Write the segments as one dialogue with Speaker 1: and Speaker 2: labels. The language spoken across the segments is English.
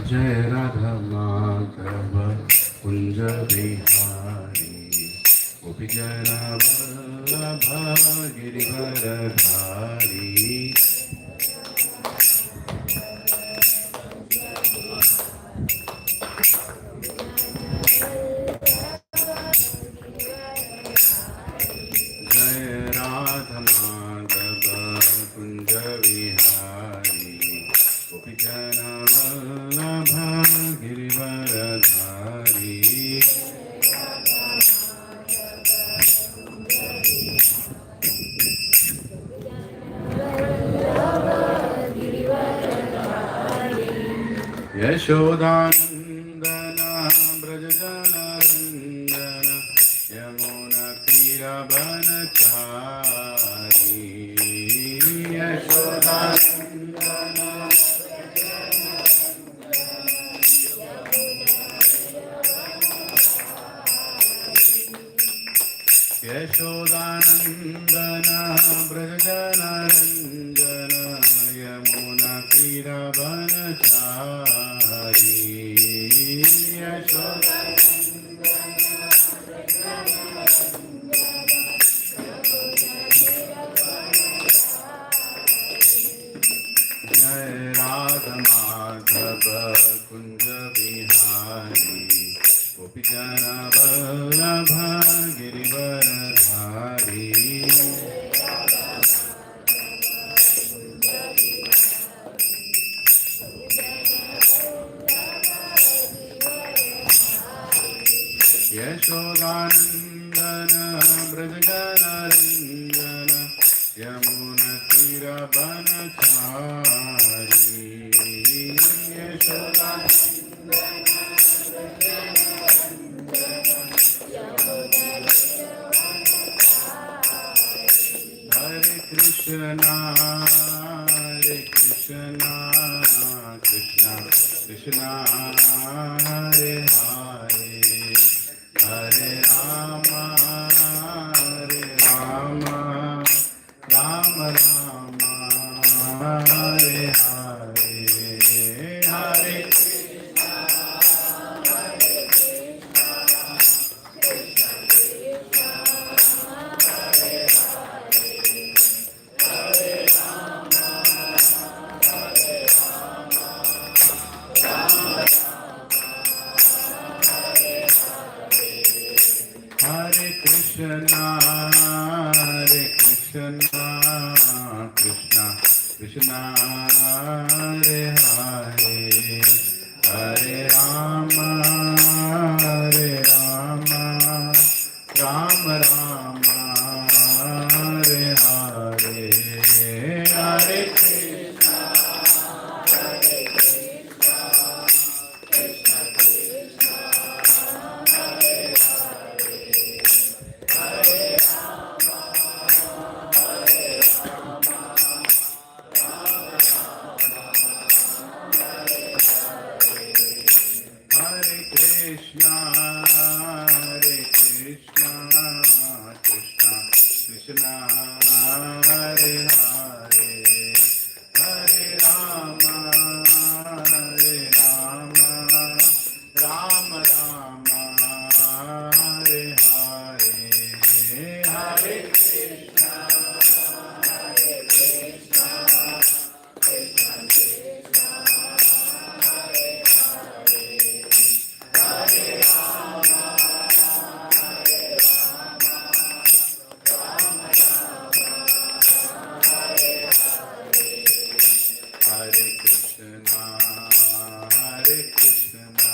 Speaker 1: जय राधा माधव कुंज बिहारी गोपी जन वल्लभ गिरिवरधारी जय राधा माधव कुंज बिहारी गोपी जन वल्लभ गिरिवरधारी यशोदानंदन ब्रजजनरंजन यमुना तीरवनचारी यशोदानंदन यशोदानंदन ब्रजजनरंजन यमुना तीरवनचारी जय राधा माधव कुंज बिहारी गोपी जन वल्लभ गिरिवरधारी यशोदानंदन ब्रजजनरंजन यमुना तीरवनचारी हरे कृष्णा कृष्णा कृष्णा हरे हरे हरे राम राम राम हरे हरे हरे हरे कृष्णा कृष्णा कृष्णा हरे हरे हरे राम राम राम हरे हरे हरे कृष्णा कृष्णा कृष्णा हरे हरे हरे राम राम राम हरे हरे हरे कृष्णा हरे Krishna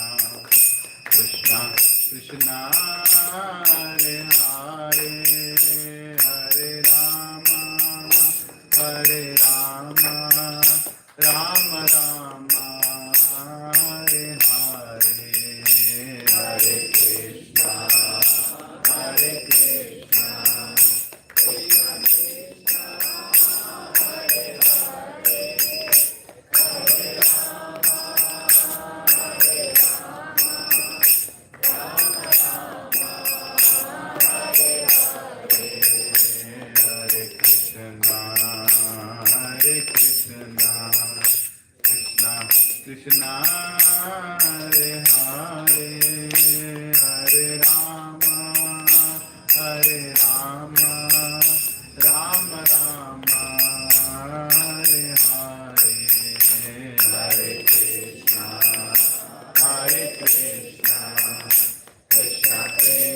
Speaker 1: Krishna Krishna Hare Hare Hare Ram Ram Ram Hare Hare Hare Krishna Krishna Krishna Hare Hare Hare Rama Hare Rama Rama Rama Hare Hare Hare Krishna Krishna Krishna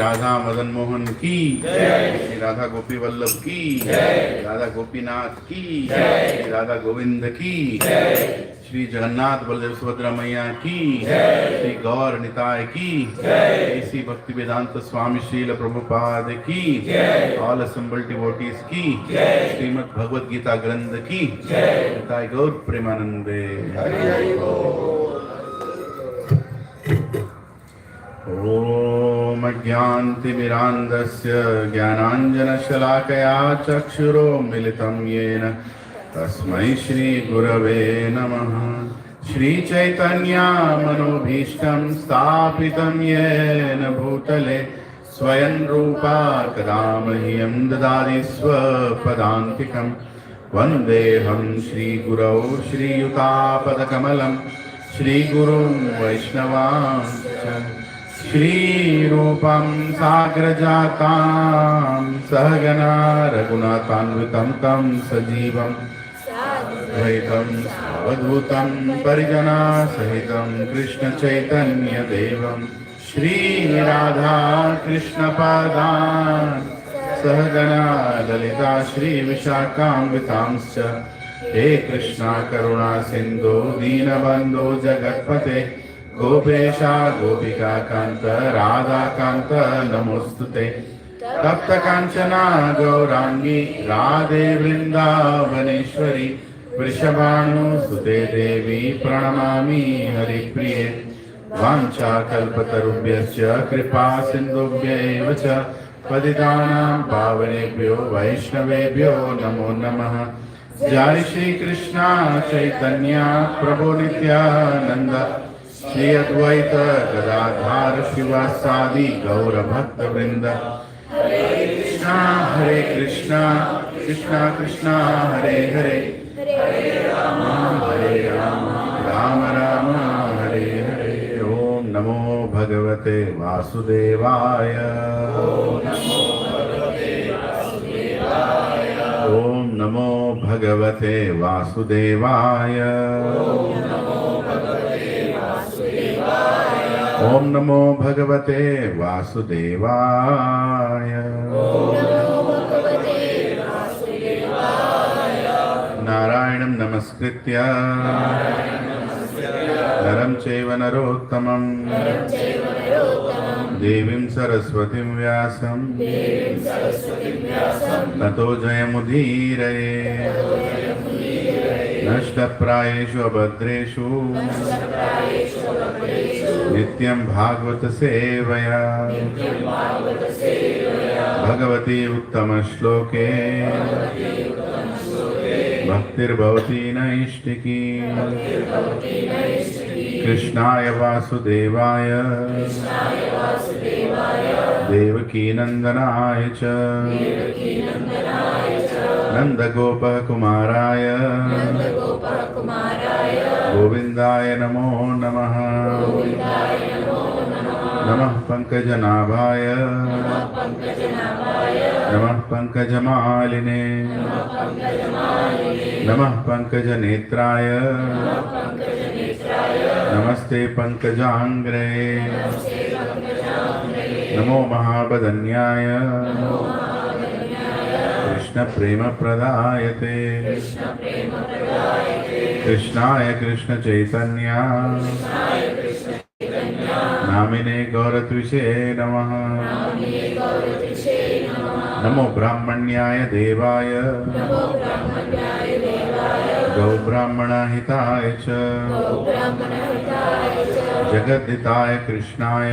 Speaker 1: Radha Madan Mohan की जय, श्री राधा गोपी वल्लभ की जय, राधा गोपीनाथ की जय, श्री राधा गोविंद की जय, श्री जगन्नाथ बलदेव सुभद्रा मैया की जय, श्री गौर निताय की जय, ऐसी भक्ति वेदांत स्वामी श्रील प्रभुपाद की जय, ऑल असेंबल डिवोटीज की जय, श्रीमद् भगवद गीता ग्रंथ की जय, निताय गौर प्रेमानंदे। हरि हरि बोल। ओम अज्ञानतिमिरान्धस्य ज्ञानाञ्जनशलाकया चक्षुरोन्मिलितं येन तस्मै श्रीगुरवे नमः। श्रीचैतन्यमनोभीष्टं स्थापितं येन भूतले स्वयं रूपा कदा मह्यं ददाति स्वपदान्तिकं। वन्देऽहं श्रीगुरौ श्रीयुतापदकमलं श्रीगुरुं वैष्णवांश्च श्रीरूपं साग्रजातां सहगना रघुनाथान्वितं तं सजीवं द्वैतं सावधूतं परिजनसहितं कृष्णचैतन्यदेवं श्रीराधा कृष्णपादान् सहगना ललिता श्रीविशाखान्वितांश्च। हे कृष्णा करुणा सिन्धो दीनबन्धो जगत्पते गोपेशा गोपिका कांत राधा कांत नमोस्तुते। तप्त कांचना गौरांगी राधे वृंदावनेश्वरी वृषभानुसुते देवी प्रणमामि हरिप्रिये। वाञ्छाकल्पतरुभ्यश्च कृपा सिन्धुभ्यैव च पतितानां पावनेभ्यो वैष्णवेभ्यो नमो नमः। जय श्री कृष्णा चैतन्य प्रभु नित्यानंद श्री अद्वैत गदाधार शिवासादि गौर भक्त वृंद। हरे कृष्णा कृष्णा कृष्णा हरे हरे, हरे राम राम राम हरे हरे। ओम नमो भगवते वासुदेवाय। ओम नमो भगवते वासुदेवाय। ओम नमो भगवते वासुदेवाय। नारायणं नमस्कृत्य नरं चैव नरोत्तमं देवीं सरस्वतीं व्यासं ततो जयमुदीरये। नष्टप्रायेषु अभद्रेषु नित्यं भागवत सेवया भगवती उत्तमश्लोके भक्तिर्भवती नैष्टिकी। कृष्णाय वासुदेवाय देवकीनन्दनाय च नन्दगोपकुमाराय गोविन्दाय नमो नमः। नमः पंकजनाभाय नमः पंकजमालिने नमः पंकजनेत्राय नमस्ते पंकजांग्रे। नमो महावदन्याय कृष्ण प्रेम प्रदायते। कृष्णाय कृष्ण चैतन्य नामिने गौरत्विषे नमः। नमो ब्राह्मण्याय देवाय गौ ब्राह्मणहिताय च जगद्दिताय कृष्णाय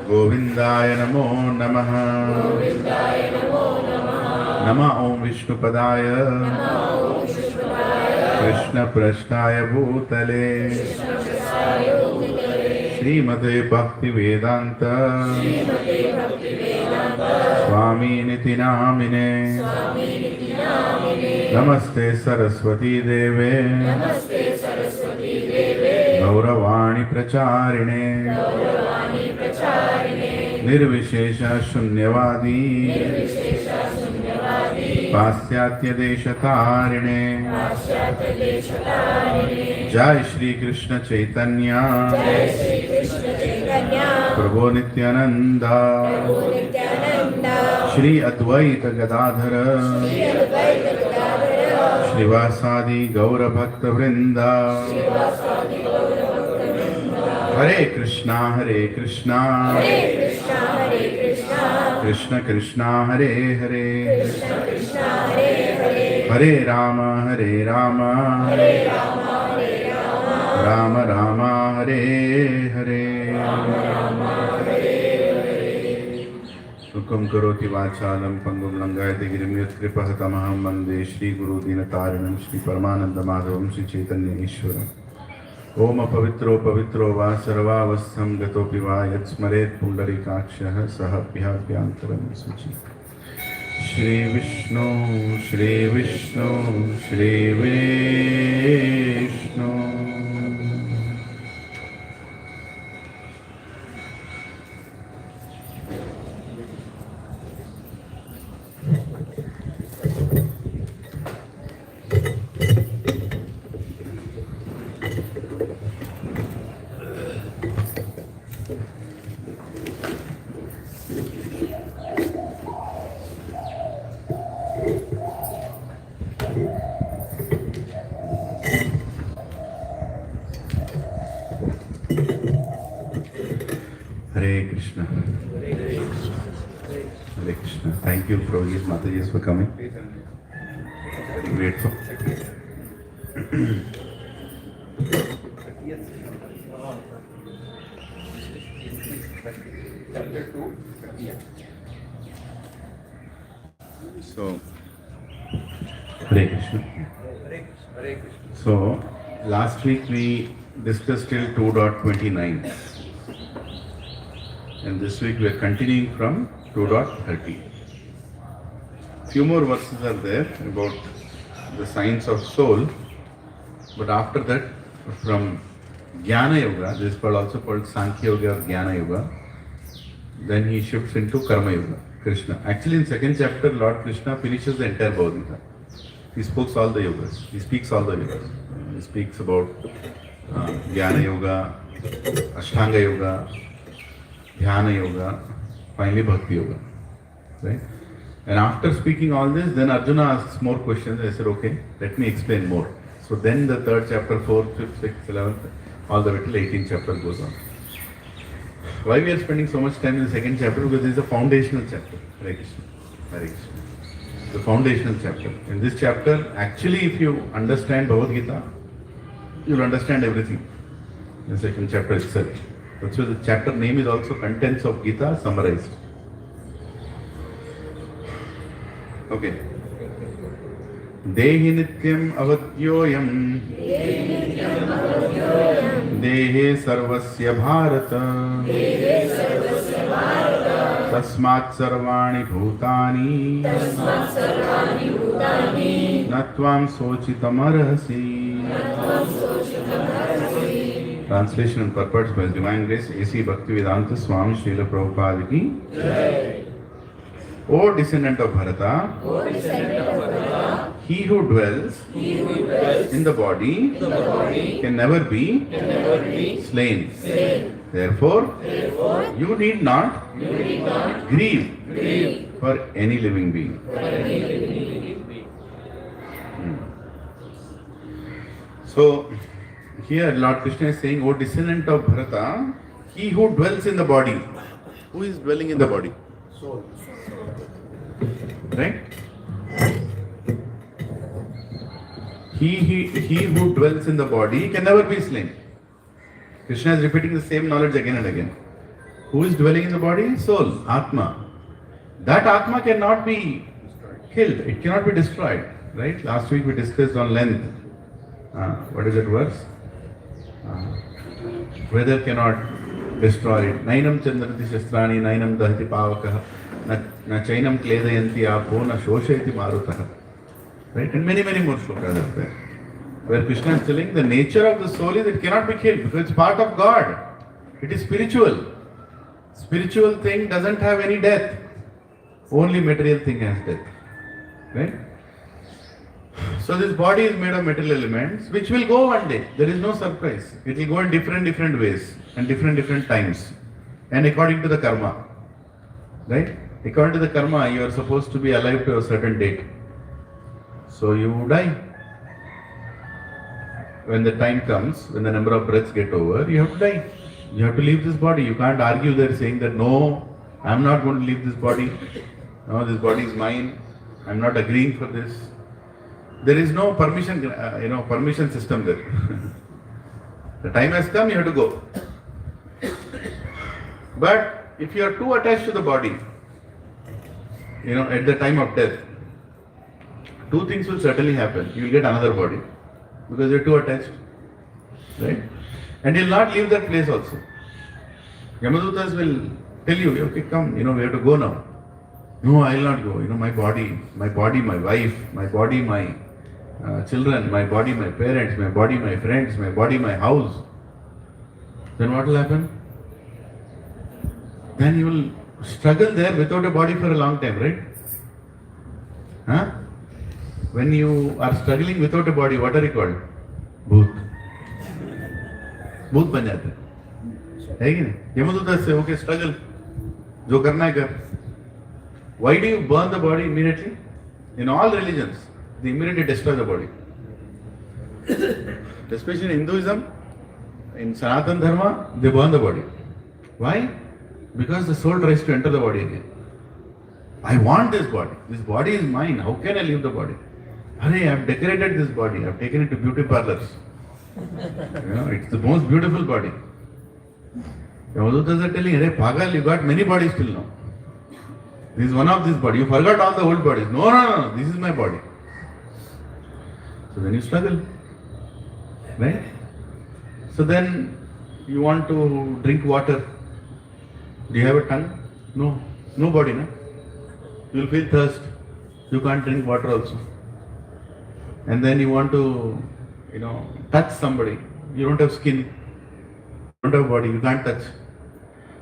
Speaker 1: गोविन्दाय नमो नमः। नमः ओं विष्णुपदाय कृष्णपृष्ठाय भूतले श्रीमते भक्तिवेदांत स्वामिनिति नामिने। नमस्ते सरस्वती देवे गौरवाणी प्रचारिणे निर्विशेष शून्यवादी पाश्चात्य देशतारिणे। जय Shri Krishna Chaitanya Prabhu Nityananda, Shri Advaita Gadadhara, Shrivasadi Gaura Bhakta Vrinda, Hare Krishna, Hare Krishna, Krishna Krishna, Hare Hare, Hare Rama, Hare Rama, Rama Rama, Hare Hare. Sukam karoti vachalam pangum langayate girim yatkripahtamaham vande Shri Guru Dinatarinam Shri Paramananda Madhavam Shri Chaitanya Ishwaram. Om pavitro pavitro va sarvavastham gatopi va yat smaret pundarikakshah sahabhyabhyantaram suchi. Shri Vishnu, Shri Vishnu, Shri Vishnu. Hare Krishna. Hare Krishna. Thank you, Prabhuji, Mataji, for coming. Very grateful. So, Hare Krishna. So, last week we discussed till 2.29. And this week we are continuing from 2.30. Few more verses are there about the science of soul, but after that, from Jnana Yoga, this is also called Sankhya Yoga or Jnana Yoga, then he shifts into Karma Yoga, Krishna. Actually, in second chapter, Lord Krishna finishes the entire Bhagavad Gita. He speaks all the yogas. He speaks about Jnana Yoga, Ashtanga Yoga, Dhyana Yoga, finally Bhakti Yoga, right? And after speaking all this, then Arjuna asks more questions. I said, okay, let me explain more. So then the third chapter, 4th, 5th, 6th, 11th, all the way till 18th chapter goes on. Why we are spending so much time in the second chapter? Because this is a foundational chapter. Hare Krishna. Hare Krishna. The foundational chapter. In this chapter, actually, if you understand Bhagavad Gita, you will understand everything in the second chapter itself. That's why the chapter name is also Contents of Gita summarized. Okay. Dehi nityam avadyoyam Dehe sarvasya bharata Tasmat sarvani bhutani Natvam sochitam arhasi. Translation and purport by His Divine Grace A.C. Bhaktivedanta Swami Srila Prabhupada ki Jai. O descendant of Bharata, he who dwells in the body can never be slain. Therefore, you need not grieve for any living being. So, here Lord Krishna is saying, O descendant of Bharata, he who dwells in the body. Who is dwelling in the body? Soul. Right? He who dwells in the body can never be slain. Krishna is repeating the same knowledge again and again. Who is dwelling in the body? Soul, Atma. That Atma cannot be killed. It cannot be destroyed. Right? Last week we discussed on length. What is that verse? Weather cannot destroy it. Nainam chandrati shastrani, nainam dahati pavakah, na chainam kledayanti apo, na shoshayati marutah. Right? And many more shlokas are there. Where Krishna is telling the nature of the soul is it cannot be killed because it's part of God. It is spiritual. Spiritual thing doesn't have any death. Only material thing has death. Right? So this body is made of metal elements which will go one day. There is no surprise. It will go in different ways and different times. and according to the karma. Right? According to the karma, you are supposed to be alive to a certain date. So you die. When the time comes, when the number of breaths get over, you have to die. You have to leave this body. You can't argue there saying that, no, I'm not going to leave this body. No, this body is mine. I'm not agreeing for this. There is no permission, permission system there. The time has come, you have to go. But if you are too attached to the body, at the time of death, two things will certainly happen. You will get another body because you are too attached, right? And you will not leave that place also. Yamadutas will tell you, okay, come, we have to go now. No, I will not go. My body, my wife, my body, my children, my body, my parents, my body, my friends, my body, my house. Then what will happen? Then you will struggle there without a body for a long time, right? Huh? When you are struggling without a body, what are you called? Bhoot. Bhoot ban jate hai ki nahi? Yamadutas say, okay, struggle. Jo karna hai kar. Why do you burn the body immediately? In all religions, they immediately destroy the body. Especially in Hinduism, in Sanatana Dharma, they burn the body. Why? Because the soul tries to enter the body again. I want this body. This body is mine. How can I leave the body? Hurry, I have decorated this body. I have taken it to beauty parlors. It's the most beautiful body. Yamadutas are telling, hey, Pagal, you got many bodies till now. This is one of this body. You forgot all the old bodies. No. This is my body. So then you struggle. Right? So then you want to drink water. Do you have a tongue? No. No body, no? You will feel thirst. You can't drink water also. And then you want to, touch somebody. You don't have skin. You don't have body. You can't touch.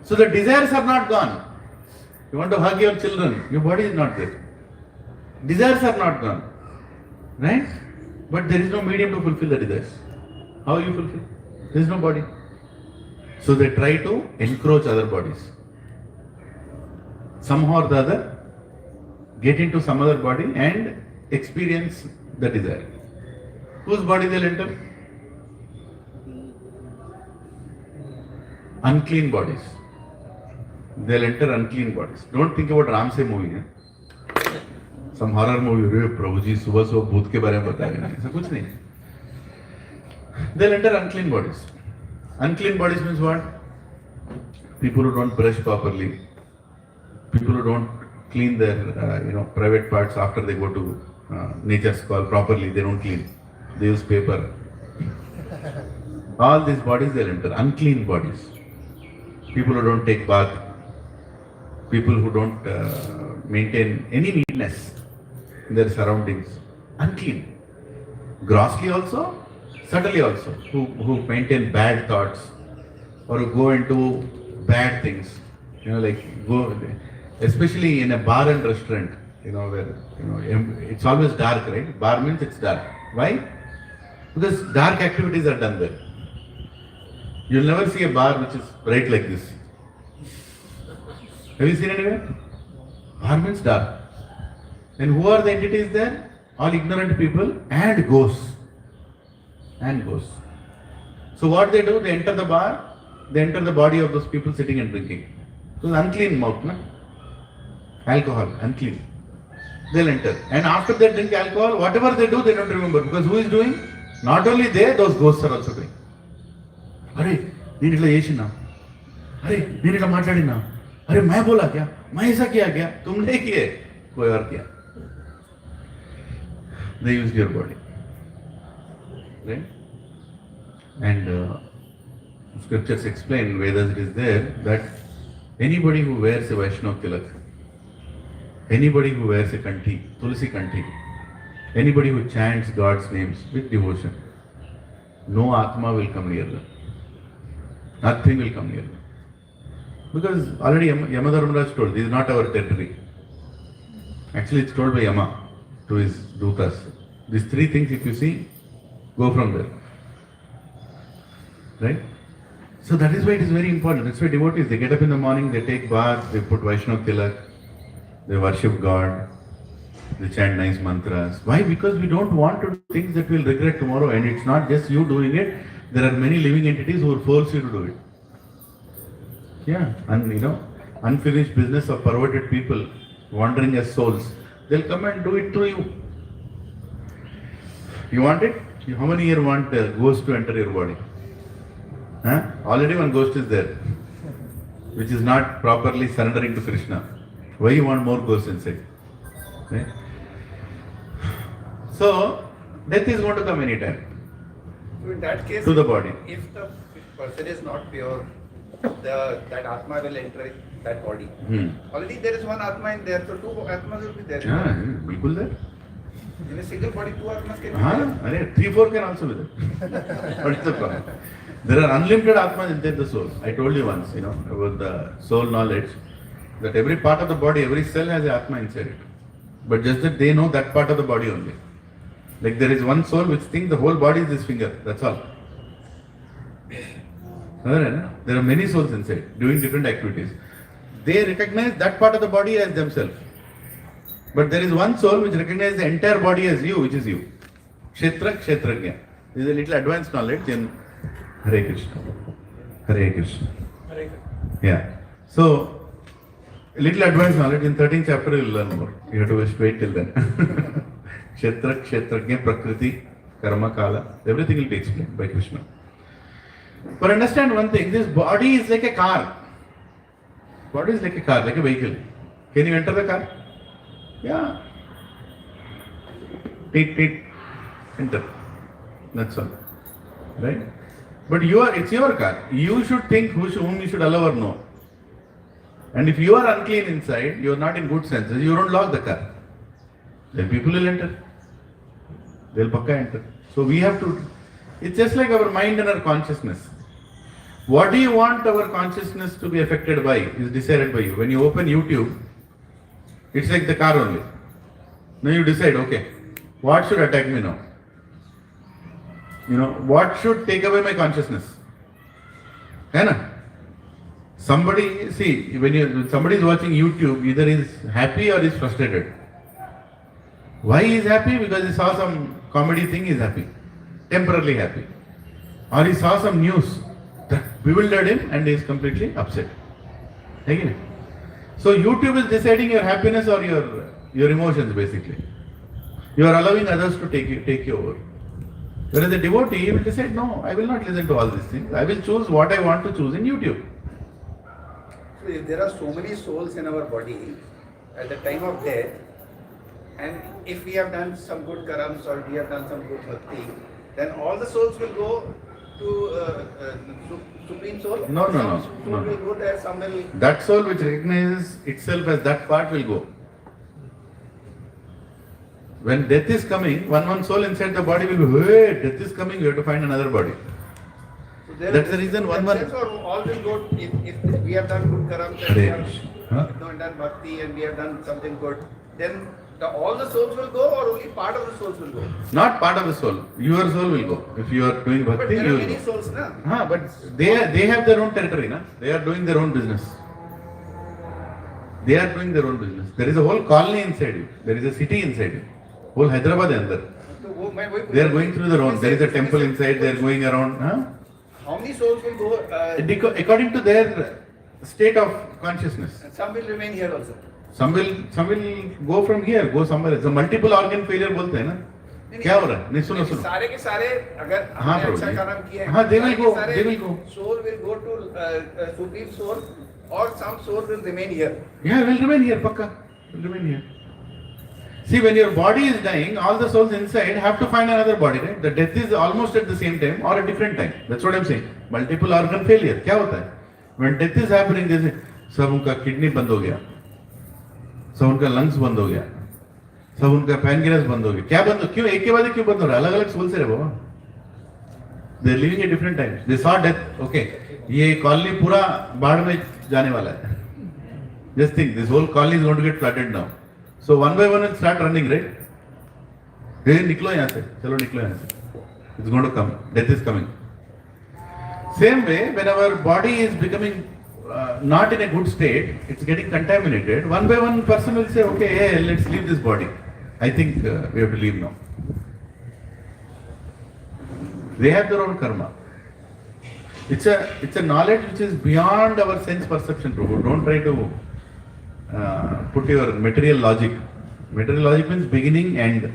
Speaker 1: So the desires are not gone. You want to hug your children. Your body is not there. Desires are not gone. Right? But there is no medium to fulfill the desires. How you fulfill? There is no body. So they try to encroach other bodies. Somehow or the other, get into some other body and experience the desire. Whose body they'll enter? Unclean bodies. They'll enter unclean bodies. Don't think about Ramsey movie. Some horror movie. Prabhuji subah subah bhoot ke bare mein batayega. Aisa kuch nahi. They'll enter unclean bodies. Unclean bodies means what? People who don't brush properly. People who don't clean their private parts after they go to nature's call properly. They don't clean. They use paper. All these bodies they'll enter. Unclean bodies. People who don't take bath. People who don't maintain any neatness in their surroundings. Unclean. Grossly also, subtly also. Who maintain bad thoughts or who go into bad things. Especially in a bar and restaurant, where it's always dark, right? Bar means it's dark. Why? Because dark activities are done there. You'll never see a bar which is bright like this. Have you seen anywhere? Bar means dark. And who are the entities there? All ignorant people and ghosts. And ghosts. So what they do? They enter the bar, they enter the body of those people sitting and drinking. So it's unclean mouth, na? Alcohol, unclean. They'll enter. And after they drink alcohol, whatever they do, they don't remember. Because who is doing? Not only they, those ghosts are also doing. अरे నేను ఇట్లా చేసినా अरे నేను ఇట్లా మాట్లాడినా अरे मैं बोला क्या मैं ऐसा किया क्या तुमने किए कोई और किया they use your body, right? And scriptures explain, Vedas it is there, that anybody who wears a Vaishnava tilak, anybody who wears a kanthi, tulsi kanthi, anybody who chants God's names with devotion, no Atma will come near them. Nothing will come near them. Because already Yamadharmaraj told, this is not our territory. Actually it's told by Yama to his Dutas. These three things if you see, go from there. Right? So that is why it is very important. That's why devotees, they get up in the morning, they take bath, they put Vaishnav tilak, they worship God, they chant nice mantras. Why? Because we don't want to do things that we'll regret tomorrow, and it's not just you doing it. There are many living entities who will force you to do it. Yeah, and unfinished business of perverted people wandering as souls. They'll come and do it through you. You want it? How many here want a ghost to enter your body? Huh? Already one ghost is there, which is not properly surrendering to Krishna. Why you want more ghosts inside? Right? So, death is going to come anytime.
Speaker 2: So in that case,
Speaker 1: to the body.
Speaker 2: If the person is not pure, that Atma will enter that body. Already there is one Atma in there, so two Atmas will be there.
Speaker 1: Yeah, bilkul there.
Speaker 2: In a single body, two Atmas can be there.
Speaker 1: 3-4 can also be there. What is the problem? There are unlimited Atmas inside the soul. I told you once, about the soul knowledge, that every part of the body, every cell has an Atma inside it. But just that they know that part of the body only. Like there is one soul which thinks the whole body is this finger. That's all. There are many souls inside doing different activities. They recognize that part of the body as themselves. But there is one soul which recognizes the entire body as you, which is you. Kshetra, Kshetrajna. This is a little advanced knowledge in Hare Krishna. Hare Krishna.
Speaker 2: Hare Krishna.
Speaker 1: Yeah. So, a little advanced knowledge, in 13th chapter you will learn more. You have to wait till then. Kshetra, Kshetrajna, Prakriti, Karma, Kala, everything will be explained by Krishna. But understand one thing, this body is like a car. Body is like a car, like a vehicle. Can you enter the car? Yeah. Teet, enter. That's all. Right? But it's your car. You should think whom you should allow or no. And if you are unclean inside, you are not in good senses, you don't lock the car. Then people will enter. They'll pakka enter. So we have to, it's just like our mind and our consciousness. What do you want our consciousness to be affected by is decided by you. When you open YouTube, it's like the car only. Now you decide, okay, what should attack me now? What should take away my consciousness? Somebody, see, when somebody is watching YouTube, either he is happy or he is frustrated. Why he is happy? Because he saw some comedy thing, he is happy. Temporarily happy. Or he saw some news that bewildered him and he is completely upset. Again. So YouTube is deciding your happiness or your emotions basically. You are allowing others to take you over. Whereas the devotee will decide, no, I will not listen to all these things. I will choose what I want to choose in YouTube.
Speaker 2: So if there are so many souls in our body at the time of death, and if we have done some good karams or we have done some good bhakti, then all the souls will go to Supreme Soul?
Speaker 1: No.
Speaker 2: Some soul will go there, some will...
Speaker 1: That soul which recognizes itself as that part will go. When death is coming, one soul inside the body will be, wait, death is coming, you have to find another body.
Speaker 2: So
Speaker 1: that's the reason one...
Speaker 2: all will go, if we have done good karams and we have done bhakti and we have done something good, then all the souls will go or only part of the souls will go?
Speaker 1: Not part of the soul. Your soul will go. If you are doing bhakti,
Speaker 2: but there
Speaker 1: you
Speaker 2: are
Speaker 1: will
Speaker 2: many
Speaker 1: go.
Speaker 2: souls, na?
Speaker 1: But they have their own territory, na? They are doing their own business. They are doing their own business. There is a whole colony inside you. There is a city inside you. Whole Hyderabad is under. They are going through their own. There is a temple inside. They are going around.
Speaker 2: How many souls will go?
Speaker 1: According to their state of consciousness.
Speaker 2: And some will remain here also.
Speaker 1: Some will go from here, go somewhere else. So multiple organ failure बोलते हैं ना? क्या हो रहा है? नहीं सुनो.
Speaker 2: सारे के सारे अगर हमने अच्छा काम किया है,
Speaker 1: they will go.
Speaker 2: Soul will go to Supreme Soul, or some soul will remain here.
Speaker 1: Yeah, will remain here, pakka. Will remain here. See, when your body is dying, all the souls inside have to find another body, right? The death is almost at the same time or a different time. That's what I'm saying. Multiple organ failure. क्या होता है? When death is happening, जैसे सब उनका kidney बंद हो गया, सब उनका लंग्स बंद हो गया, सब उनका पैनक्रियास बंद हो गया. क्या बंद हो? क्यों एक के बाद क्यों बंद हो रहा है? अलग अलग सोल से रहे बाबा. They are living at different times. They saw death. Okay, ये कॉलोनी पूरा बाढ़ में जाने वाला है. Just think, this whole colony is going to get flooded now. So one by one will start running, right? Hey, निकलो यहाँ से, चलो निकलो यहाँ से. It's going to come. Death is coming. Same way, when our body is becoming not in a good state, it's getting contaminated, one by one person will say, okay, hey, let's leave this body. I think we have to leave now. They have their own karma. It's a knowledge which is beyond our sense perception, Prabhu. Don't try to put your material logic. Material logic means beginning, end.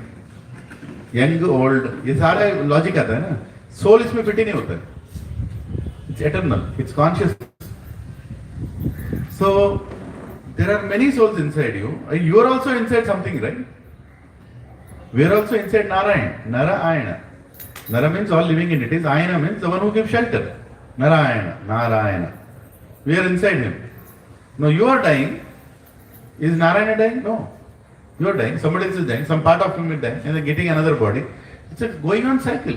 Speaker 1: Young, old. ये सारा logic आता है ना. Soul इसमें fit ही नहीं होता है. It's eternal. It's conscious. So there are many souls inside you. You are also inside something, right? We are also inside Narayan. Narayana. Nara means all living entities. Ayana means the one who gives shelter. Narayana. Narayana. We are inside him. Now you are dying. Is Narayana dying? No. You are dying. Somebody else is dying. Some part of him is dying. And they're getting another body. It's a going on cycle.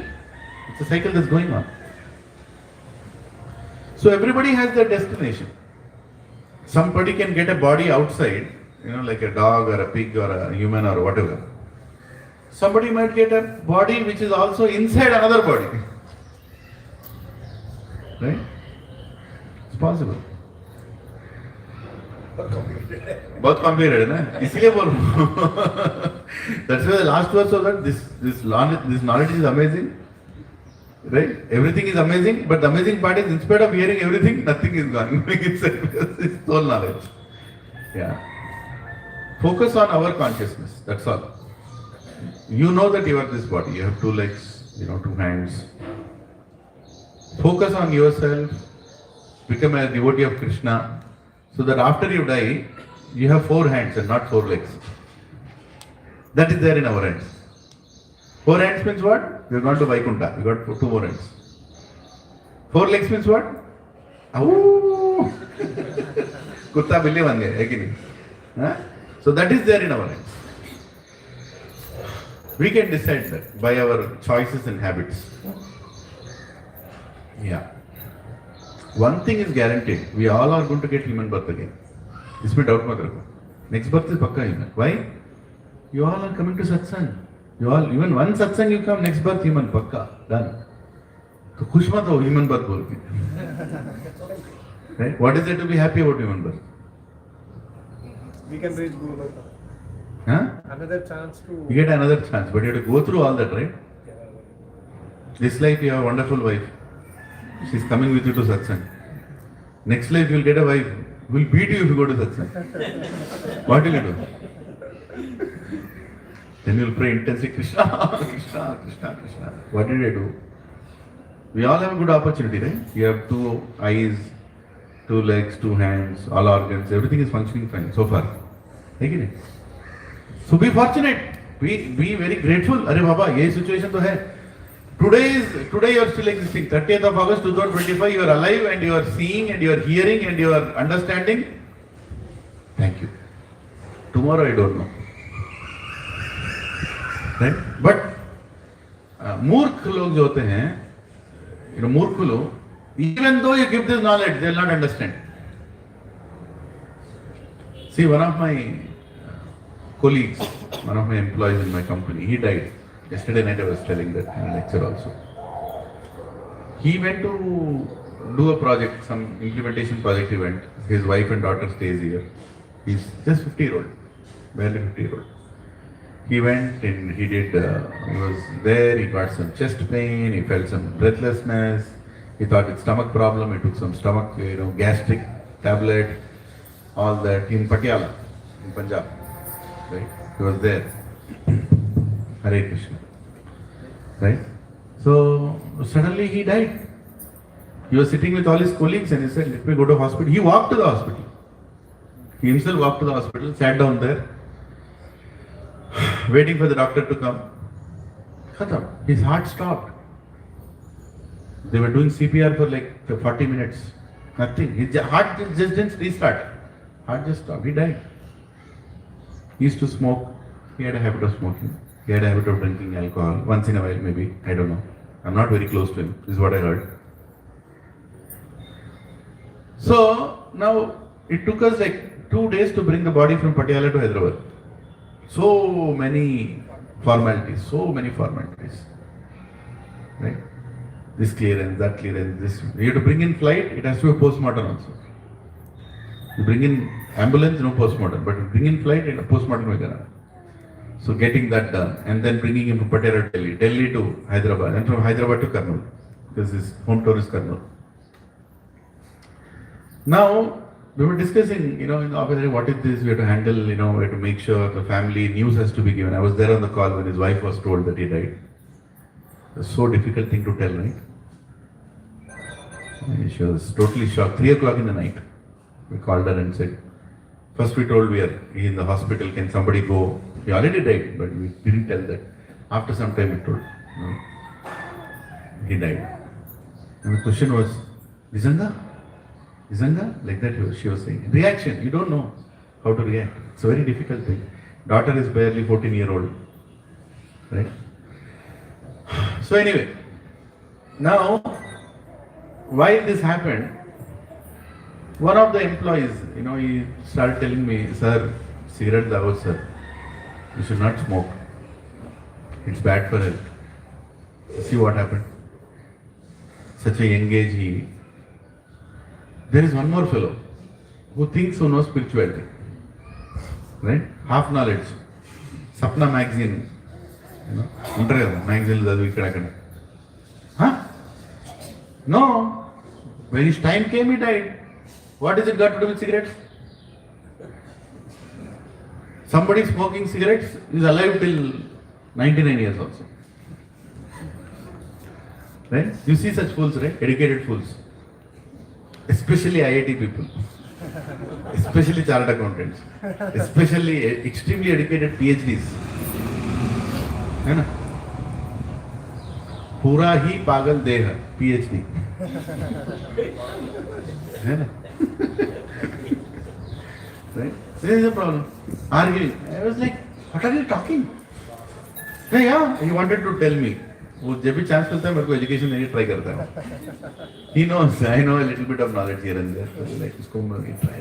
Speaker 1: It's a cycle that's going on. So everybody has their destination. Somebody can get a body outside, like a dog or a pig or a human or whatever. Somebody might get a body which is also inside another body. Right? It's possible. बहुत complicated है ना, इसलिए बोल रहा हूँ. That's why the last verse was that this knowledge is amazing. Right? Everything is amazing, but the amazing part is in spite of hearing everything, nothing is gone. It's soul knowledge. Yeah. Focus on our consciousness, that's all. You know that you are this body, you have 2 legs, 2 hands. Focus on yourself, become a devotee of Krishna, so that after you die, you have 4 hands and not 4 legs. That is there in our hands. 4 hands means what? We have gone to Vaikuntha. We got 2 more hands. 4 legs means what? Ahoo! Kutta billi ban gaye, hai ki nahi? So that is there in our hands. We can decide that by our choices and habits. Yeah. One thing is guaranteed. We all are going to get human birth again. Isme doubt mat rakho. Next birth is pakka human. Why? You all are coming to satsang. You all, even one satsang you come, next birth human, pakka, done. So khush mat ho human birth bol ke. Right? What is there to be happy about human birth?
Speaker 3: We can reach Guru. Another chance to...
Speaker 1: You get another chance, but you have to go through all that, right? This life you have a wonderful wife. She's coming with you to satsang. Next life you will get a wife who will beat you if you go to satsang. What will you do? Then you will pray intensely, Krishna, Krishna, Krishna, Krishna. What did I do? We all have a good opportunity, right? You have 2 eyes, 2 legs, 2 hands, all organs, everything is functioning fine so far. Right? So be fortunate. Be very grateful. Arey Baba, ye situation to hai. Today you are still existing. 30th of August 2025, you are alive and you are seeing and you are hearing and you are understanding. Thank you. Tomorrow I don't know. Right? But मूर्ख लोग जो होते हैं, मूर्ख लोग, even though you give this knowledge, they will not understand. See, one of my colleagues, one of my employees in my company, he died. Yesterday night I was telling that in a lecture also. He went to do a project, some implementation project event. His wife and daughter stays here. He's just 50-year-old, barely 50-year-old. He went and he was there, he got some chest pain, he felt some breathlessness, he thought it's stomach problem, he took some stomach, gastric tablet, all that in Patiala, in Punjab, right? He was there. Hare Krishna. Right? So suddenly he died. He was sitting with all his colleagues and he said, let me go to hospital. He walked to the hospital. He himself walked to the hospital, sat down there, waiting for the doctor to come. Khatam. His heart stopped. They were doing CPR for like 40 minutes. Nothing. His heart just didn't restart. Heart just stopped. He died. He used to smoke. He had a habit of smoking. He had a habit of drinking alcohol. Once in a while maybe. I don't know. I'm not very close to him. This is what I heard. So now it took us like 2 days to bring the body from Patiala to Hyderabad. So many formalities. Right? this clearance, that clearance, this. You have to bring in flight, it has to be postmortem also. You bring in ambulance, no postmortem, but you bring in flight, it postmortem will be. So getting that done, and then bringing him from Patera, Delhi to Hyderabad, and from Hyderabad to Kurnool, because his hometown is Kurnool. Now, we were discussing, in the office, what is this, we have to handle, we have to make sure the family news has to be given. I was there on the call when his wife was told that he died. It's so difficult thing to tell, right? And she was totally shocked. 3 o'clock in the night, we called her and said, first we told we are in the hospital, can somebody go? He already died, but we didn't tell that. After some time we told, he died. And the question was, Nizanga? Like that she was saying. Reaction, you don't know how to react. It's a very difficult thing. Daughter is barely 14-year-old. Right? So anyway, now, while this happened, one of the employees, he started telling me, sir, cigarette dao, sir. You should not smoke. It's bad for health. See what happened? Such a young age he. There is one more fellow who thinks who knows spirituality. Right? Half knowledge. Sapna magazine. Magazine. Huh? No. When his time came, he died. What is it got to do with cigarettes? Somebody smoking cigarettes is alive till 99 years also. Right? You see such fools, right? Educated fools. Especially IIT people. Especially chartered accountants. Especially extremely educated PhDs. है ना? पूरा ही पागल देह PhD. है ना? Right? This is the problem. Arguing. I was like, what are you talking? Yeah, he wanted to tell me. वो जब भी चांस मिलता है मेरे को एजुकेशन लेने ट्राई करता है. He knows, I know a little bit of knowledge here and there. So like,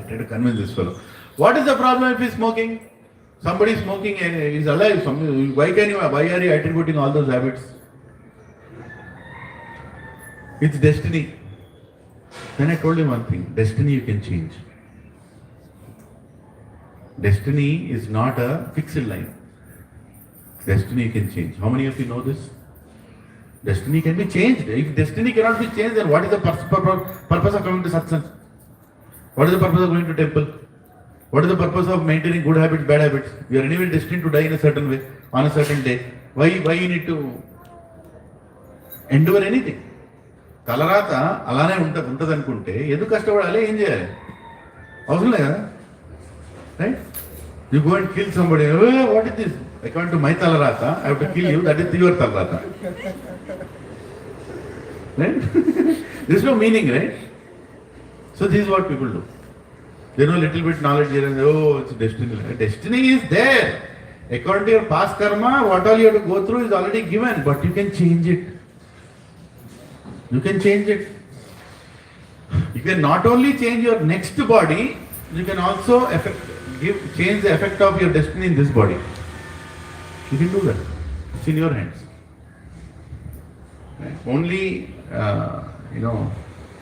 Speaker 1: try to convince this fellow. What is the problem if he's smoking? Somebody is smoking and he's alive. Why are you attributing all those habits? It's destiny. Then I told him one thing. Destiny you can change. Destiny is not a fixed line. Destiny you can change. How many of you know this? Destiny can be changed. If destiny cannot be changed, then what is the purpose of coming to satsang? What is the purpose of going to temple? What is the purpose of maintaining good habits, bad habits? You are anyway destined to die in a certain way, on a certain day. Why you need to endure anything? తలరాత అలానే ఉంటుంది అనుకుంటే ఎందుకు కష్టపడాలి, ఏం చేయాలి? అవసరం లేదు కదా, right? You go and kill somebody. Oh, what is this? According to my talarata, I have to kill you. That is your talarata. Right? There is no meaning, right? So this is what people do. They know little bit knowledge here and there. Oh, it's destiny. Destiny is there. According to your past karma, what all you have to go through is already given, but you can change it. You can change it. You can not only change your next body, you can also change the effect of your destiny in this body. You can do that. It's in your hands. Right? Only,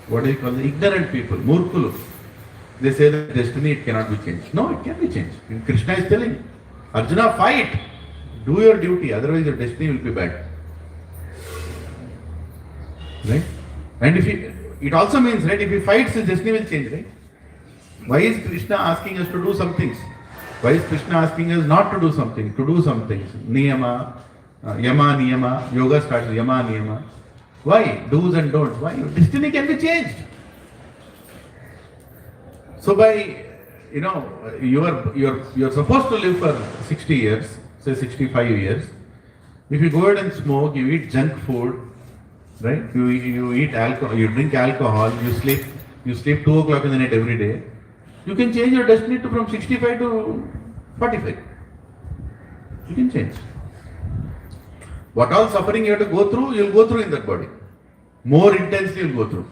Speaker 1: what do you call the ignorant people, murkulu. They say that destiny, it cannot be changed. No, it can be changed. And Krishna is telling, Arjuna, fight. Do your duty, otherwise your destiny will be bad. Right? And it also means, right, if he fights, his destiny will change, right? Why is Krishna asking us to do some things? Why is Krishna asking us not to do something, to do some things? Niyama, yama, niyama, yoga starts with yama, niyama. Why? Do's and don'ts. Why? Your destiny can be changed. So by, you're supposed to live for 60 years, say 65 years. If you go ahead and smoke, you eat junk food, right? You eat alcohol, you drink alcohol, you sleep 2 o'clock in the night every day. You can change your destiny from 65 to 45. You can change. What all suffering you have to go through, you'll go through in that body. More intensely you'll go through.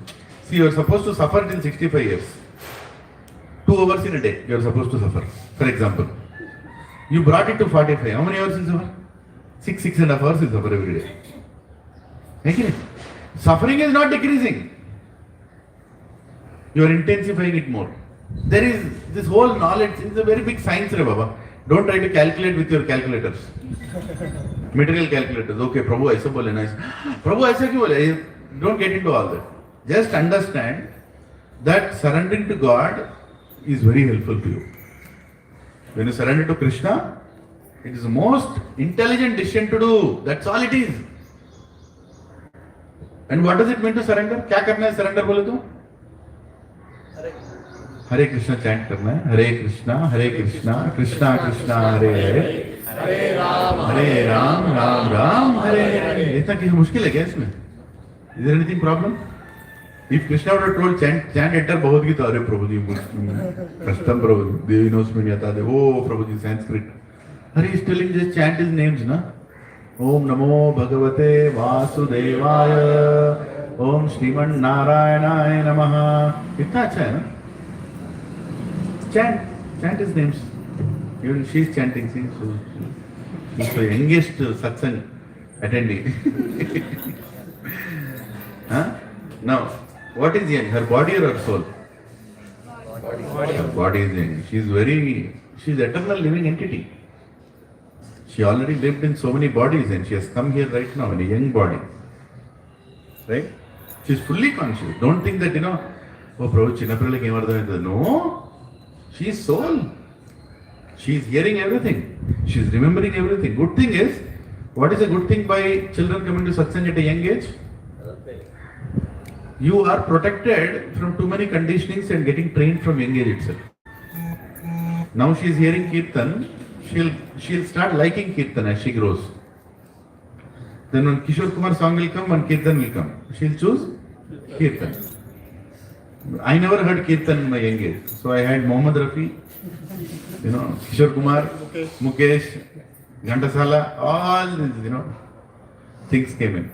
Speaker 1: See, you're supposed to suffer till 65 years. 2 hours in a day, you're supposed to suffer. For example, you brought it to 45. How many hours you suffer? 6.5 hours you suffer every day. Okay? Suffering is not decreasing. You are intensifying it more. There is this whole knowledge, it's a very big science, Re Baba. Don't try to calculate with your calculators. Material calculators. Okay, Prabhu aisa bole na. Prabhu aisa kyun bole? Don't get into all that. Just understand that surrendering to God is very helpful to you. When you surrender to Krishna, it is the most intelligent decision to do. That's all it is. And what does it mean to surrender? क्या करना है surrender बोले तो? हरे Krishna chant करना है. हरे कृष्णा कृष्णा कृष्णा हरे हरे हरे राम राम राम हरे हरे. इतना क्या मुश्किल है क्या इसमें? Is there anything problem? If Krishna would have told chant enter Bhagavad Gita, अरे प्रभु जी कष्टम प्रभु जी देवी नोस में नहीं आता दे. Oh Prabhu ji Sanskrit. Hare is telling just chant his names na. Om Namo Bhagavate Vasudevaya. Om Shriman Narayanaaya Namaha. इतना अच्छा है ना? Chant his names. Even she is chanting. See, so she's the youngest satsang attendee. Huh? Now, what is young? Her body or her soul? Her body is young. She's eternal living entity. She already lived in so many bodies and she has come here right now in a young body. Right? She is fully conscious. Don't think that, oh, Prabhu, Chinnapiralaki em ardhamaitadi. No. She is soul. She is hearing everything. She is remembering everything. Good thing is, what is a good thing by children coming to satsang at a young age? You are protected from too many conditionings and getting trained from young age itself. Now she is hearing Kirtan. She'll start liking Kirtan as she grows. Then when Kishore Kumar song will come, when Kirtan will come, she'll choose Kirtan. I never heard Kirtan in my young age. So I had Mohammed Rafi, Kishore Kumar, Mukesh, Ghantasala, all these, things came in.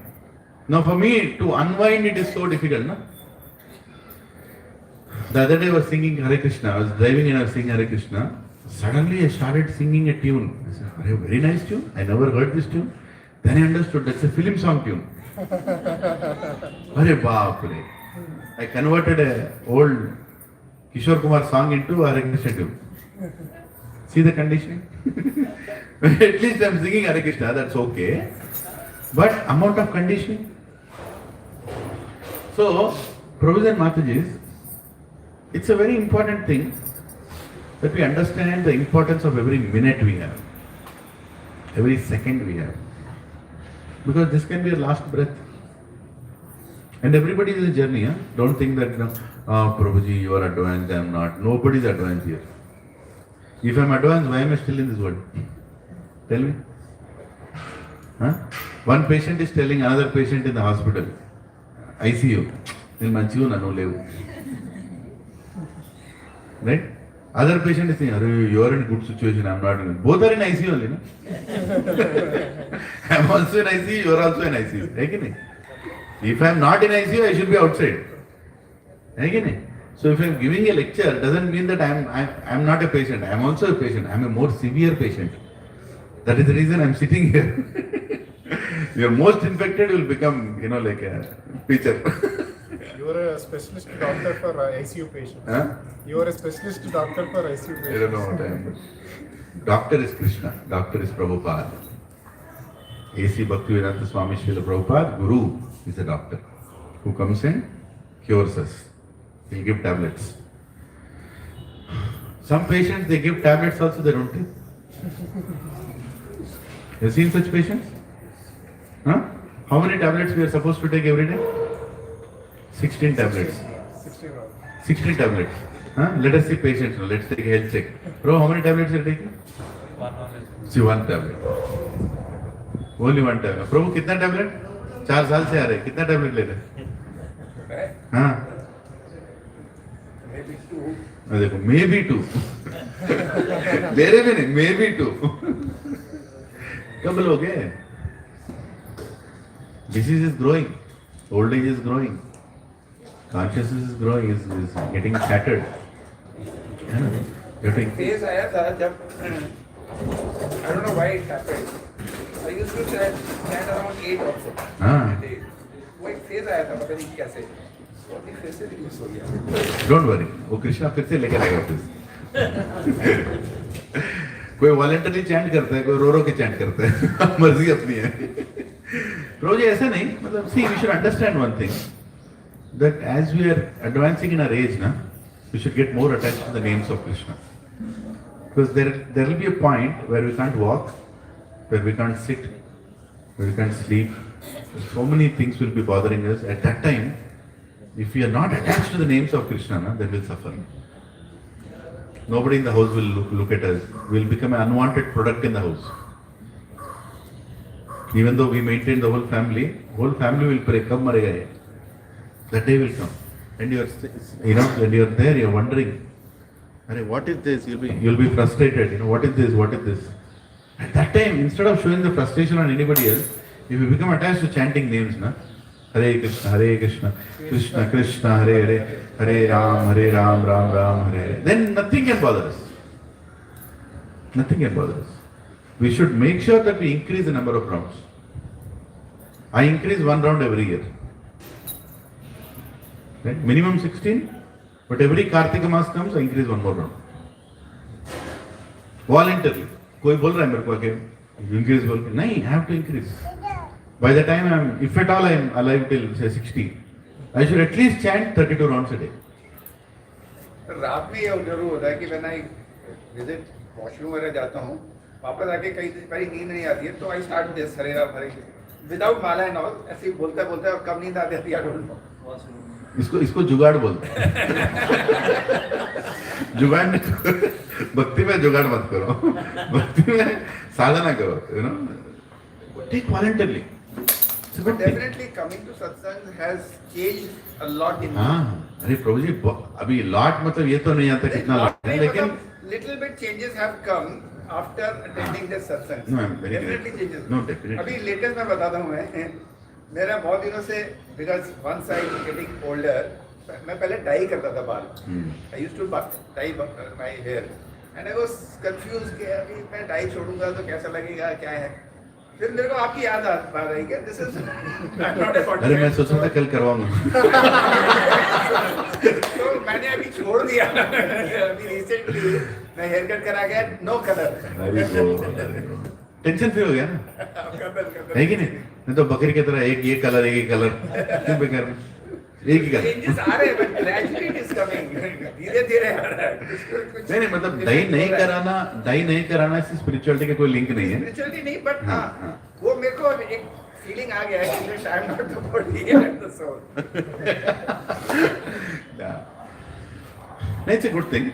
Speaker 1: Now for me, to unwind it is so difficult, no? The other day I was singing Hare Krishna. I was driving and I was singing Hare Krishna. Suddenly I started singing a tune. I said, very nice tune. I never heard this tune. Then I understood that's a film song tune. Hare Baapre. I converted an old Kishore Kumar song into a Hare Krishna tune. See the conditioning? At least I am singing Hare Krishna, that's okay. But amount of conditioning. So, Prabhuji and Matajis, it's a very important thing that we understand the importance of every minute we have, every second we have. Because this can be a last breath. And everybody is a journey. Don't think that, Prabhuji, you are advanced, I am not. Nobody is advanced here. If I am advanced, why am I still in this world? Tell me. One patient is telling another patient in the hospital, ICU, right? Other patient is saying, you are in a good situation, I am not in. Both are in ICU only, no? I am also in ICU, you are also in ICU. If I am not in ICU, I should be outside. So if I am giving a lecture, doesn't mean that I am not a patient. I am also a patient. I am a more severe patient. That is the reason I am sitting here. You are most infected, you will become, like a teacher.
Speaker 3: You are a specialist doctor for ICU patients. You are a specialist doctor for ICU patients.
Speaker 1: I don't know what I am. Doctor is Krishna. Doctor is Prabhupada. A.C. Bhaktivedanta Swami Srila Prabhupada, Guru, is a doctor who comes and cures us. He will give tablets. Some patients, they give tablets also, they don't take. You have seen such patients? How many tablets we are supposed to take every day? 16 tablets. 16 tablets. Let us see patients now. Let's take a health check. Bro, how many tablets you are taking? See, one tablet. Only one tablet. Prabhu, कितना tablet? 4 साल से आ रहे. कितना tablet ले रहे?
Speaker 2: Maybe 2.
Speaker 1: देखो, maybe 2. मेरे भी नहीं, maybe 2. कब लोगे? Disease is growing. Old age is growing. Consciousness is growing, is getting shattered.
Speaker 2: Phase आया था जब I don't know why it happened. I used to chant around 8 also. वो एक phase आया था, पता नहीं कैसे, तो अभी फिर से रिलीज हो गया।
Speaker 1: डोंट वरी, वो कृष्णा फिर से लेकर आएगा वापस। कोई वॉलंटरी चैंट करता है, कोई रो रो के चैंट करता है, मर्जी अपनी है। प्रभु जी ऐसा नहीं, मतलब see we should understand one thing, that as we are advancing in our age, na, we should get more attached to the names of Krishna. Because there will be a point where we can't walk, where we can't sit, where we can't sleep. So many things will be bothering us. At that time, if we are not attached to the names of Krishna, na, then we'll suffer. Nobody in the house will look at us. We'll become an unwanted product in the house. Even though we maintain the whole family will pray, "Kab marega ye?" That day will come, and when you're there, you're wondering, what is this? You'll be frustrated. What is this? What is this? At that time, instead of showing the frustration on anybody else, if you become attached to chanting names, na, Hare Krishna, Krishna Krishna, Hare Hare, Hare Ram, Ram Ram, Hare Hare, then nothing can bother us. Nothing can bother us. We should make sure that we increase the number of rounds. I increase 1 round every year. Right? Minimum 16, but every Kartika Mass comes, I increase 1 more round. Voluntarily. कोई बोल रहा है मेरे को कि increase बोल के, नहीं, I have to increase. By the time if at all I am alive till say 60, I should at least chant 32 rounds a day.
Speaker 2: रात में ये जरूर होता है कि मैं ना विजिट वॉशरूम वगैरह जाता हूँ, वापस आके कहीं नींद नहीं आती है, तो I start this Hare Ram Hare without Mala and all, ऐसे ही बोलते बोलते और कब नींद आती है, आई डोंट नो।
Speaker 1: इसको जुगाड़ बोलते हैं। जुगाड़ नहीं, भक्ति में जुगाड़ मत करो, भक्ति में साधना करो, take voluntarily.
Speaker 2: But definitely coming to satsang has changed a lot in me.
Speaker 1: अरे प्रभु जी, अभी लॉट मतलब ये तो नहीं आता कितना लॉट है, लेकिन
Speaker 2: little bit changes have come after attending the satsang.
Speaker 1: No,
Speaker 2: definitely changes.
Speaker 1: No, definitely.
Speaker 2: अभी लेटेस्ट मैं बताता हूँ, मैं मेरा बहुत दिनों से, because one side getting older, मैं पहले डाई करता था बाल, I used to dye my hair, and I was confused कि अभी मैं डाई छोड़ूंगा तो कैसा लगेगा, क्या है। फिर मेरे को आपकी याद आ रही है, this is not about।
Speaker 1: अरे मैं सोच रहा था कल करवाऊंगा।
Speaker 2: तो मैंने अभी छोड़ दिया, अभी रिसेंटली मैं हेयर कट करा गया, नो कलर।
Speaker 1: टेंशन फ्री हो गया ना, है कि नहीं तो बकरी की तरह एक ये कलर एक कलर क्यों बेकार में, एक ही कलर।
Speaker 2: चेंजेस आ रहे हैं, but gradually it is coming, धीरे-धीरे आ रहा है।
Speaker 1: नहीं मतलब डाई नहीं कराना इससे स्पिरिचुअलिटी का कोई लिंक नहीं है।
Speaker 2: स्पिरिचुअलिटी नहीं, बट हाँ, वो मेरे को एक फीलिंग आ गया है कि I am not the body, I am the soul.
Speaker 1: नहीं, इट्स अ गुड थिंग।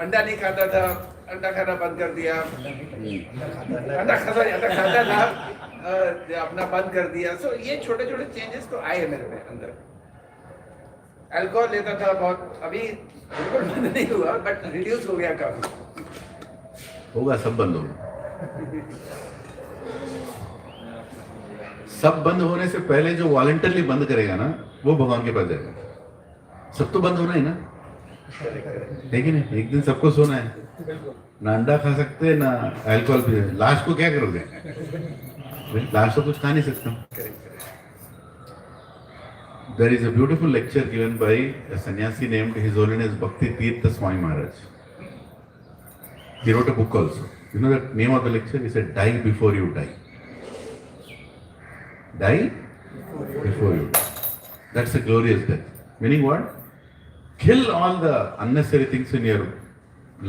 Speaker 2: अंडा नहीं खाता था, अंडा खाना बंद कर दिया, अंडा खाता था, अपना बंद कर दिया। सो ये छोटे छोटे चेंजेस तो आए मेरे में अंदर। अल्कोहल लेता था बहुत, अभी बिल्कुल बंद नहीं हुआ, बट रिड्यूस हो गया काफी।
Speaker 1: होगा, सब बंद होगा। सब बंद होने से पहले जो वॉलंटरली बंद करेगा ना, वो भगवान के पास जाएगा। सब तो बंद होना ही ना, लेकिन एक दिन सबको सोना है, ना अंडा खा सकते ना अल्कोहल पी। लास्ट को क्या करोगे? लास्ट तो कुछ खा नहीं सकता। There is a beautiful lecture given by a sannyasi named His Holiness Bhakti Tirtha Swami Maharaj. He wrote a book also. You know the name of the lecture? He said, "Die before you die." Die before you die. That's a glorious death. Meaning what? Kill all the unnecessary things in your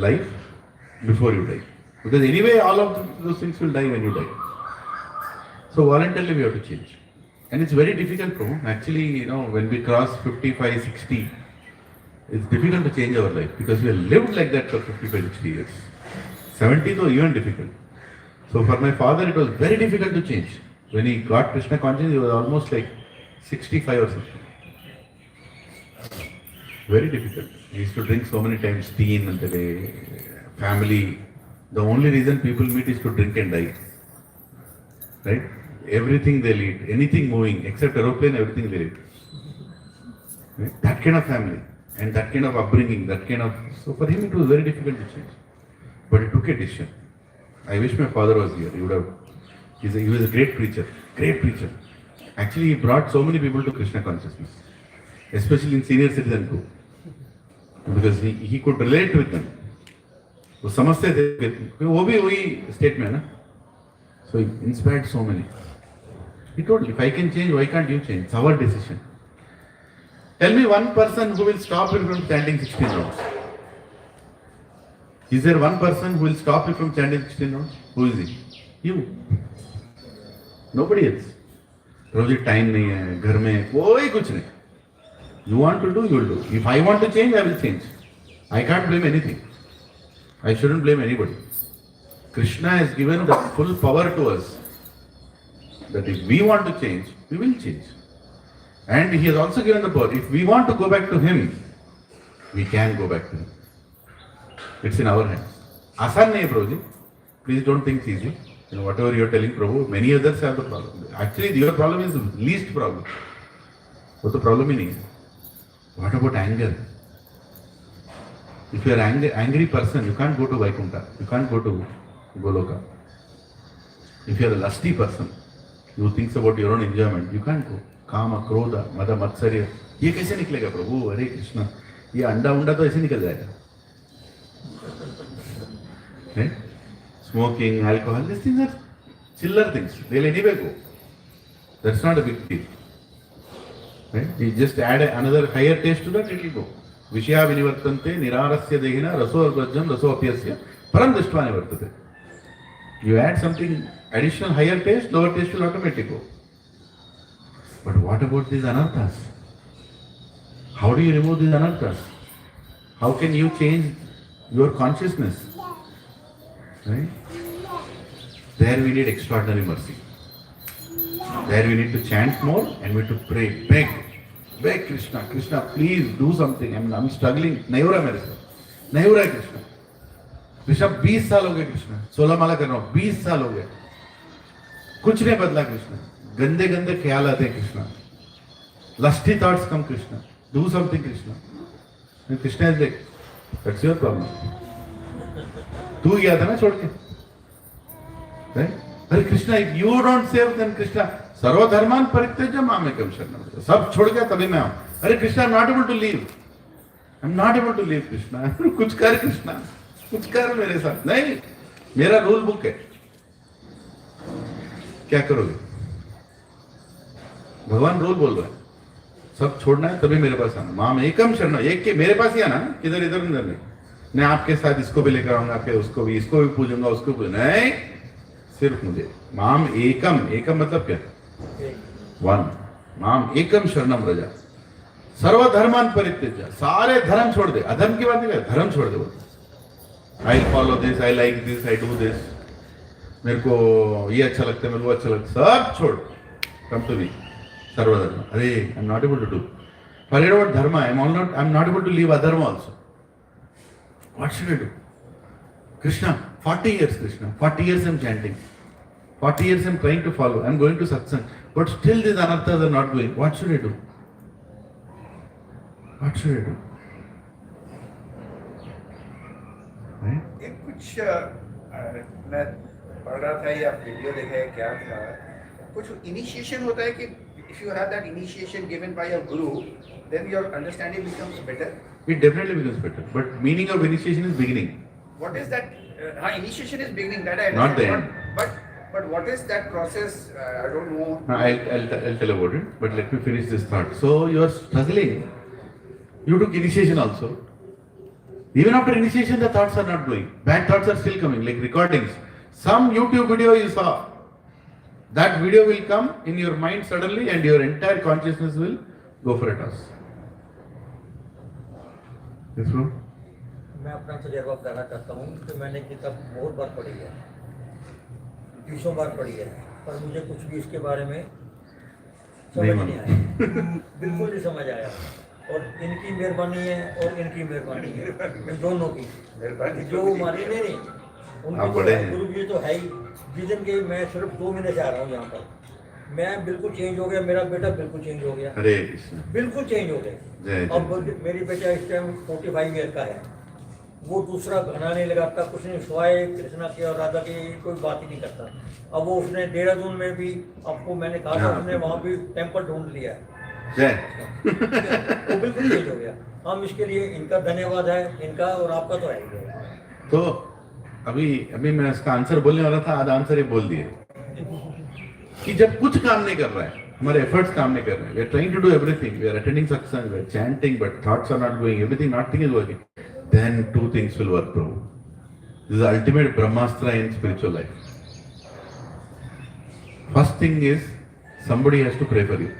Speaker 1: life before you die. Because anyway, all of those things will die when you die. So voluntarily we have to change. And it's very difficult, Prabhu. Actually, when we cross 55, 60, it's difficult to change our life because we have lived like that for 55, 60 years. 70 though even difficult. So for my father, it was very difficult to change. When he got Krishna consciousness, he was almost like 65 or something. Very difficult. He used to drink so many times tea in the day. Family. The only reason people meet is to drink and die. Right? Everything they'll eat, anything moving, except aeroplane, everything they'll eat. Right? That kind of family, and that kind of upbringing, so for him it was very difficult to change. But he took a decision. I wish my father was here. He was a great preacher, Actually, he brought so many people to Krishna consciousness, especially in senior citizen group, because he could relate with them. वो समझते थे, वो भी वही state में ना, so he inspired so many. He told, if I can change, why can't you change? It's our decision. Tell me one person who will stop him from chanting 16 rounds. Is there one person who will stop you from chanting 16 rounds? Who is he? You. Nobody else. रोज time नहीं है, घर में कोई कुछ नहीं. You want to do, you will do. If I want to change, I will change. I can't blame anything. I shouldn't blame anybody. Krishna has given the full power to us that if we want to change, we will change. And he has also given the power. If we want to go back to him, we can go back to him. It's in our hands. आसान नहीं है प्रभु जी. Please don't think it's easy. You know, whatever you are telling Prabhu, many others have the problem. Actually, your problem is the least problem. वो तो problem ही नहीं है. What about anger? If you are angry person, you can't go to Vaikuntha. You can't go to Goloka. If you are a lusty person, who thinks about your own enjoyment, you can't go. Kama, Krodha, Mada, Matsarya. ये कैसे निकलेगा प्रभु? हरे कृष्णा. ये अंडा उंडा तो ऐसे निकल जाएगा. Smoking, alcohol, these things are chiller things. They'll anyway go. That's not a big deal. Right? You just add another higher taste to that, it will go. Vishya vinivartante nirarasya dehina raso arvajjam raso apyasya param drishtva nivartate. You add something additional higher taste, lower taste will automatically go. But what about these anarthas? How do you remove these anarthas? How can you change your consciousness? Right? There we need extraordinary mercy. There we need to chant more and we need to pray, beg Krishna, Krishna, please do something. I'm struggling. नहीं हो रहा मेरे साथ. नहीं हो रहा है कृष्णा. कृष्णा 20 साल हो गए कृष्णा. 16 माला कर रहा हूँ. 20 साल हो गए. कुछ नहीं बदला कृष्णा. गंदे गंदे ख्याल आते हैं Krishna. Lusty thoughts come Krishna. Do something Krishna. And Krishna is like, that's your problem. तू गया था ना छोड़ के. Right? अरे Krishna, if you don't save then Krishna सर्वधर्मान परित्यज्य मामेकम शरणम. सब छोड़ गया तभी मैं आऊं. अरे Krishna, I'm not able to leave. I'm not able to leave Krishna. कुछ कर कृष्णा, कुछ कर मेरे साथ. नहीं, मेरा रूल बुक है. क्या करोगे? भगवान रूल बोल रहा है, सब छोड़ना है तभी मेरे पास आना. माम एकम शरण. एक के मेरे पास ही आना, किधर इधर उधर नहीं. मैं आपके साथ इसको भी लेकर आऊंगा, फिर उसको भी पूजूंगा, उसको भी नहीं, सिर्फ मुझे. माम एकम. एकम मतलब क्या? वन. माम एकम शरणम रजा. सर्वधर्मान परित्यज्य. सारे धर्म छोड़ दे. अधर्म की बात नहीं है, धर्म छोड़ दे. I follow this, I like this, I do this. मेरे को ये अच्छा लगता है, मेरे को अच्छा लगता है, सब छोड़. Come to me. सर्वधर्म. अरे I am not able to do. Forget about dharma. I'm not able to leave adharma also. What should I do? Krishna, 40 years Krishna. 40 years I'm chanting. 40 years I'm trying to follow. I'm going to satsang. But still these anarthas are not going. What should I do? What should I do? Right?
Speaker 2: एक कुछ मैं पढ़ रहा था या video देखा है क्या था, कुछ इनिशिएशन होता है कि if you have that initiation given by a guru, then your understanding becomes better.
Speaker 1: It definitely becomes better. But meaning of initiation is beginning.
Speaker 2: What is that? Initiation is beginning. That I
Speaker 1: Not the
Speaker 2: understand.
Speaker 1: end.
Speaker 2: But what is that process? I don't know.
Speaker 1: I'll tell about it. But let me finish this thought. So you are struggling. You took initiation also. Even after initiation, the thoughts are not going. Bad thoughts are still coming, like recordings. Some YouTube video you saw. That video will come in your mind suddenly and your entire consciousness will go for a toss. Yes, bro?
Speaker 4: मैं अपना तजुर्बा बताना चाहता हूँ कि मैंने किताब बहुत बार पढ़ी है, 20 बार पढ़ी है, पर मुझे कुछ भी इसके बारे में समझ नहीं आया. बिल्कुल नहीं समझ आया. और इनकी मेहरबानी है और इनकी मेहरबानी है, दोनों की मेहरबानी. जो हमारी नहीं उनकी गुरु जी तो है ही. जिस दिन के मैं सिर्फ 2 महीने से आ रहा हूँ यहाँ पर, मैं बिल्कुल चेंज हो गया. मेरा बेटा बिल्कुल चेंज हो गया.
Speaker 1: हरे कृष्ण.
Speaker 4: बिल्कुल चेंज हो गया. अब मेरी बेटा इस टाइम 45 ईयर का है. वो दूसरा गाना नहीं लगाता, कुछ नहीं, सिवाय कृष्णा की और राधा की कोई बात ही नहीं करता। अब वो उसने देहरादून में भी, आपको मैंने कहा था, उसने वहाँ भी टेम्पल ढूंढ लिया है,
Speaker 1: जय
Speaker 4: वो बिल्कुल चेंज हो गया। हम इसके लिए इनका धन्यवाद है, इनका और आपका तो है ही है।
Speaker 1: तो अभी मैं इसका आंसर बोलने वाला था, आधा आंसर ये बोल दिए कि जब कुछ काम नहीं कर रहा है, हमारे एफर्ट्स काम नहीं कर रहे हैं, we are trying to do everything, we are attending satsang, we are chanting, but thoughts are not going, everything nothing is working, then two things will work, Prabhu. This is the ultimate Brahmastra in spiritual life. First thing is, somebody has to pray for you.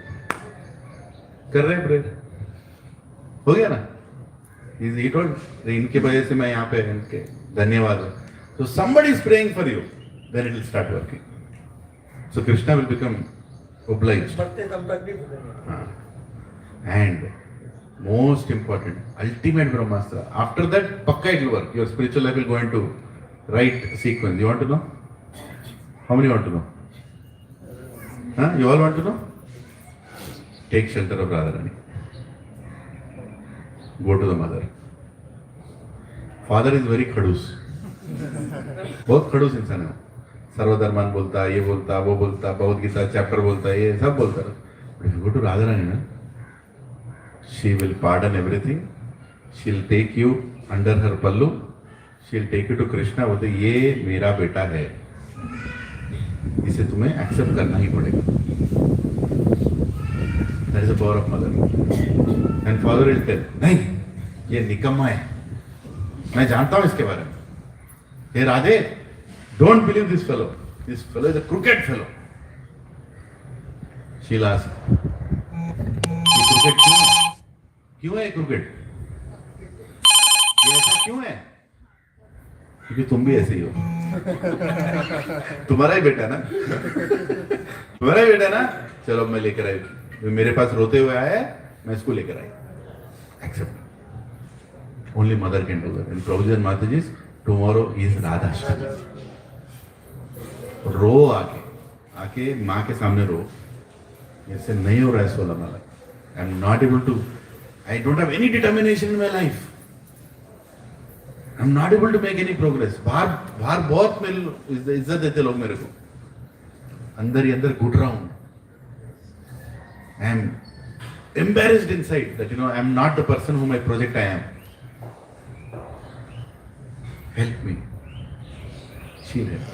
Speaker 1: कर रहे हैं prayer? हो गया ना? He told, इनके वजह से मैं यहाँ पे, इनके धन्यवाद है. So somebody is praying for you, then it will start working. So Krishna will become obliged.
Speaker 4: बढ़ते दम तक भी भूलेंगे।
Speaker 1: And most important, ultimate Brahmastra. After that, pakka it will work. Your spiritual life will go into right sequence. You want to know? How many want to know? Huh? You all want to know? Take shelter of Radharani. Go to the mother. Father is very खड़ूस, बहुत खड़ूस इंसान है। सर्वधर्मान बोलता है, ये बोलता, वो बोलता, भगवद गीता चैप्टर बोलता है, ये सब बोलता है। But if you go to Radharani, ना, she will pardon everything. She'll take you under her pallu. She'll take you to Krishna. बोलते ये मेरा बेटा है, इसे तुम्हें एक्सेप्ट करना ही पड़ेगा. That is the power of mother. And father will tell, नहीं, ये निकम्मा है, मैं जानता हूँ इसके बारे में. हे Radhe, don't believe this fellow. This fellow is a crooked fellow. She'll ask, ये crooked क्यों है? क्यों है क्रिकेट? ये ऐसा क्यों है? क्योंकि तुम भी ऐसे ही हो. तुम्हारा ही बेटा ना, तुम्हारा ही बेटा ना. चलो मैं लेकर आई, मेरे पास रोते हुए आया है, मैं इसको लेकर आई. Except. Only mother can do that. And Prabhuji and Mataji, tomorrow is Radhashtami. रो, आके माँ के सामने रो. ऐसे नहीं हो रहा है 16 माला. I am not able to, I don't have any determination in my life. I'm not able to make any progress. बाहर बहुत मेरे इज्जत देते लोग मेरे को, अंदर ही अंदर घुट रहा हूँ. I am embarrassed inside that I am not the person whom I project I am. Help me. She'll help.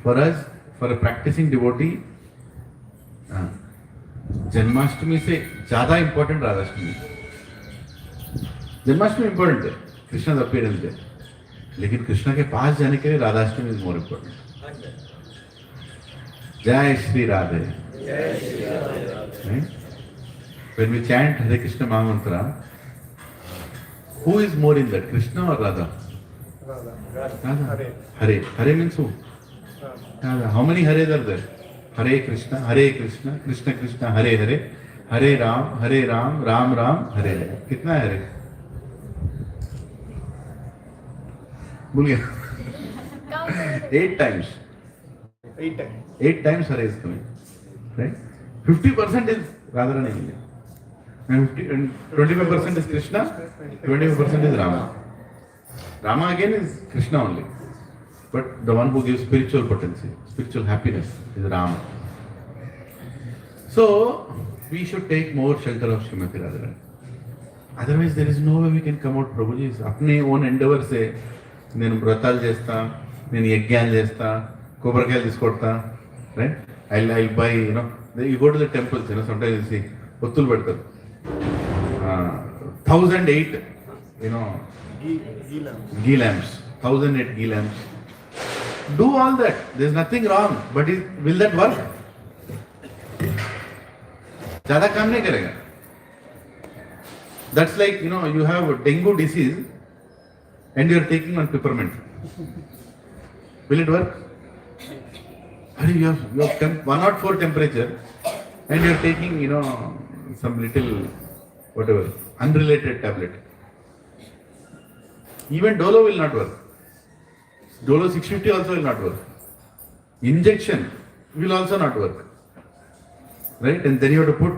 Speaker 1: For us, for a practicing devotee, Janmashtami से ज्यादा इंपॉर्टेंट राधाष्टमी. जन्माष्टमी इंपॉर्टेंट है, कृष्णा अपीयरेंस है, लेकिन कृष्णा के पास जाने के लिए राधाष्टमी इज मोर इंपॉर्टेंट. जय Shri Radhe. When we chant Hare Krishna Mahamantra, who is more in that, Krishna or Radha? Radha. Hare. Hare means who? Radha. How many Hares are there? Hare Krishna, Krishna Krishna, Hare Hare, Hare Ram, Ram Ram, Hare Hare. कितना है हरे? भूल गया. 8 times. 8 times Hare is coming. Right? 50% is Radharani. And 25% is Krishna, 25% is Rama. Rama again is Krishna only. But the one who gives spiritual potency, spiritual happiness is Rama. So, we should take more shelter of Srimati Radharani. Otherwise, there is no way we can come out, Prabhuji. अपने own endeavor से నేను వ్రతాలు చేస్తా, నేను యజ్ఞాలు చేస్తా, కొబ్బరికాయలు తీసుకొడతా, right? I'll buy, you go to the temples, sometimes you see, ఒత్తులు పెడతారు. 1008, ghee lamps, 1008 ghee lamps. Do all that. There's nothing wrong. But will that work? ज़्यादा काम नहीं करेगा. That's like, you have dengue disease and you're taking on peppermint. Will it work? You have 104 temperature and you're taking, some little, whatever, unrelated tablet. Even Dolo will not work. Dolo 650 also will not work. Injection will also not work. Right? And then you have to put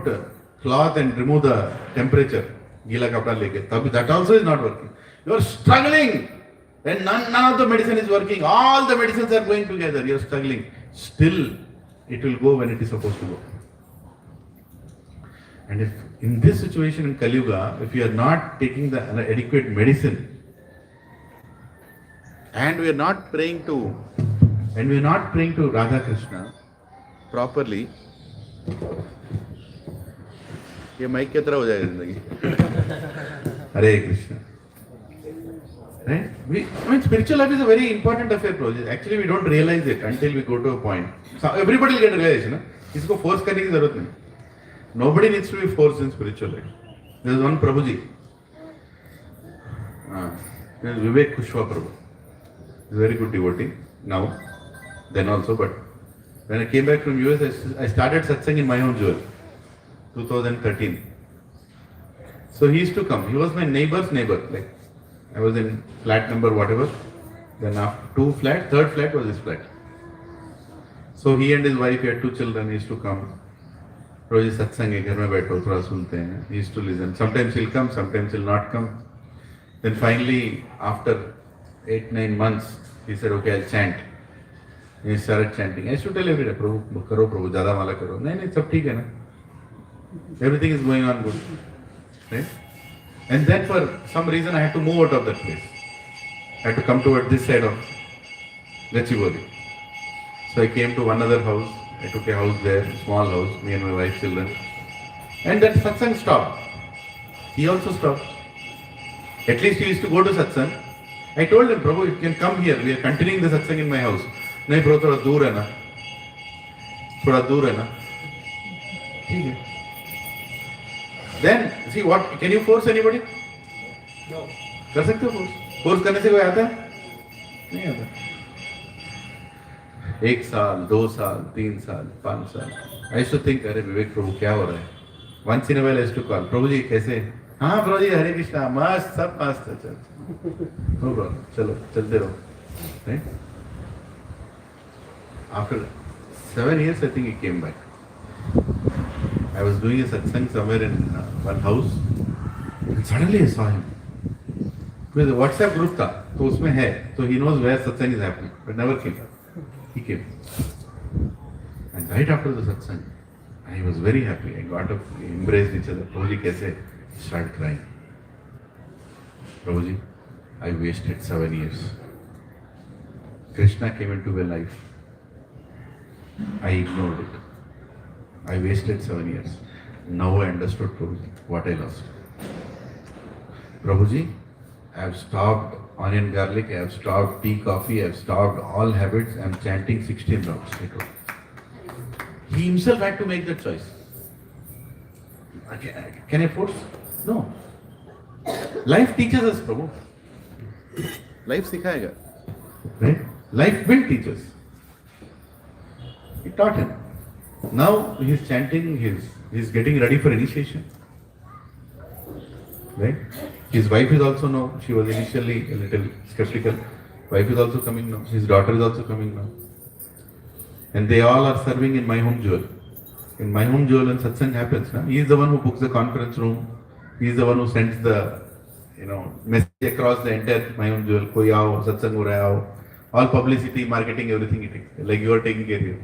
Speaker 1: cloth and remove the temperature. Gila kapda leke. That also is not working. You are struggling. And none of the medicine is working. All the medicines are going together. You are struggling. Still, it will go when it is supposed to go. And if in this situation in Kali Yuga, if you are not taking the adequate medicine, and we are not praying to Radha Krishna properly, ये mic की तरह हो जाएगा जिंदगी. Hare Krishna. Right? I mean, spiritual life is a very important affair, Prabhuji. Actually, we don't realize it until we go to a point. So everybody will get realization. ना? इसको force करने की जरूरत नहीं. Nobody needs to be forced in spiritual life. There is one Prabhuji. Vivek Kushwa Prabhu. He's a very good devotee now, then also. But when I came back from US, I started satsang in my home jewel, 2013. So he used to come. He was my neighbor's neighbor. Like I was in flat number whatever. Then after third flat was his flat. So he and his wife, he had 2 children. He used to come. रोज सत्संग है घर में बैठो थोड़ा सुनते हैं. He used to listen. Sometimes he'll come, sometimes he'll not come. Then finally, after 8-9 months, he said, okay, I'll chant. He started chanting. I used to tell every day, Prabhu, karo Prabhu, ज़्यादा माला करो. नहीं, सब ठीक है ना. Everything is going on good. Right? And then for some reason, I had to move out of that place. I had to come toward this side of Gachibowli. So I came to one other house. I took a house there, small house, me and my wife, children. And that satsang stopped. He also stopped. At least he used to go to satsang. I told him, Prabhu, you can come here. We are continuing the satsang in my house. नहीं Prabhu, थोड़ा दूर है ना. थोड़ा दूर है ना. ठीक है. Then, see what, can you force anybody?
Speaker 4: No.
Speaker 1: कर सकते हो force? Force करने से कोई आता है? नहीं आता. 1 साल, 2 साल, 3 साल, 5 साल. I used to think, अरे विवेक प्रभु क्या हो रहा है? Once in a while I used to call, प्रभु जी कैसे? हाँ प्रभु जी हरे कृष्णा, मस्त, सब मस्त है, चल. No problem, चलो, चलते रहो. Right? After 7 years, I think he came back. I was doing a satsang somewhere in one house, and suddenly I saw him. Because the WhatsApp group था, तो उसमें है, so he knows where satsang is happening, but never came. He came. And right after the satsang, I was very happy. I got up, we embraced each other. Prabhuji, kaise? He started crying. Prabhuji, I wasted 7 years. Krishna came into my life. I ignored it. I wasted 7 years. Now I understood, Prabhuji, what I lost. Prabhuji, I have stopped onion garlic, I have stopped tea, coffee, I have stopped all habits, I am chanting 16 rounds. He himself had to make that choice. Can I force? No. Life teaches us, Prabhu. Life sikhayega. Right? Life will teach us. He taught him. Now he is chanting, he is getting ready for initiation. Right? His wife is also now, she was initially a little skeptical. Wife is also coming now. His daughter is also coming now. And they all are serving in my home jewel. In my home jewel, when satsang happens, he is the one who books the conference room. He is the one who sends the message across the entire my home jewel. Koi aao, satsang ho raha hai, all publicity, marketing, everything he takes. Like you are taking care here.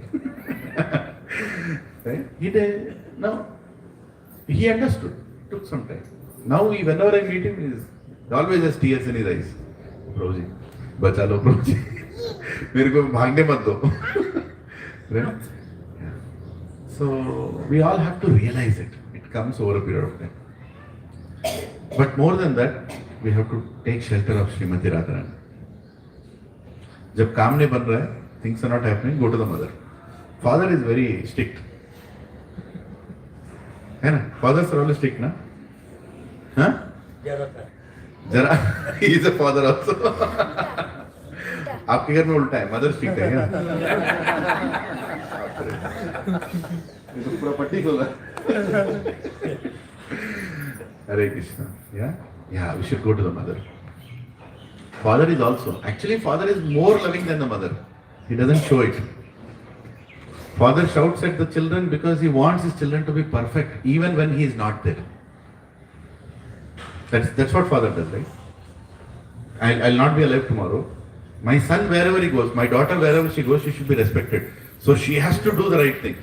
Speaker 1: Right? He did. No. He understood. It took some time. Now, whenever I meet him, he always has tears in his eyes. Prabhuji, bacha lo Prabhuji. मेरे को भागने मत दो. Right? Yeah. So, we all have to realize it. It comes over a period of time. But more than that, we have to take shelter of Srimati Radharani. जब काम नहीं बन रहा है, things are not happening, go to the mother. Father is very strict. है ना? Fathers are always strict, ना? हाँ? जरा he is a father also. आपके घर में उल्टा है, मदर स्ट्रिक्ट है क्या? ये तो पूरा पट्टी खोला. Hare Krishna. Yeah, we should go to the mother. Father is also, actually father is more loving than the mother. He doesn't show it. Father shouts at the children because he wants his children to be perfect even when he is not there. That's what father does, right? I'll not be alive tomorrow. My son, wherever he goes, my daughter, wherever she goes, she should be respected. So she has to do the right thing.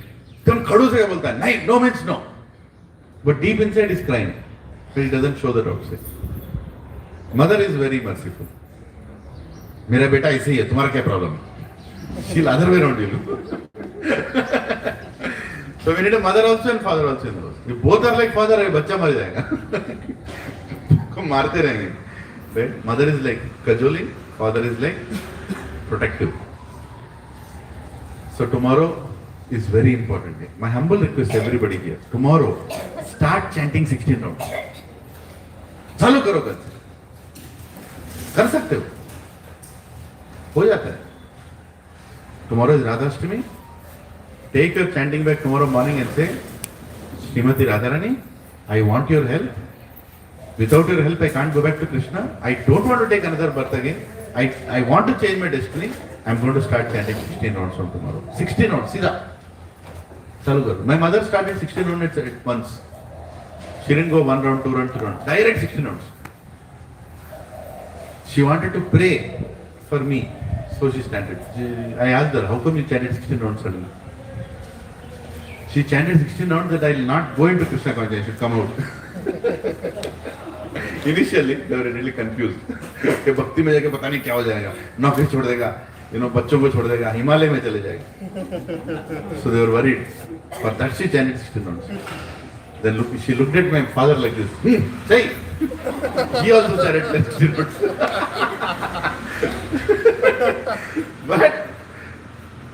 Speaker 1: Come khadu se bolta hai, no means no. But deep inside he's crying. But he doesn't show that outside. Mother is very merciful. मेरा बेटा ऐसे ही है, तुम्हारा क्या problem है? She'll other way around you. So we need a mother also and father also in the house. If both are like father, बच्चा मर जाएगा. को मारते रहेंगे. Right? Mother is like cajoling, father is like protective. So tomorrow is very important day. My humble request to everybody here. Tomorrow, start chanting 16 rounds. चालू करो कर सकते हो जाता है. Tomorrow is Radhashtami. Take your chanting back tomorrow morning and say, Srimati Radharani, I want your help. Without your help, I can't go back to Krishna. I don't want to take another birth again. I want to change my destiny. I'm going to start chanting 16 rounds from tomorrow. 16 rounds, Sida. Chalu karo. My mother started 16 rounds at once. She didn't go 1 round, 2 rounds, 3 rounds. Direct 16 rounds. She wanted to pray for me. So she chanted. I asked her, how come you chanted 16 rounds suddenly? She chanted 16 rounds that I will not go into Krishna consciousness, I should come out. Initially, they were really confused. कि भक्ति में जाके पता नहीं क्या हो जाएगा, नौकरी छोड़ देगा, बच्चों को छोड़ देगा, हिमालय में चले जाएगा. So they were worried. For that she chanted 16 rounds. Then she looked at my father like this. Say, he also chanted like 16 rounds. But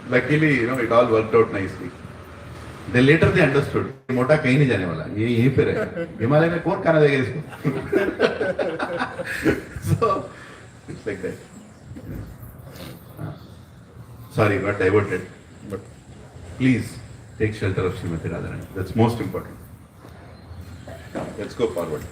Speaker 1: luckily, it all worked out nicely. Then later they understood. मोटा कहीं नहीं जाने वाला, ये यहीं पे रहेगा. हिमालय में कौन खाना देगा इसको? So it's like that. Sorry, got diverted. But please take shelter of Srimati Radharani. That's most important. Let's go forward.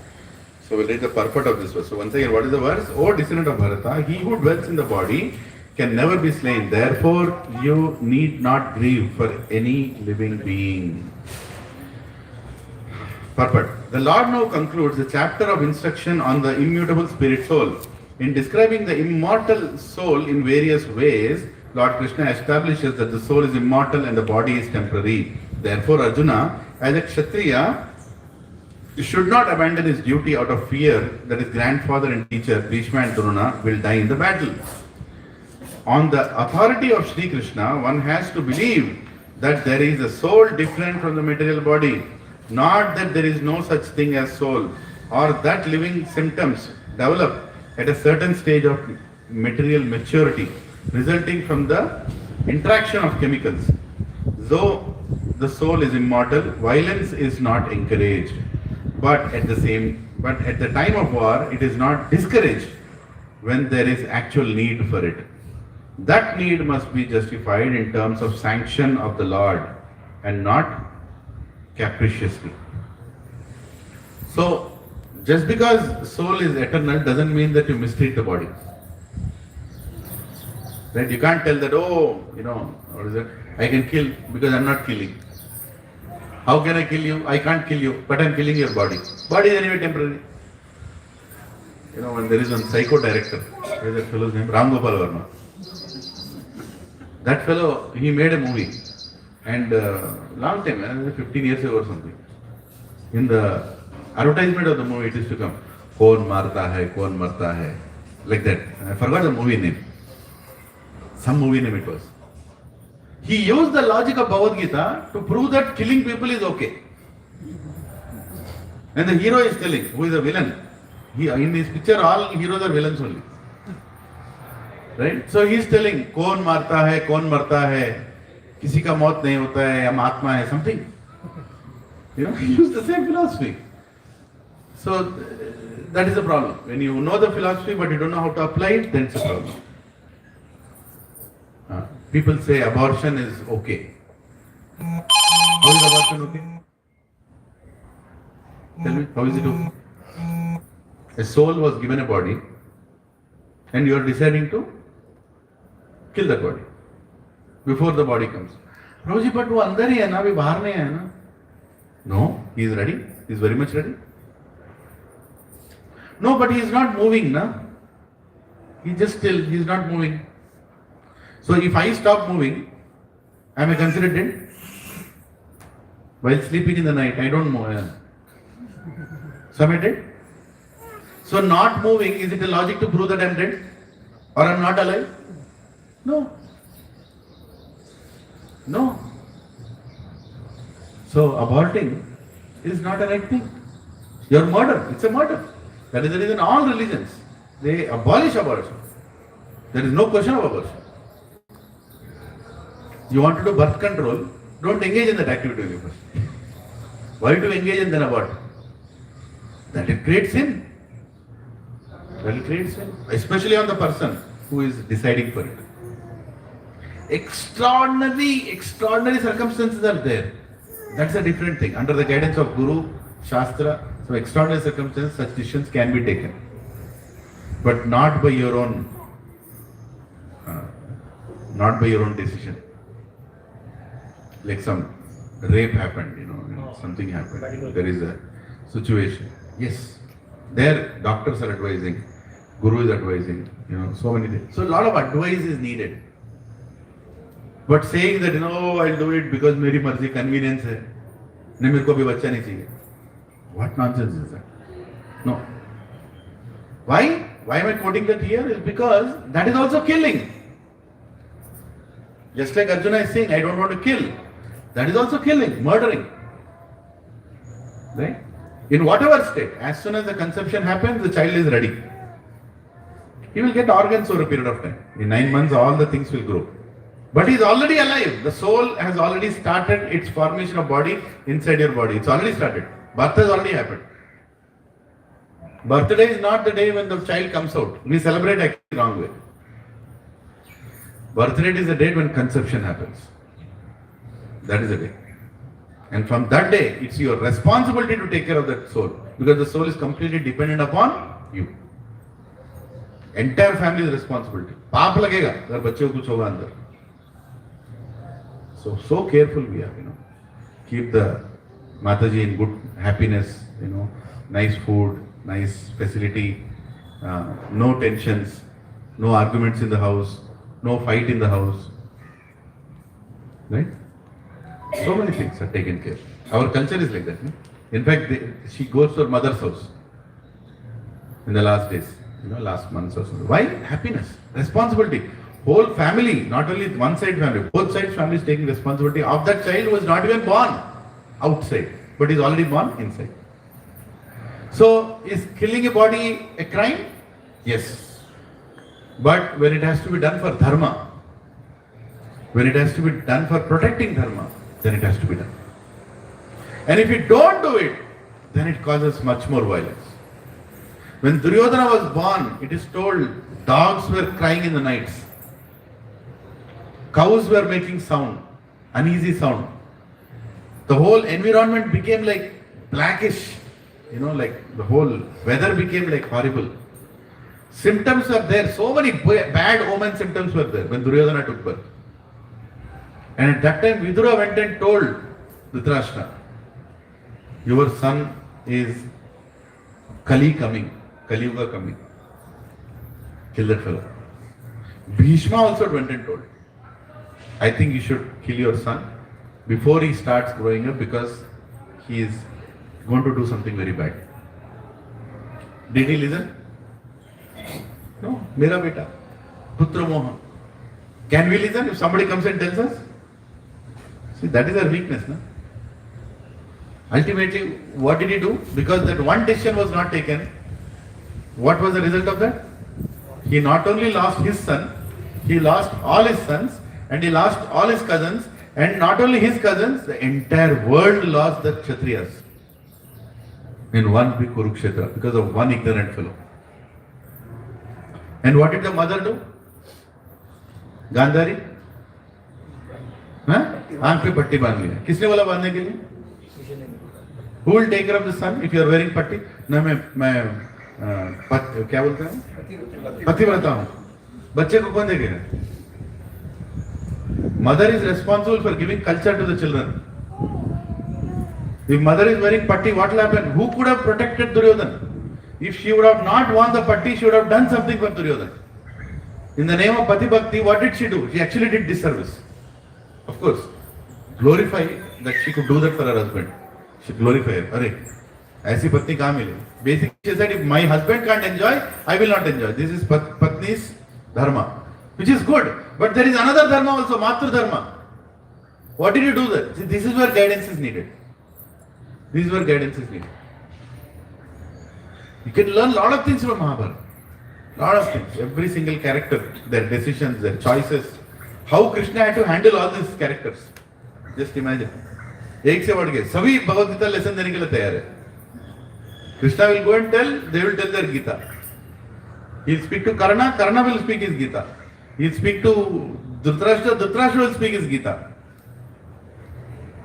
Speaker 1: So we'll read the purport of this verse. So once again, what is the verse? O descendant of Bharata, he who dwells in the body can never be slain. Therefore, you need not grieve for any living being. Purport. The Lord now concludes the chapter of instruction on the immutable spirit soul. In describing the immortal soul in various ways, Lord Krishna establishes that the soul is immortal and the body is temporary. Therefore, Arjuna, as a Kshatriya, should not abandon his duty out of fear that his grandfather and teacher, Bhishma and Drona, will die in the battle. On the authority of Sri Krishna, one has to believe that there is a soul different from the material body, not that there is no such thing as soul, or that living symptoms develop at a certain stage of material maturity, resulting from the interaction of chemicals. Though the soul is immortal, violence is not encouraged. But at the time of war, it is not discouraged when there is actual need for it. That need must be justified in terms of sanction of the Lord and not capriciously. So, just because soul is eternal doesn't mean that you mistreat the body. Right? You can't tell that, what is it? I can kill because I'm not killing. How can I kill you? I can't kill you, but I'm killing your body. Body is anyway temporary. When there is one psycho director, what is that fellow's name? Ram Gopal Verma. That fellow, he made a movie. And long time, 15 years ago or something. In the advertisement of the movie, it used to come, Kaun marta hai, like that. I forgot the movie name. Some movie name it was. He used the logic of Bhagavad Gita to prove that killing people is okay. And the hero is telling, who is a villain. In his picture, all heroes are villains only. Right? So he is telling, कौन मरता है, किसी का मौत नहीं होता है, हम आत्मा है, something. He used the same philosophy. So that is the problem. When you know the philosophy but you don't know how to apply it, then it's a problem. People say abortion is okay. How is abortion okay? Tell me, how is it okay? A soul was given a body and you are deciding to kill that body before the body comes. Prabhuji, but वो अंदर ही है ना, अभी बाहर नहीं है ना? No, he is ready. He is very much ready. No, but he is not moving, na? He's just still, he's not moving. So if I stop moving, am I considered dead? While sleeping in the night, I don't move. So am I dead? So not moving, is it a logic to prove that I'm dead? Or I'm not alive? No. No. So aborting is not a right thing. Your murder, it's a murder. That is the reason all religions, they abolish abortion. There is no question of abortion. You want to do birth control, don't engage in that activity first. Why to engage and then abort? That will create sin. That will create sin. Especially on the person who is deciding for it. Extraordinary circumstances are there. That's a different thing. Under the guidance of Guru, Shastra, so extraordinary circumstances, such decisions can be taken. But not by your own decision. Like some rape happened, something happened. There is a situation. Yes, there doctors are advising, Guru is advising, so many things. So a lot of advice is needed. But saying that, I'll do it because मेरी मर्जी convenience है, नहीं मेरे को भी बच्चा नहीं चाहिए. What nonsense is that? No. Why? Why am I quoting that here? Is because that is also killing. Just like Arjuna is saying, I don't want to kill. That is also killing, murdering. Right? In whatever state, as soon as the conception happens, the child is ready. He will get organs over a period of time. In 9 months, all the things will grow. But he is already alive. The soul has already started its formation of body inside your body. It's already started. Birth has already happened. Birthday is not the day when the child comes out. We celebrate actually the wrong way. Birthday is the date when conception happens. That is the day. And from that day, it's your responsibility to take care of that soul. Because the soul is completely dependent upon you. Entire family is responsibility. पाप लगेगा अगर बच्चे को कुछ होगा अंदर. So careful we are, Keep the Mataji in good happiness, nice food, nice facility, no tensions, no arguments in the house, no fight in the house. Right? So many things are taken care. Our culture is like that. In fact, she goes to her mother's house in the last days, last months or so. Why? Happiness, responsibility. Whole family, not only one side family, both sides family is taking responsibility of that child who was not even born outside, but is already born inside. So, is killing a body a crime? Yes. But when it has to be done for dharma, when it has to be done for protecting dharma, then it has to be done. And if you don't do it, then it causes much more violence. When Duryodhana was born, it is told dogs were crying in the nights. Cows were making sound, uneasy sound. The whole environment became like blackish, like the whole weather became like horrible. Symptoms were there, so many bad omen symptoms were there when Duryodhana took birth. And at that time, Vidura went and told Dhritarashtra, your son is Kali coming, Kali Yuga coming. Kill that fellow. Bhishma also went and told, I think you should kill your son before he starts growing up because he is going to do something very bad. Did he listen? No. Mera beta. Putra Mohan. Can we listen if somebody comes and tells us? See, that is our weakness. No? Ultimately, what did he do? Because that one decision was not taken, what was the result of that? He not only lost his son, he lost all his sons, and he lost all his cousins, and not only his cousins, the entire world lost the Kshatriyas in one big Kurukshetra because of one ignorant fellow. And what did the mother do? Gandhari? आंख पे पट्टी बांध लिया. किसने बोला बांधने के लिए? Who will take care of the son if you are wearing पट्टी? ना मैं क्या बोलते हैं? पतिव्रता हूँ. बच्चे को कौन देखेगा? Mother is responsible for giving culture to the children. If mother is wearing patti, what will happen? Who could have protected Duryodhana? If she would have not worn the patti, she would have done something for Duryodhana. In the name of Pati Bhakti, what did she do? She actually did disservice. Of course, glorify that she could do that for her husband. She glorify her. Arey, ऐसी पत्नी कहाँ मिले? Basically, she said, if my husband can't enjoy, I will not enjoy. This is Patni's dharma, which is good. But there is another dharma also, Matru dharma. What did you do there? See, this is where guidance is needed. This is where guidance is needed. You can learn a lot of things from Mahabharata. Lot of things. Every single character, their decisions, their choices. How Krishna had to handle all these characters. Just imagine. एक से बढ़ के सभी Bhagavad Gita lesson देने के लिए तैयार है. Krishna will go and tell, they will tell their Gita. He'll speak to Karna, Karna will speak his Gita. He'll speak to Dhritarashtra, Dhritarashtra will speak his Gita.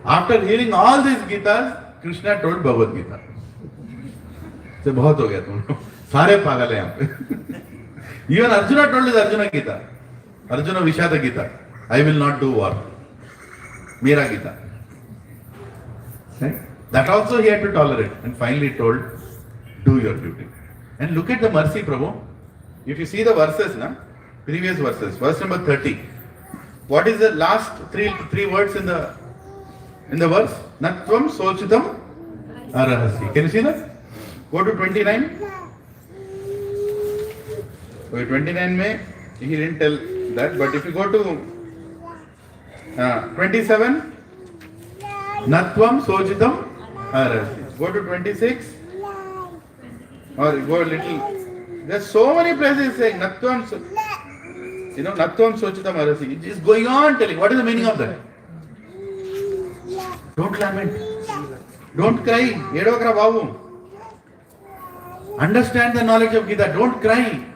Speaker 1: After hearing all these Gitas, Krishna told Bhagavad Gita. से बहुत हो गया तुम लोग, सारे पागल हैं यहाँ पे. Even Arjuna told his Arjuna Gita. Arjuna Vishada Gita. I will not do war. Mera Gita. Right? That also he had to tolerate. And finally told, do your duty. And look at the mercy, Prabhu. If you see the verses, previous verses, verse number 30. What is the last three words in the verse? Natvam sochitam arahasi. Can you see that? Go to 29. Okay, 29 mein, he didn't tell that, but if you go to 27, Natvam sochitam arahasi. Go to 26, or go a little. There's so many places saying Natvam, Natvam sochitam arahasi. It is going on telling. What is the meaning of that? Don't lament. Don't cry. Edokra babu. Understand the knowledge of Gita. Don't cry.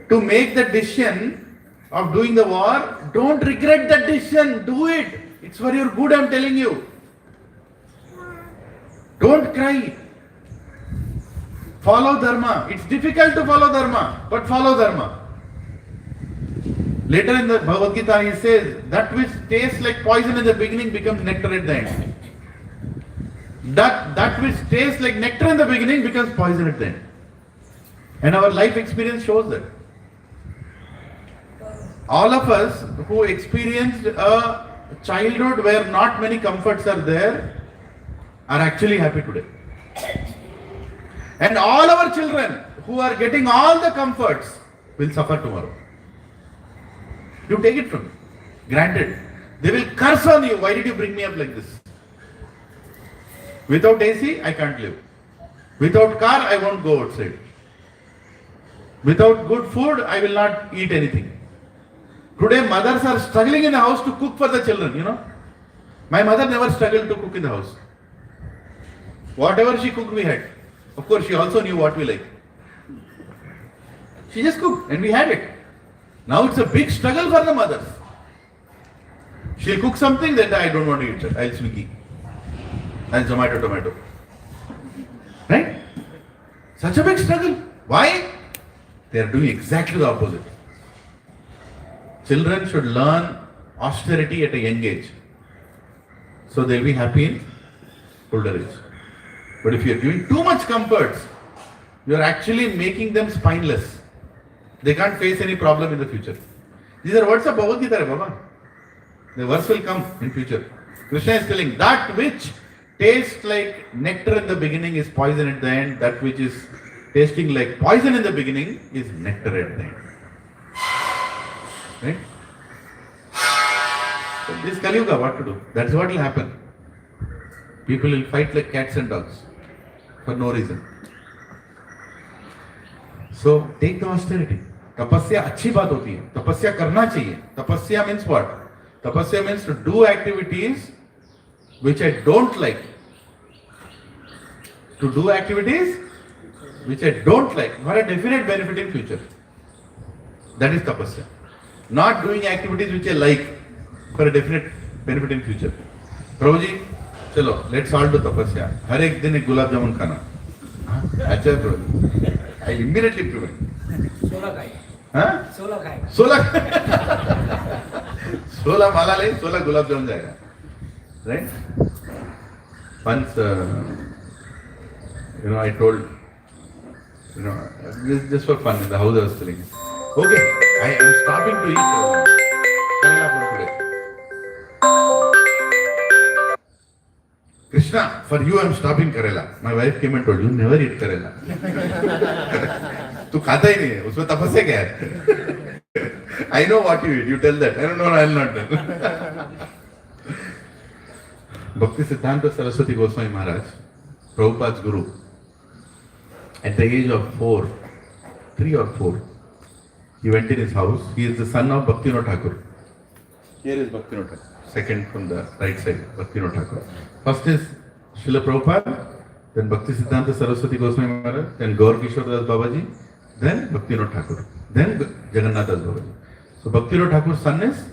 Speaker 1: To make the decision of doing the war, don't regret that decision. Do it. It's for your good, I'm telling you. Don't cry. Follow dharma. It's difficult to follow dharma, but follow dharma. Later in the Bhagavad Gita, he says, that which tastes like poison in the beginning becomes nectar at the end. That which tastes like nectar in the beginning becomes poison at the end. And our life experience shows that. All of us who experienced a childhood where not many comforts are there are actually happy today. And all our children who are getting all the comforts will suffer tomorrow. You take it from me. Granted, they will curse on you. Why did you bring me up like this? Without AC, I can't live. Without car, I won't go outside. Without good food, I will not eat anything. Today, mothers are struggling in the house to cook for the children, My mother never struggled to cook in the house. Whatever she cooked, we had. Of course, she also knew what we like. She just cooked and we had it. Now it's a big struggle for the mothers. She'll cook something that I don't want to eat that. I'll Swiggy. I'll Zomato, tomato. Right? Such a big struggle. Why? They are doing exactly the opposite. Children should learn austerity at a young age. So they'll be happy in older age. But if you're giving too much comforts, you're actually making them spineless. They can't face any problem in the future. These are words of Bhagavad Gita, Baba. The verse will come in future. Krishna is telling, that which tastes like nectar in the beginning is poison at the end. That which is tasting like poison in the beginning is nectar at the end. Right? So this Kali Yuga, what to do? That's what will happen. People will fight like cats and dogs for no reason. So take the austerity. तपस्या अच्छी बात होती है. तपस्या करना चाहिए. तपस्या means what? Tapasya means to do activities which I don't like. To do activities which I don't like for a definite benefit in future. That is tapasya. Not doing activities which I like for a definite benefit in future. Prabhuji, chalo, let's all do tapasya. हर एक दिन एक गुलाब जामुन खाना. अच्छा प्रभु. I immediately prevent.
Speaker 4: 16 खाए.
Speaker 1: हाँ?
Speaker 4: 16 खाए.
Speaker 1: 16 माला ले, 16 गुलाब जामुन जाएगा. Right? Once, I told, this is just for fun in the house I was telling. Okay, I am stopping to eat Kerala food today. Krishna, for you I am stopping Kerala. My wife came and told you never eat Kerala. तू खाता ही नहीं है, उसमें तपस्या क्या है? I know what you eat. You tell that. I don't know. I'll not tell. Bhakti Siddhanta Saraswati Goswami Maharaj, Prabhupada's guru, at the age of 3 or 4, he went in his house. He is the son of Bhaktivinoda Thakur. Here is Bhaktivinoda Thakur. Second from the right side, Bhaktivinoda Thakur. First is Srila Prabhupada, then Bhakti Siddhanta Saraswati Goswami Maharaj, then Gaur Kishore Das Babaji, then Bhaktivinoda Thakur, then Jagannath Das Babaji. So Bhaktivinoda Thakur's son is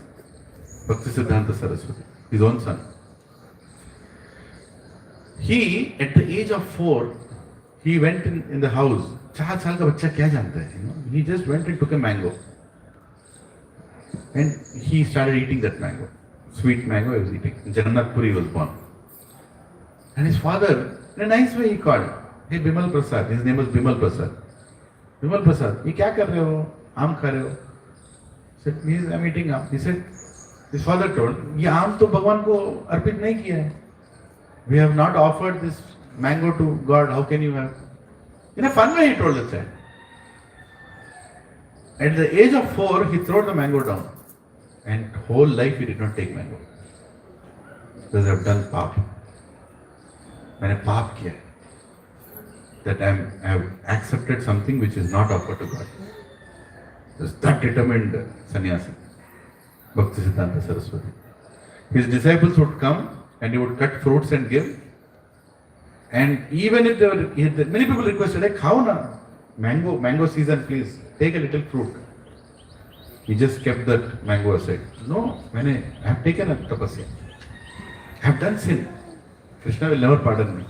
Speaker 1: Bhakti Siddhanta Saraswati, his own son. He, at the age of 4, he went in the house. 4 साल का बच्चा क्या जानता है? He just went and took a mango. And he started eating that mango. Sweet mango he was eating. Jagannath Puri was born. And his father, in a nice way he called, hey Bimal Prasad, his name was Bimal Prasad. Bimal Prasad, ये क्या कर रहे हो? आम खा रहे हो? He said, I'm eating आम. He said, his father told, ये आम तो भगवान को अर्पित नहीं किया है. We have not offered this mango to God, how can you have? In a fun way he told the child. At the age of 4, he threw the mango down. And whole life he did not take mango. Because I have done paap. मैंने पाप किया है. That I have accepted something which is not offered to God. Just that determined sannyasi, Bhakti Siddhanta Saraswati. His disciples would come and he would cut fruits and give. And even if there were, many people requested, like, khao na, mango season, please, take a little fruit. He just kept that mango aside. No, I have taken a tapasya. I have done sin. Krishna will never pardon me.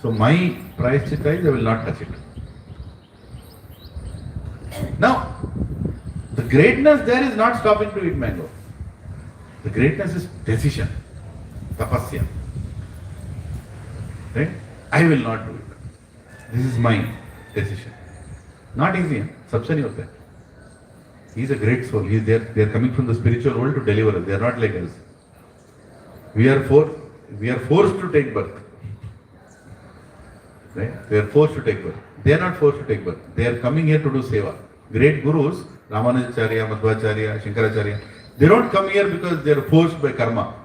Speaker 1: So my prayaschitta is I will not touch it. Now, the greatness there is not stopping to eat mango. The greatness is decision, tapasya. Right? I will not do it. This is my decision. Not easy. सबसे नहीं होता है. He is a great soul. He is there. They are coming from the spiritual world to deliver us. They are not like us. We are forced to take birth. Right? They are forced to take birth. They are not forced to take birth. They are coming here to do seva. Great gurus, Ramanujacharya, Madhvacharya, Shankaracharya, they don't come here because they are forced by karma.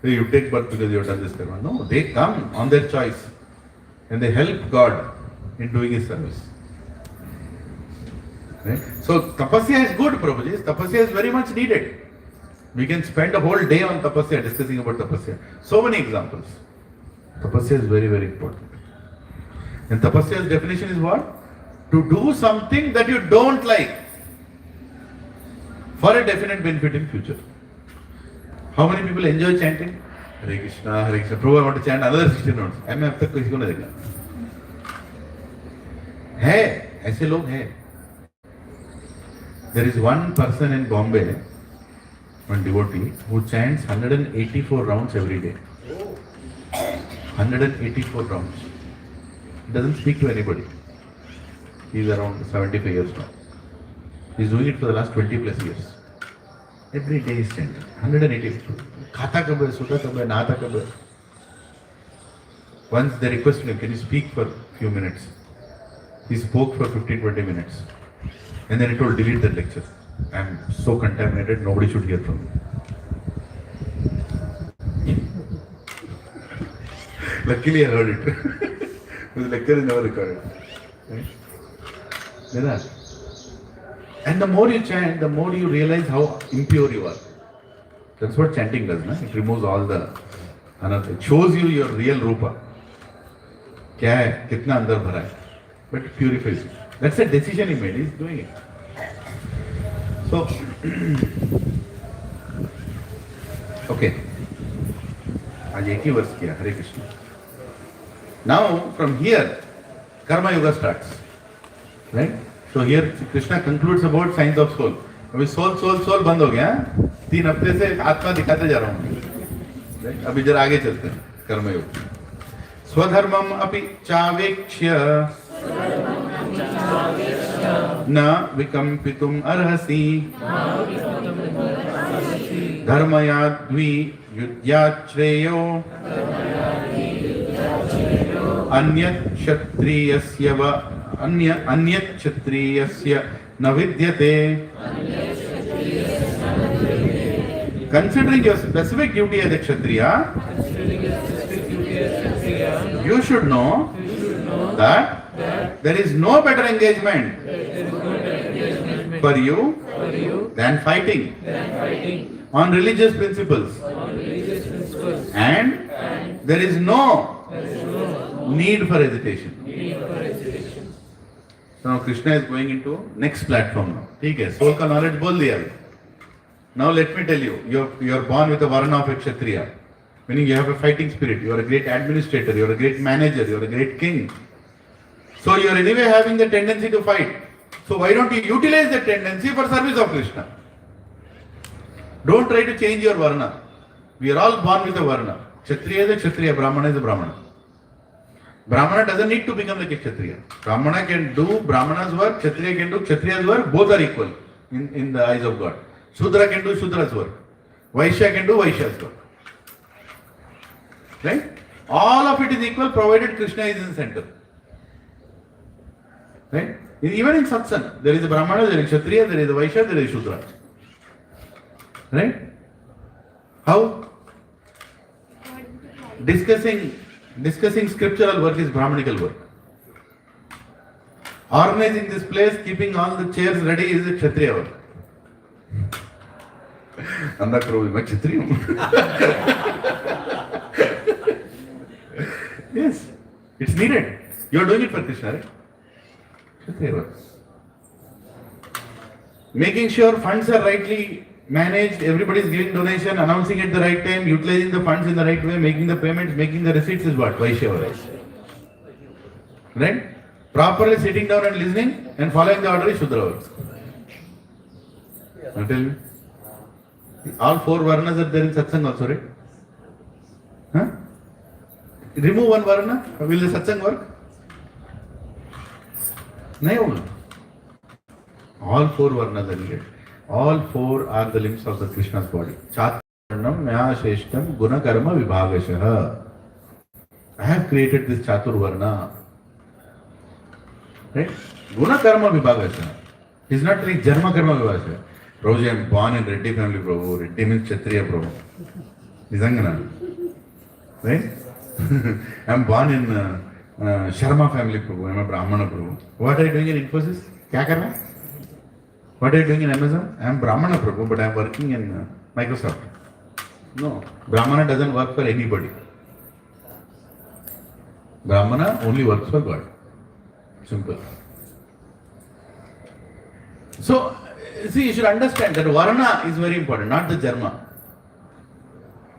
Speaker 1: You take birth because you have done this karma. No, they come on their choice and they help God in doing His service. Right? So tapasya is good, Prabhuji. Tapasya is very much needed. We can spend a whole day on tapasya, discussing about tapasya. So many examples. Tapasya is very, very important. And tapasya's definition is what? To do something that you don't like for a definite benefit in future. How many people enjoy chanting? Hare Krishna, Hare Krishna. Prabhu, I want to chant another 16 notes. मैं अब तक किसी को नहीं देखा. है, ऐसे लोग हैं. There is one person in Bombay, one devotee, who chants 184 rounds every day. 184 rounds. He doesn't speak to anybody. He is around 75 years now. He is doing it for the last 20 plus years. Every day he is chanting. 184. Khata kab hai, suta kab hai, nahata kab hai. Once they requested him, can you speak for a few minutes? He spoke for 15-20 minutes. And then he told, delete that lecture. I am so contaminated, nobody should hear from me. Luckily I heard it. This lecture is never recorded. Right? And the more you chant, the more you realize how impure you are. That's what chanting does, na? It removes all the anartha. It shows you your real rupa. क्या है, कितना अंदर भरा है. But it purifies you. That's a decision he made. He's doing it. So, okay. आज एक ही वर्ष किया. Hare Krishna. Now, from here, Karma Yoga starts. Right? So here Krishna concludes about science of soul. अभी soul बंद हो गया. 3 हफ्ते से आत्मा दिखाते जा रहा हूँ. Right? अभी जरा आगे चलते हैं. कर्म योग. स्वधर्मम अपि चावेक्ष्य na vikampitum arhasi dharmayadvi yudyachreyo anyat kshatriyasya va anyat kshatriyasya na vidyate. Considering your specific duty as a kshatriya, you should know that there is no better engagement for you than fighting on religious principles. And there is no need for hesitation. So now Krishna is going into next platform now. ठीक है, soul का knowledge बोल दिया अभी. Now let me tell you, you are born with a varna of a kshatriya, meaning you have a fighting spirit, you are a great administrator, you are a great manager, you are a great king. So you are anyway having the tendency to fight. So why don't you utilize that tendency for service of Krishna? Don't try to change your varna. We are all born with a varna. Kshatriya is a kshatriya, Brahmana is a Brahmana. Brahmana doesn't need to become like a kshatriya. Brahmana can do Brahmana's work, kshatriya can do kshatriya's work, both are equal in the eyes of God. Shudra can do Shudra's work. Vaishya can do Vaishya's work. Right? All of it is equal provided Krishna is in the center. Right? Even in satsang, there is a Brahmana, there is a Kshatriya, there is a Vaishya, there is a Shudra. Right? How? Discussing scriptural work is Brahmanical work. Organizing this place, keeping all the chairs ready is a Kshatriya work. I'm not proving my Kshatriya. Yes, it's needed. You're doing it for Krishna, right? Kshatriya work. Making sure funds are rightly managed, everybody is giving donation, announcing at the right time, utilizing the funds in the right way, making the payments, making the receipts is what? Vaishya work. Right? Properly sitting down and listening and following the order is Shudra work. Now tell me. All four varnas are there in satsang also, right? Huh? Remove one varna, will the satsang work? No. All four varnas are needed. All four are the limbs of the Krishna's body. Chaturvarnam maya sheshtam guna karma vibhagashaha. I have created this Chaturvarna. Right? Guna karma vibhagashaha. It's not like Jarma karma vibhagashaha. Prabhuji, I am born in Reddy family, Prabhu. Reddy means Kshatriya, Prabhu. Nizangana. Right? I am born in Sharma family, Prabhu. I am a Brahmana, Prabhu. What are you doing in Infosys? Kya kar raha hai? What are you doing in Amazon? I am Brahmana, Prabhu, but I am working in Microsoft. No. Brahmana doesn't work for anybody. Brahmana only works for God. Simple. So, see, you should understand that Varna is very important, not the Jarma.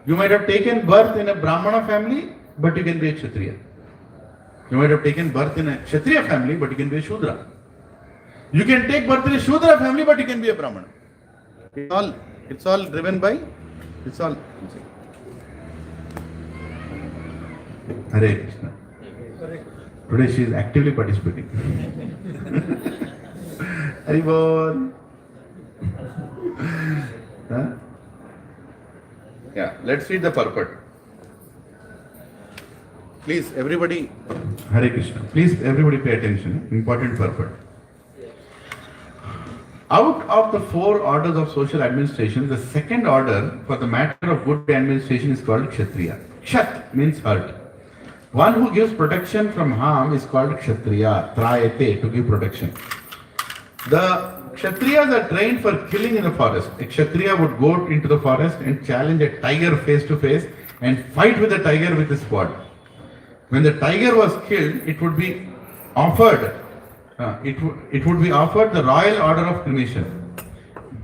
Speaker 1: You might have taken birth in a Brahmana family, but you can be a Kshatriya. You might have taken birth in a Kshatriya family, but you can be a Shudra. You can take birth in a Shudra family, but you can be a Brahmana. It's all driven by, it's all. Hare Krishna. Today she is actively participating. Hari Bol. Huh? Yeah, let's read the purport. Please, everybody, Hare Krishna. Please, everybody pay attention. Important purport. Out of the four orders of social administration, the second order for the matter of good administration is called Kshatriya. Kshat means hurt. One who gives protection from harm is called Kshatriya. Trayate, to give protection. The Kshatriyas are trained for killing in the forest. A Kshatriya would go into the forest and challenge a tiger face to face and fight with the tiger with his sword. When the tiger was killed, it would be offered the royal order of cremation.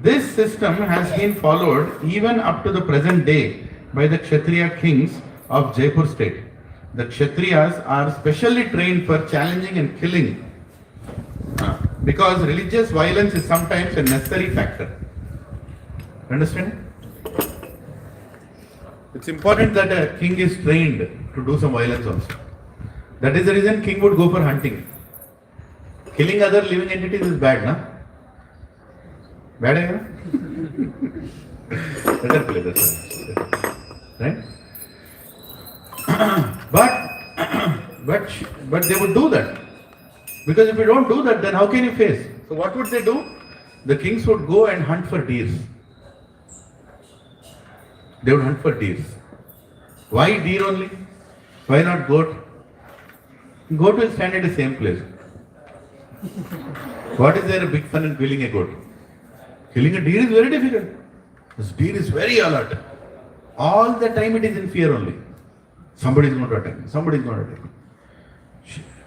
Speaker 1: This system has been followed even up to the present day by the Kshatriya kings of Jaipur state. The Kshatriyas are specially trained for challenging and killing because religious violence is sometimes a necessary factor. Understand? It's important that a king is trained to do some violence also. That is the reason king would go for hunting. Killing other living entities is bad, na? Bad, hai? Better play this one. Right? But they would do that. Because if you don't do that, then how can you face? So what would they do? The kings would go and hunt for deers. They would hunt for deers. Why deer only? Why not goat? Goat will stand at the same place. What is there a big fun in killing a goat? Killing a deer is very difficult. This deer is very alert. All the time it is in fear only. Somebody is going to attack me. Somebody is going to attack me.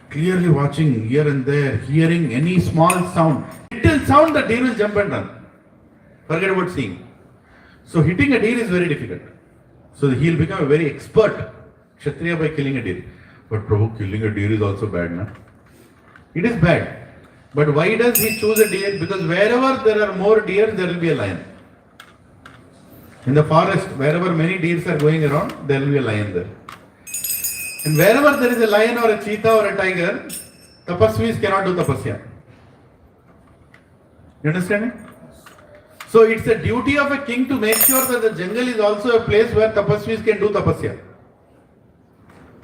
Speaker 1: Clearly watching here and there, hearing any small sound. Little sound, the deer will jump and run. Forget about seeing. So hitting a deer is very difficult. So he will become a very expert Kshatriya by killing a deer. But Prabhu, killing a deer is also bad, na? It is bad. But why does he choose a deer? Because wherever there are more deer, there will be a lion. In the forest, wherever many deers are going around, there will be a lion there. And wherever there is a lion or a cheetah or a tiger, tapasvis cannot do tapasya. You understand it? So it's a duty of a king to make sure that the jungle is also a place where tapasvis can do tapasya.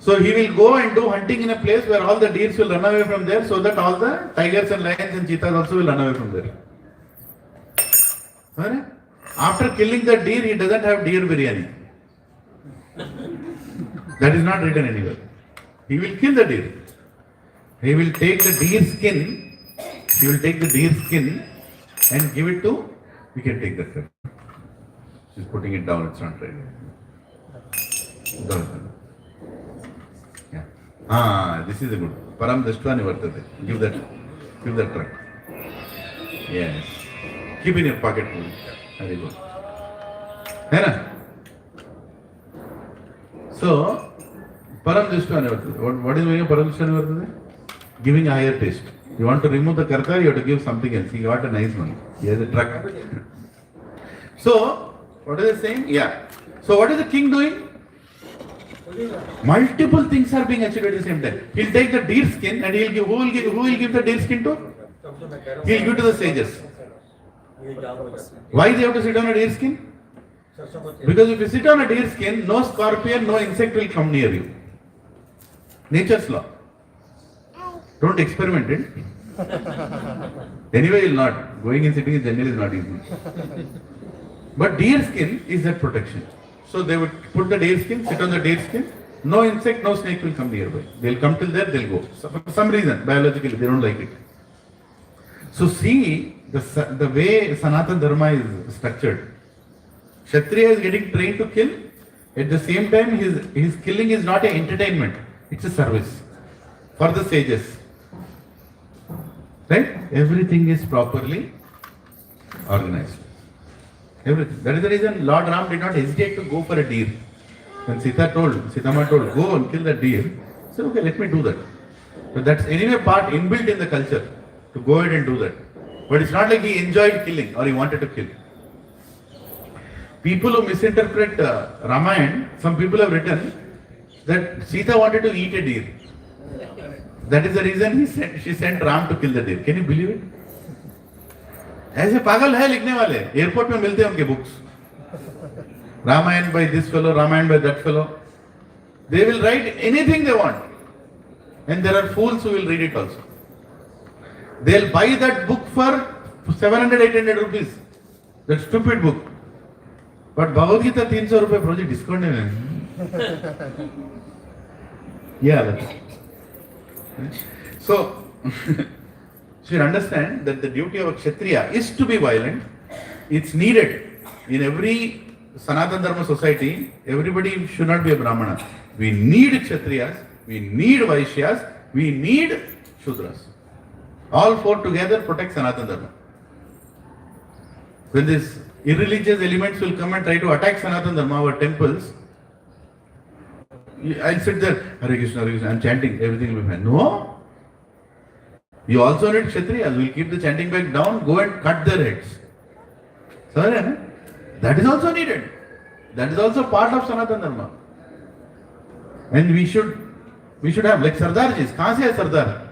Speaker 1: So he will go and do hunting in a place where all the deers will run away from there, so that all the tigers and lions and cheetahs also will run away from there. Right? After killing the deer, he doesn't have deer biryani. That is not written anywhere. He will kill the deer. He will take the deer skin. He will take the deer skin and give it to. We can take that. She's putting it down. It's not right. Down. Yeah. This is a good. Param Dashtva Nivartate. Give that truck. Yes. Keep in your pocket. Very good. So, Param Dashtva Nivartate. What is meaning of Param Dashtva Nivartate? Giving a higher taste. You want to remove the karta, you have to give something else. He got a nice one. He has a truck. So, what is it saying? Yeah. So, what is the king doing? Multiple things are being achieved at the same time. He'll take the deer skin and he'll give. Who will give the deer skin to? He'll give to the sages. Why they have to sit on a deer skin? Because if you sit on a deer skin, no scorpion, no insect will come near you. Nature's law. Don't experiment it. Anyway, you'll not. Going and sitting in jungle is not easy. But deer skin is that protection. So they would put the deer skin, sit on the deer skin. No insect, no snake will come nearby. They'll come till there, they'll go. So for some reason, biologically, they don't like it. So see the way Sanatana Dharma is structured. Kshatriya is getting trained to kill. At the same time, his killing is not an entertainment. It's a service for the sages. Right? Everything is properly organized. Everything. That is the reason Lord Ram did not hesitate to go for a deer. When Sitama told, go and kill the deer, he said, okay, let me do that. So that's anyway part inbuilt in the culture to go ahead and do that. But it's not like he enjoyed killing or he wanted to kill. People who misinterpret Ramayana, some people have written that Sita wanted to eat a deer. That is the reason she sent Ram to kill the deer. Can you believe it? ऐसे पागल है लिखने वाले airport में मिलते हैं उनके books Ramayana by this fellow, Ramayana by that fellow. They will write anything they want. And there are fools who will read it also. They'll buy that book for 700-800 rupees. That stupid book. But Bhagavad Gita 300 rupees project discount है. Yeah. So, you understand that the duty of a Kshatriya is to be violent. It's needed. In every Sanatana Dharma society, everybody should not be a Brahmana. We need Kshatriyas, we need Vaishyas, we need Shudras. All four together protect Sanatana Dharma. When these irreligious elements will come and try to attack Sanatana Dharma, our temples, I'll sit there, Hare Krishna, I'm chanting, everything will be fine. No! You also need Kshatriyas. We'll keep the chanting bag down, go and cut their heads. Sorry, that is also needed. That is also part of Sanatana Dharma. And we should have, like Sardarjis. Kahan se hai Sardar?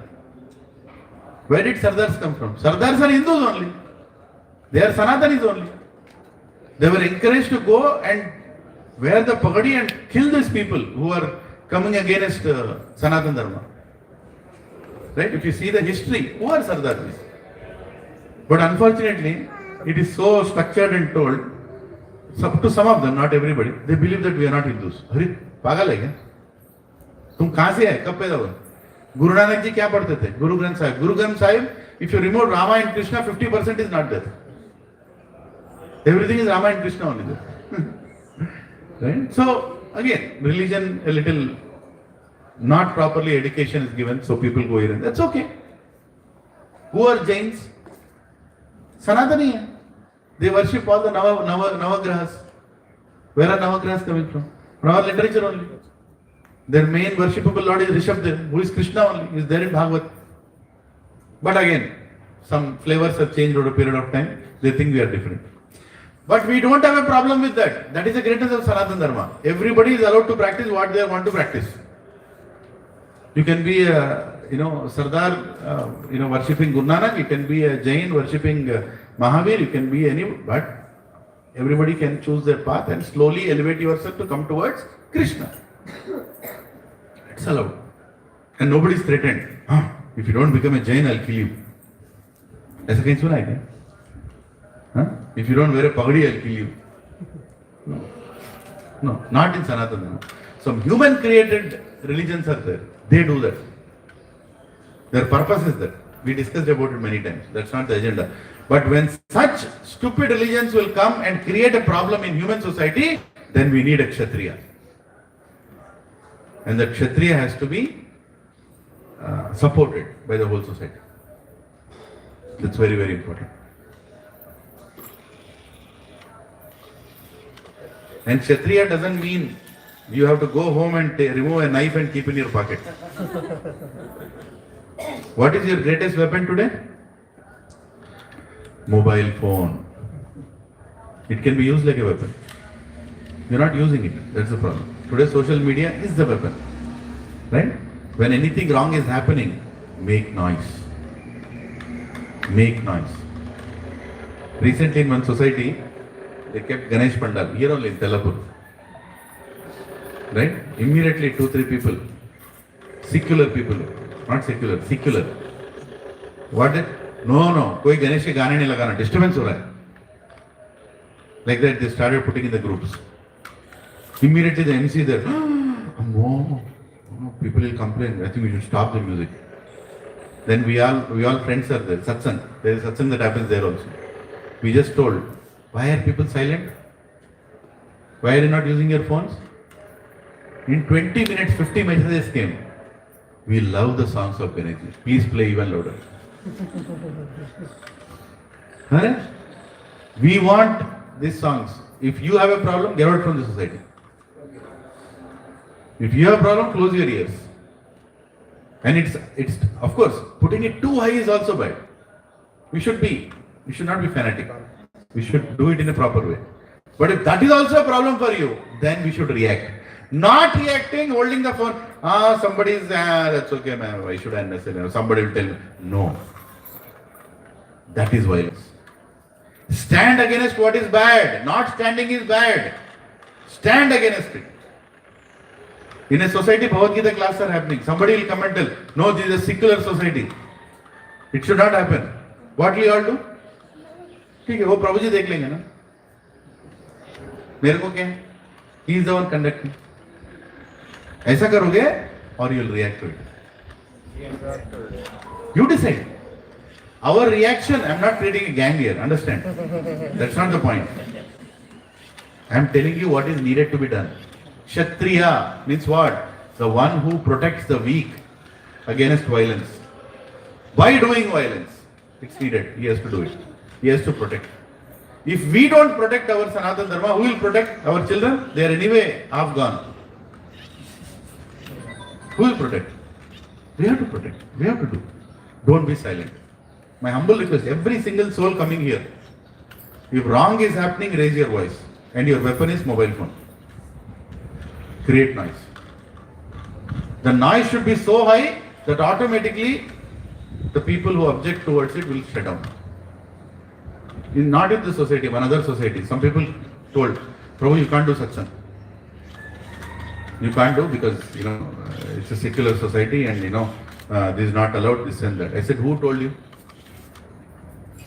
Speaker 1: Where did Sardars come from? Sardars are Hindus only. They are Sanatanis only. They were encouraged to go and wear the pagadi and kill these people who are coming against Sanatan Dharma. Right? If you see the history, who are Sardars? But unfortunately, it is so structured and told, to some of them, not everybody, they believe that we are not Hindus. अरे पागल है क्या? तुम कहाँ से है? कब पैदा हुए? गुरु नानक जी क्या पढ़ते थे? Guru Granth Sahib. Guru Granth Sahib, if you remove Rama and Krishna, 50% is not there. Everything is Rama and Krishna only there. Right? So again, religion a little not properly education is given, so people go here and that's okay. Who are Jains? Sanatani hai. They worship all the Navagrahas. Where are Navagrahas coming from? From our literature only. Their main worshipable Lord is Rishabdev, who is Krishna only, is there in Bhagavad. But again, some flavors have changed over a period of time. They think we are different. But we don't have a problem with that. That is the greatness of Sanatana Dharma. Everybody is allowed to practice what they want to practice. You can be a Sardar, worshipping Guru Nanak. You can be a Jain worshipping Mahavir. You can be any, but everybody can choose their path and slowly elevate yourself to come towards Krishna. It's allowed. And nobody is threatened. If you don't become a Jain, I'll kill you. ऐसा कहीं सुना है क्या? If you don't wear a pagadi, I'll kill you. No, not in Sanatana. Some human created religions are there. They do that. Their purpose is that. We discussed about it many times. That's not the agenda. But when such stupid religions will come and create a problem in human society, then we need a Kshatriya. And that Kshatriya has to be supported by the whole society. That's very, very important. And Kshatriya doesn't mean you have to go home and remove a knife and keep in your pocket. What is your greatest weapon today? Mobile phone. It can be used like a weapon. You're not using it. That's the problem. Today social media is the weapon. Right? When anything wrong is happening, make noise. Make noise. Recently in one society, they kept Ganesh Pandal, here only in Telapur. Right? Immediately 2-3 people, secular people, not secular, secular. What did? No, कोई गणेश के गाने नहीं लगाना, disturbance हो रहा है. Like that they started putting in the groups. Immediately the MC there, no, people will complain, I think we should stop the music. Then we all friends are there, satsang. There is satsang that happens there also. We just told, why are people silent? Why are you not using your phones? In 20 minutes, 50 messages came. We love the songs of Ganesh. Please play even louder. We want these songs. If you have a problem, get out from the society. If you have a problem, close your ears. And it's of course, putting it too high is also bad. We should not be fanatic. We should do it in a proper way. But if that is also a problem for you, then we should react. Not reacting, holding the phone. Somebody is that's okay, man. Why should I understand? Somebody will tell me. No. That is violence. Stand against what is bad. Not standing is bad. Stand against it. In a society, Bhagavad Gita classes are happening. Somebody will come and tell, no, this is a secular society. It should not happen. What will you all do? ठीक है, वो प्रभु जी देख लेंगे ना. मेरे को क्या? He is the one conducting. ऐसा करोगे, or you will react to it. You decide. Our reaction, I am not creating a gang here, understand? That's not the point. I am telling you what is needed to be done. Kshatriya means what? The one who protects the weak against violence. By doing violence, it's needed. He has to do it. He has to protect. If we don't protect our Sanatana Dharma, who will protect our children? They are anyway half gone. Who will protect? We have to protect. We have to do. Don't be silent. My humble request, every single soul coming here, if wrong is happening, raise your voice. And your weapon is mobile phone. Create noise. The noise should be so high that automatically the people who object towards it will shut down. Not in this society, one other society. Some people told, Prabhu, you can't do satsang. You can't do because, it's a secular society and, this is not allowed, this and that. I said, who told you?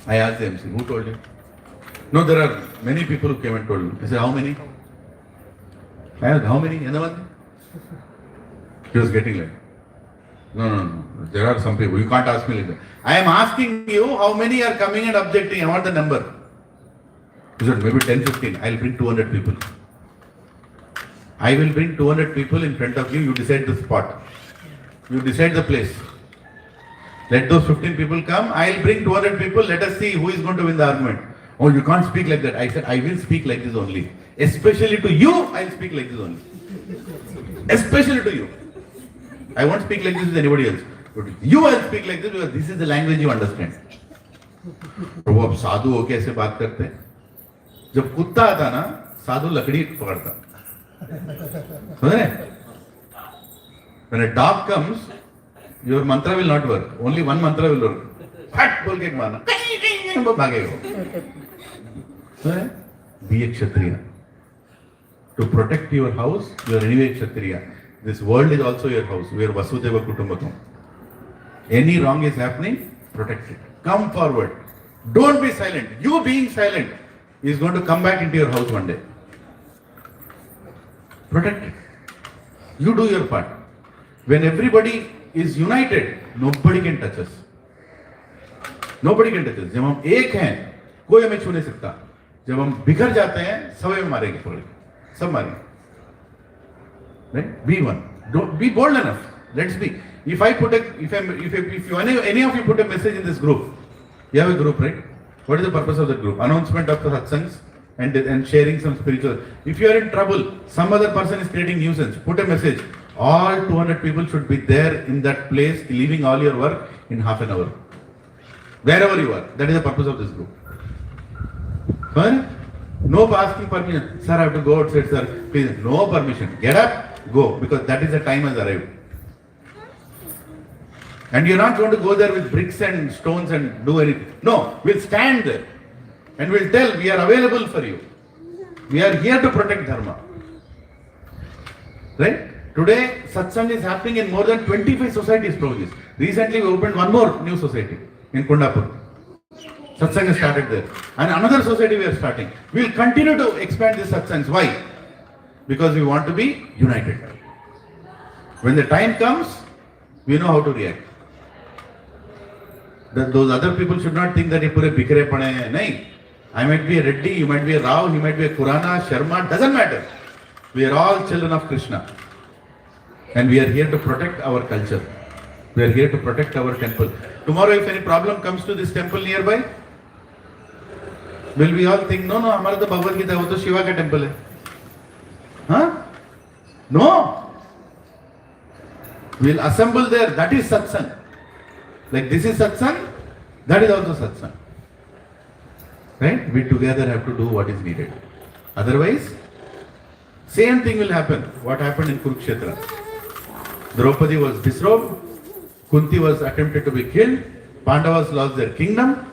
Speaker 1: I asked the MC, who told you? No, there are many people who came and told me. I said, how many? I asked, how many? Another? He was getting like, no. There are some people. You can't ask me like that. I am asking you how many are coming and objecting. I want the number. He said, maybe 10, 15. I'll bring 200 people. I will bring 200 people in front of you. You decide the spot. You decide the place. Let those 15 people come. I'll bring 200 people. Let us see who is going to win the argument. Oh, you can't speak like that. I said, I will speak like this only. Especially to you, I'll speak like this only. Especially to you. I won't speak like this with anybody else. But you will speak like this because this is the language you understand. प्रभु अब साधु होके ऐसे बात करते हैं. जब कुत्ता आता ना, साधु लकड़ी पकड़ता. समझ रहे? When a dog comes, your mantra will not work. Only one mantra will work. फट बोल के मारना. वो भागेगा. समझ रहे? Be a kshatriya. To protect your house, you are anyway kshatriya. This world is also your house. We are Vasudeva Kutumbakam. Any wrong is happening, protect it. Come forward. Don't be silent. You being silent is going to come back into your house one day. Protect it. You do your part. When everybody is united, nobody can touch us. Nobody can touch us. जब हम एक हैं, कोई हमें छू नहीं सकता. जब हम बिखर जाते हैं, सब हमें मारेंगे पकड़ के. सब मारेंगे. Right? Be one. Don't be bold enough. Let's be. If any of you put a message in this group, you have a group, right? What is the purpose of the group? Announcement of the satsangs and sharing some spiritual. If you are in trouble, some other person is creating nuisance. Put a message. All 200 people should be there in that place, leaving all your work in half an hour. Wherever you are. That is the purpose of this group. Fine? No asking permission. Sir, I have to go outside, sir. Please, no permission. Get up. Go, because that is the time has arrived. And you're not going to go there with bricks and stones and do anything. No, we'll stand there and we'll tell we are available for you. We are here to protect Dharma. Right? Today, satsang is happening in more than 25 societies, Prabhuji. Recently, we opened one more new society in Kundapur. Satsang has started there. And another society we are starting. We'll continue to expand these satsangs. Why? Because we want to be united. When the time comes, we know how to react. Those other people should not think that ye pure bikre pade hain. Nahin. I might be a Reddy, you might be a Rao, he might be a Kurana, Sharma, doesn't matter. We are all children of Krishna. And we are here to protect our culture. We are here to protect our temple. Tomorrow if any problem comes to this temple nearby, will we all think, no, hamara to Bhagavad Gita, wo to Shiva ka temple hai. Huh? No. We'll assemble there. That is satsang. Like this is satsang, that is also satsang. Right? We together have to do what is needed. Otherwise, same thing will happen. What happened in Kurukshetra? Draupadi was disrobed. Kunti was attempted to be killed. Pandavas lost their kingdom.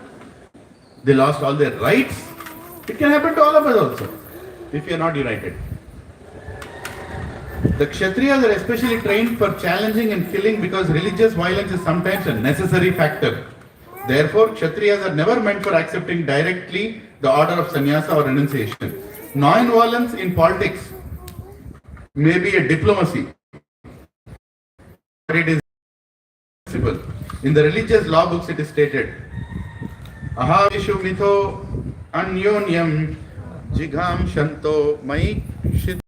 Speaker 1: They lost all their rights. It can happen to all of us also, if we are not united. The Kshatriyas are especially trained for challenging and killing because religious violence is sometimes a necessary factor. Therefore, Kshatriyas are never meant for accepting directly the order of sannyasa or renunciation. Non-violence in politics may be a diplomacy, but it is possible. In the religious law books it is stated, Ahavishu mitho anyonyam jigham shanto mai shit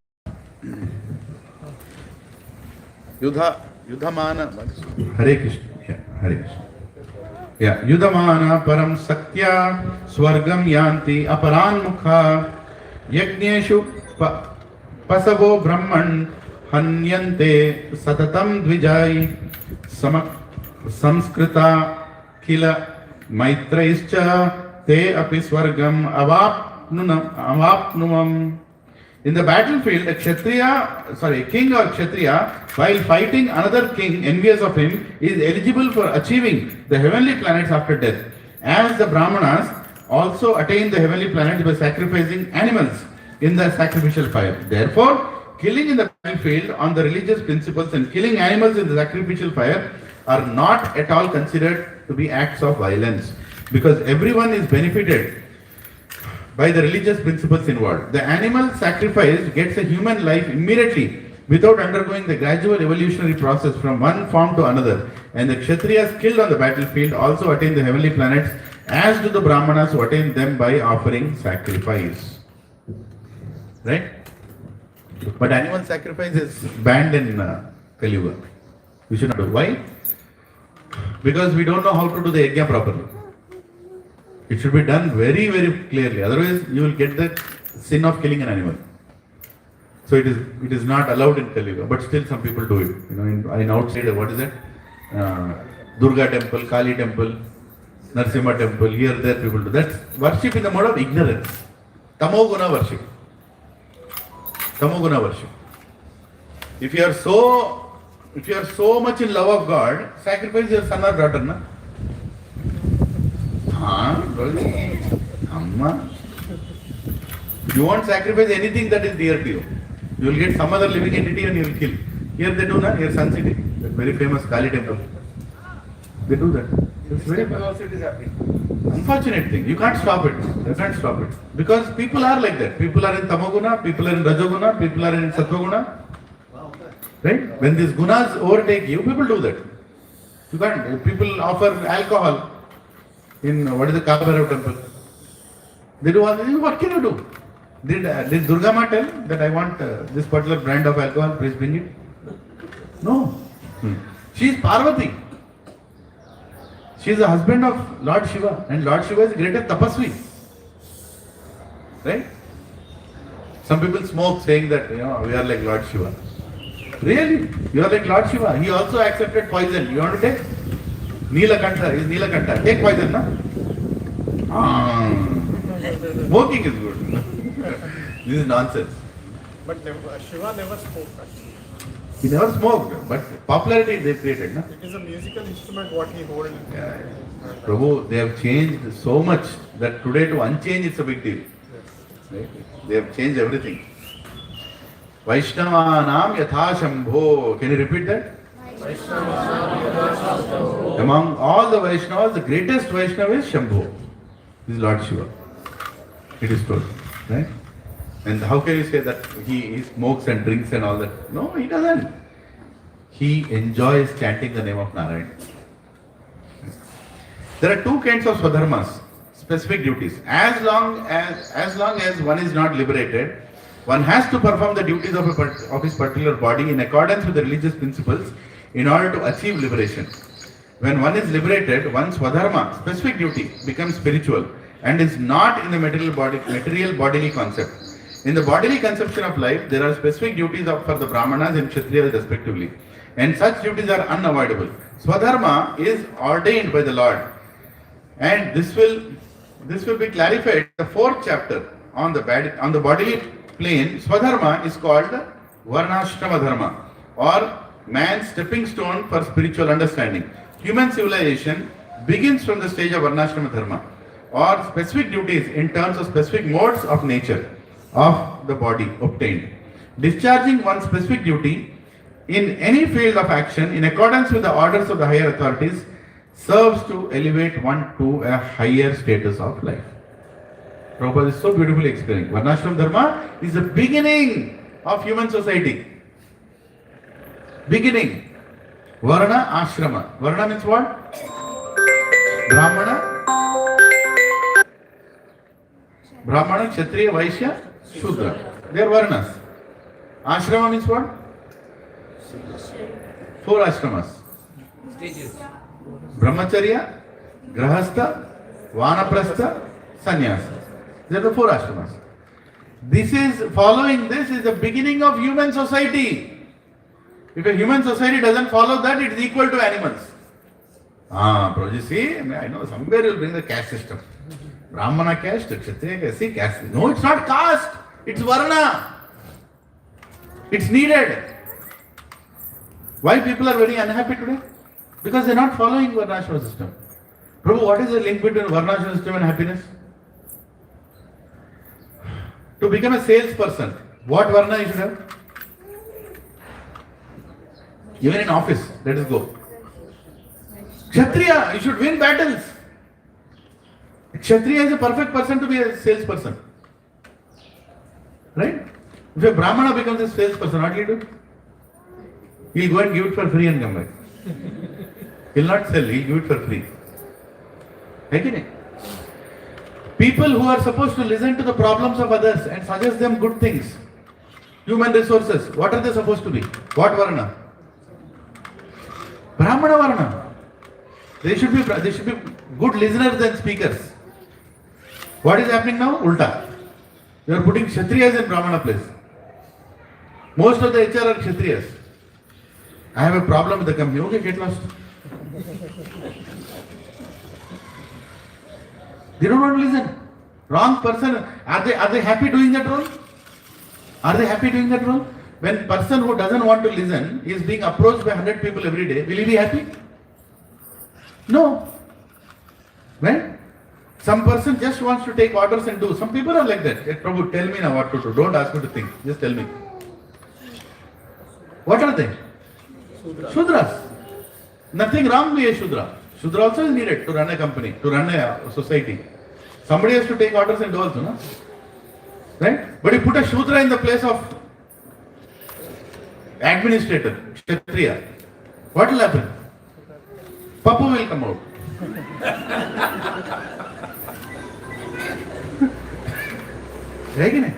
Speaker 1: Yudhamana Hare Krishna. Hare Krishna. Yudhamana param saktya swargam yanti aparan mukha yajneshu pasavo brahman hanyante satatam dvijai samskrita kila maitraischa te api swargam avapnumam In the battlefield, a king or kshatriya, while fighting another king envious of him, is eligible for achieving the heavenly planets after death. As the Brahmanas also attain the heavenly planets by sacrificing animals in the sacrificial fire. Therefore, killing in the battlefield on the religious principles and killing animals in the sacrificial fire are not at all considered to be acts of violence, because everyone is benefited by the religious principles involved. The animal sacrificed gets a human life immediately without undergoing the gradual evolutionary process from one form to another. And the Kshatriyas killed on the battlefield also attain the heavenly planets, as do the Brahmanas who attain them by offering sacrifice. Right? But animal sacrifice is banned in Kali Yuga. We should not do. Why? Because we don't know how to do the yajna properly. It should be done very, very clearly. Otherwise, you will get the sin of killing an animal. So it is not allowed in Kali Yuga, but still some people do it. You know, in outside, what is it? Durga temple, Kali temple, Narsimha temple. Here, there, people do. That's worship in the mode of ignorance. Tamoguna worship. Tamoguna worship. If you are so much in love of God, sacrifice your son or daughter, na? Amma. You won't sacrifice anything that is dear to you. You will get some other living entity and you will kill. Here they do, na? Here Sun City, that very famous Kali temple. They do that. It's very bad.
Speaker 2: Also it is happening.
Speaker 1: Unfortunate thing. You can't stop it. You can't stop it. Because people are like that. People are in Tamoguna, people are in Rajoguna, people are in Sattva-guna. Right? When these gunas overtake you, people do that. You can't. People offer alcohol in what is the Kalabhairav temple. They do all this. What can you do? Did Durga Ma tell that I want this particular brand of alcohol? Please bring it. No. She is Parvati. She is the husband of Lord Shiva, and Lord Shiva is the greatest tapasvi. Right? Some people smoke saying that, we are like Lord Shiva. Really? You are like Lord Shiva. He also accepted poison. You want to take? Neelakanta. He is Neelakanta. Take poison, na? Smoking is good. This is nonsense.
Speaker 3: But Shiva never spoke actually.
Speaker 1: He never smoked, but popularity they created, na?
Speaker 3: It is a musical instrument what he holds.
Speaker 1: Yeah. Prabhu, they have changed so much that today to unchange it's a big deal. Right? They have changed everything. Vaishnavanam yatha Shambho. Can you repeat that? Among all the Vaishnavas, the greatest Vaishnava is Shambho. This is Lord Shiva. It is told. Right? And how can you say that he smokes and drinks and all that? No, he doesn't. He enjoys chanting the name of Narayan. There are two kinds of swadharmas, specific duties. As long as one is not liberated, one has to perform the duties of his particular body in accordance with the religious principles in order to achieve liberation. When one is liberated, one's swadharma, specific duty, becomes spiritual and is not in the material bodily concept. In the bodily conception of life, there are specific duties for the Brahmanas and Kshatriyas respectively, and such duties are unavoidable. Swadharma is ordained by the Lord, and this will be clarified in the 4th chapter on the bodily plane. Swadharma is called Varnashrama Dharma, or man's stepping stone for spiritual understanding. Human civilization begins from the stage of Varnashrama Dharma, or specific duties in terms of specific modes of nature of the body obtained. Discharging one specific duty in any field of action in accordance with the orders of the higher authorities serves to elevate one to a higher status of life. Prabhupada is so beautifully explaining. Varnashram Dharma is the beginning of human society. Beginning. Varna Ashrama. Varna means what? Brahmana, Kshatriya, Vaishya, Shudra. They are Varnas. Ashrama means what? 4 ashramas.
Speaker 2: Stages.
Speaker 1: Brahmacharya, Grahastha, Vanaprastha, Sannyasa. These are the 4 ashramas. This is the beginning of human society. If a human society doesn't follow that, it is equal to animals. Prabhuji, see, I know somewhere you will bring the caste system. Brahmana caste, Kshatriya caste, caste. No, it's not caste. It's Varna. It's needed. Why people are very unhappy today? Because they are not following Varnashram system. Prabhu, what is the link between Varnashram system and happiness? To become a salesperson, what Varna you should have? Even in office, let us go. Kshatriya, you should win battles. Kshatriya is a perfect person to be a salesperson. Right? If a Brahmana becomes a salesperson, what will he do? He'll go and give it for free and come back. He'll not sell, he'll give it for free. Right? People who are supposed to listen to the problems of others and suggest them good things. Human resources, what are they supposed to be? What Varna? Brahmana Varna. They should be good listeners and speakers. What is happening now? Ulta. You are putting Kshatriyas in Brahmana place. Most of the HR are Kshatriyas. I have a problem with the company. Okay, get lost. They don't want to listen. Wrong person. Are they happy doing that role? Are they happy doing that role? When person who doesn't want to listen is being approached by 100 people every day, will he be happy? No. Right? Some person just wants to take orders and do. Some people are like that. Hey, Prabhu, tell me now what to do. Don't ask me to think. Just tell me. What are they? Shudras. Nothing wrong with a Shudra. Shudra also is needed to run a company, to run a society. Somebody has to take orders and do also, no? Right? But you put a Shudra in the place of administrator, Kshatriya. What will happen? Papu will come out. Right? You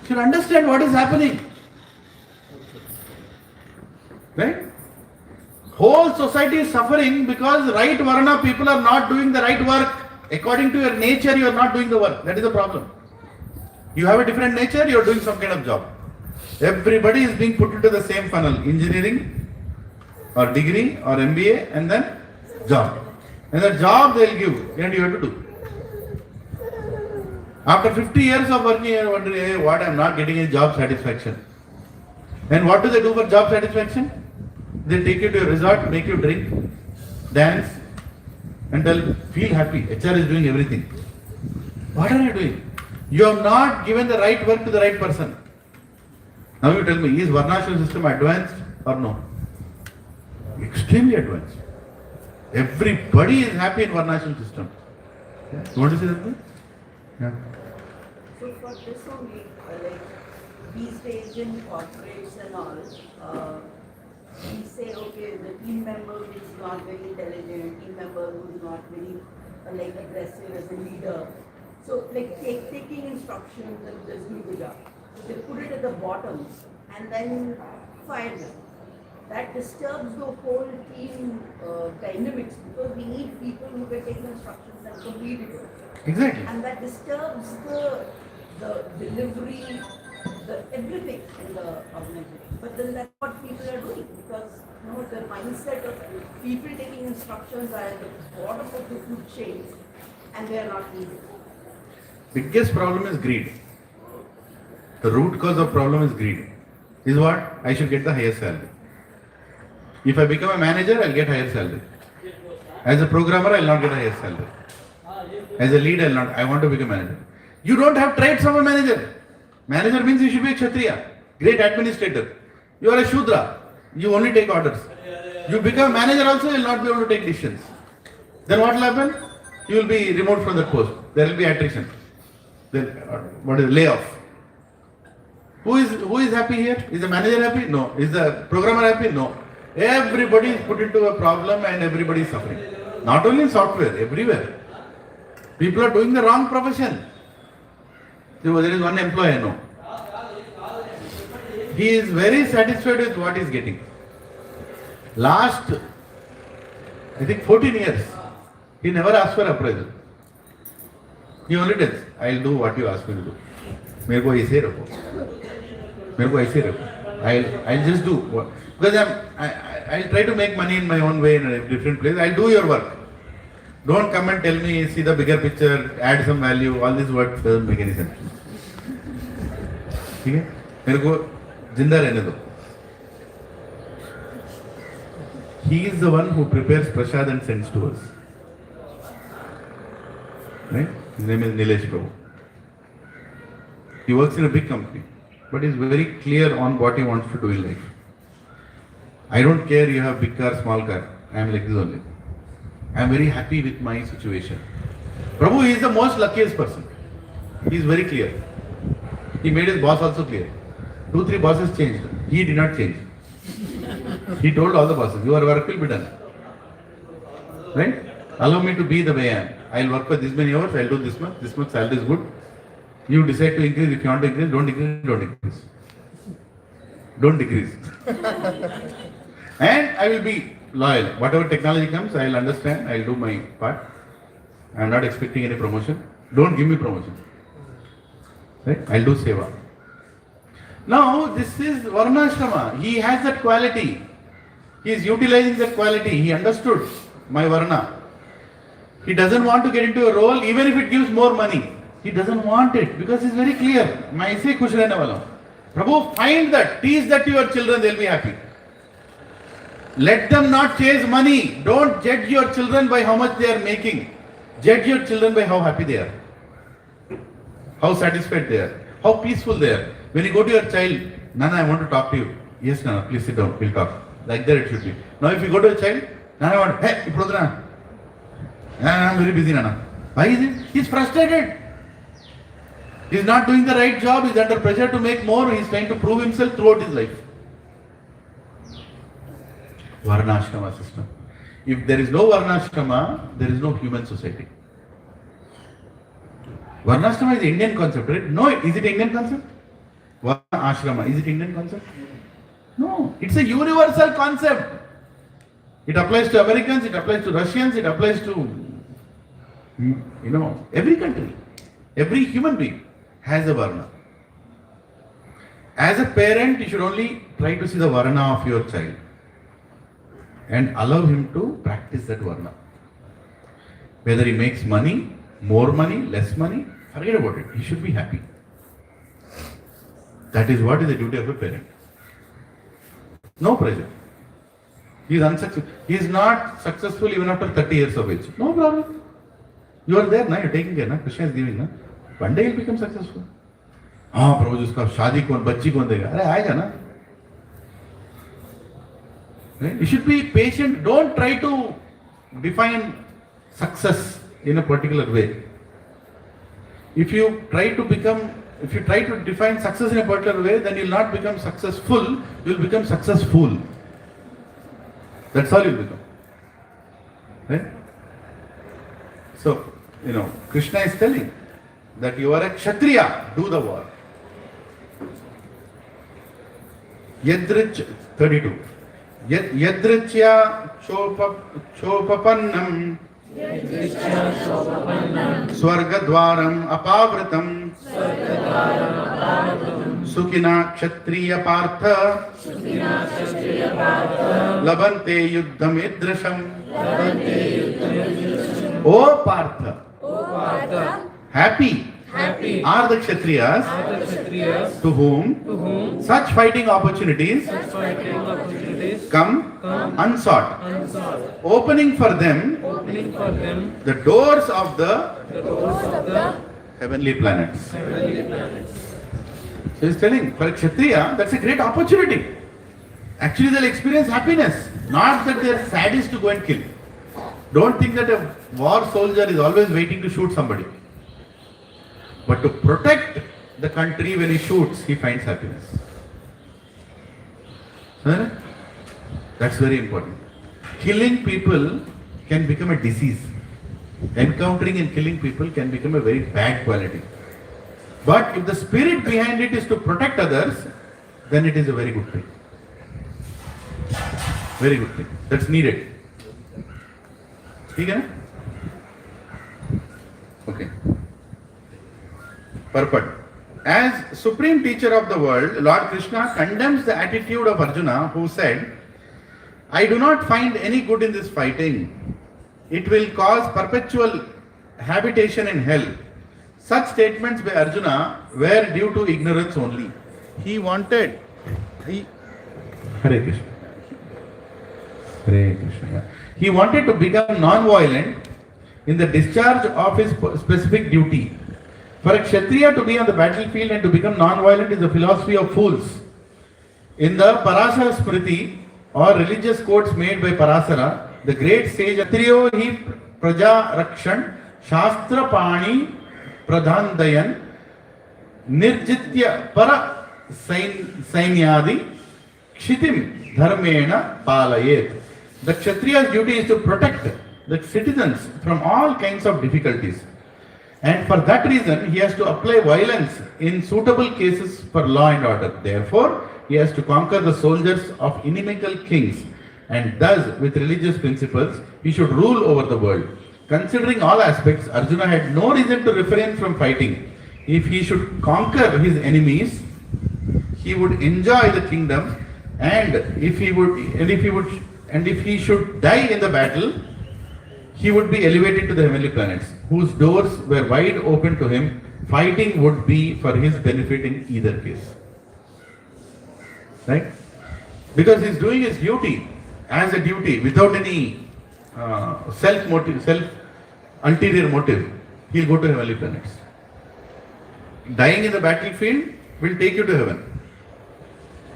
Speaker 1: should understand what is happening. Right? Whole society is suffering because right Varna people are not doing the right work. According to your nature, you are not doing the work. That is the problem. You have a different nature, you are doing some kind of job. Everybody is being put into the same funnel. Engineering or degree or MBA and then job. And the job they will give and you have to do. After 50 years of working, you are wondering, hey, what I am not getting is job satisfaction. And what do they do for job satisfaction? They take you to a resort, make you drink, dance, and tell, feel happy. HR is doing everything. What are you doing? You have not given the right work to the right person. Now you tell me, is Varnashram system advanced or no? Extremely advanced. Everybody is happy in Varnashram system. Yeah. You want to say something? Yeah.
Speaker 5: So for this only, like these days in corporates and all, we say, okay, the team member who is not very intelligent, team member who is not very like aggressive as a leader. So like taking instructions and just do the job. So they put it at the bottom and then fire them. That disturbs the whole team dynamics because we need people who can take instructions and complete it.
Speaker 1: Exactly.
Speaker 5: And that disturbs the delivery, the everything in the organization. But then that's what people are doing because the mindset of people taking instructions are at the bottom of the food chain and they are not needed.
Speaker 1: Biggest problem is greed. The root cause of problem is greed. Is what? I should get the highest salary. If I become a manager, I'll get higher salary. As a programmer, I'll not get a higher salary. As a lead, I want to become a manager. You don't have traits of a manager. Manager means you should be a Kshatriya, great administrator. You are a Shudra, you only take orders. You become a manager also, you will not be able to take decisions. Then what will happen? You will be removed from that post. There will be attrition. Then what is layoff? Who is happy here? Is the manager happy? No. Is the programmer happy? No. Everybody is put into a problem and everybody is suffering. Not only in software, everywhere. People are doing the wrong profession. There is one employee I know. He is very satisfied with what he is getting. Last, I think 14 years, he never asked for appraisal. He only tells, I'll do what you ask me to do. मेरे को ऐसे रखो. मेरे को ऐसे रखो. I'll just do what, because I'll try to make money in my own way in a different place. I'll do your work. Don't come and tell me, see the bigger picture, add some value. All this work doesn't make any sense. ठीक है? मेरे को जिंदा रहने दो. He is the one who prepares prasad and sends to us. Right? His name is Nilesh Prabhu. He works in a big company, but is very clear on what he wants to do in life. I don't care you have big car, small car. I am like this only. I am very happy with my situation. Prabhu is the most luckiest person. He is very clear. He made his boss also clear. 2-3 bosses changed. He did not change. He told all the bosses, your work will be done. Right? Allow me to be the way I am. I will work for this many hours, I will do this much salary is good. You decide to increase, if you want to increase, don't increase. Don't decrease. And I will be loyal. Whatever technology comes, I will understand, I will do my part. I am not expecting any promotion. Don't give me promotion. Right? I will do seva. Now, this is Varnashrama. He has that quality. He is utilizing that quality. He understood my Varna. He doesn't want to get into a role even if it gives more money. He doesn't want it because it's very clear. मैं इसे खुश रहने वाला हूँ. Prabhu, find that, teach that to your children, they'll be happy. Let them not chase money. Don't judge your children by how much they are making. Judge your children by how happy they are, how satisfied they are, how peaceful they are. When you go to your child, Nana, I want to talk to you. Yes, Nana, please sit down, we'll talk. Like that it should be. Now if you go to a child, Nana, I want, hey, Nana, I'm very busy, Nana. Why is it? He's frustrated. He's not doing the right job, he's under pressure to make more, he's trying to prove himself throughout his life. Varnashrama system. If there is no Varnashrama, there is no human society. Varnashrama is an Indian concept, right? No, is it an Indian concept? Varnashrama, is it Indian concept? No, it's a universal concept. It applies to Americans, it applies to Russians, it applies to, every country. Every human being has a Varna. As a parent, you should only try to see the Varna of your child and allow him to practice that Varna. Whether he makes money, more money, less money, forget about it. He should be happy. That is what is the duty of a parent. No pressure. He is unsuccessful. He is not successful even after 30 years of age. No problem. You are there, na? You are taking care, na? Krishna is giving, na? One day he will become successful. हाँ प्रभु जिसका शादी कौन बच्ची कौन देगा अरे आएगा ना. You should be patient. Don't try to define success in a particular way. If you try to define success in a particular way, then you will not become successful, you will become successful. That's all you will become. Right? So, Krishna is telling that you are a Kshatriya, do the work. Yadrich 32. Yadrichya chopapannam Swargadwaram apavritam Sukhina kshatriya partha Labante yuddham idrasham. O Partha, happy are the Kshatriyas to whom such fighting opportunities come unsought, opening for them the doors of the heavenly planets. So he's telling, for a Kshatriya, that's a great opportunity. Actually, they'll experience happiness, not that they're sadist to go and kill. Don't think that a war soldier is always waiting to shoot somebody. But to protect the country when he shoots, he finds happiness. That's very important. Killing people can become a disease. Encountering and killing people can become a very bad quality. But if the spirit behind it is to protect others, then it is a very good thing. Very good thing. That's needed. Okay? Okay. Purport. As supreme teacher of the world, Lord Krishna condemns the attitude of Arjuna who said, I do not find any good in this fighting. It will cause perpetual habitation in hell. Such statements by Arjuna were due to ignorance only. He wanted Hare Krishna. Hare Krishna. Yeah. He wanted to become non-violent in the discharge of his specific duty. For a Kshatriya to be on the battlefield and to become non-violent is the philosophy of fools. In the Parasara Smriti, or religious quotes made by Parasara, the great sage Kshatriyo hi praja rakshan shastra pani pradhandayan nirjitya para sainyadi kshitim dharmena palayet. The Kshatriya's duty is to protect the citizens from all kinds of difficulties. And for that reason, he has to apply violence in suitable cases for law and order. Therefore, he has to conquer the soldiers of inimical kings. And thus, with religious principles, he should rule over the world. Considering all aspects, Arjuna had no reason to refrain from fighting. If he should conquer his enemies, he would enjoy the kingdom, and if he should die in the battle, he would be elevated to the heavenly planets, whose doors were wide open to him. Fighting would be for his benefit in either case. Right? Because he is doing his duty as a duty without any ulterior motive. He will go to heavenly planets. Dying in the battlefield will take you to heaven,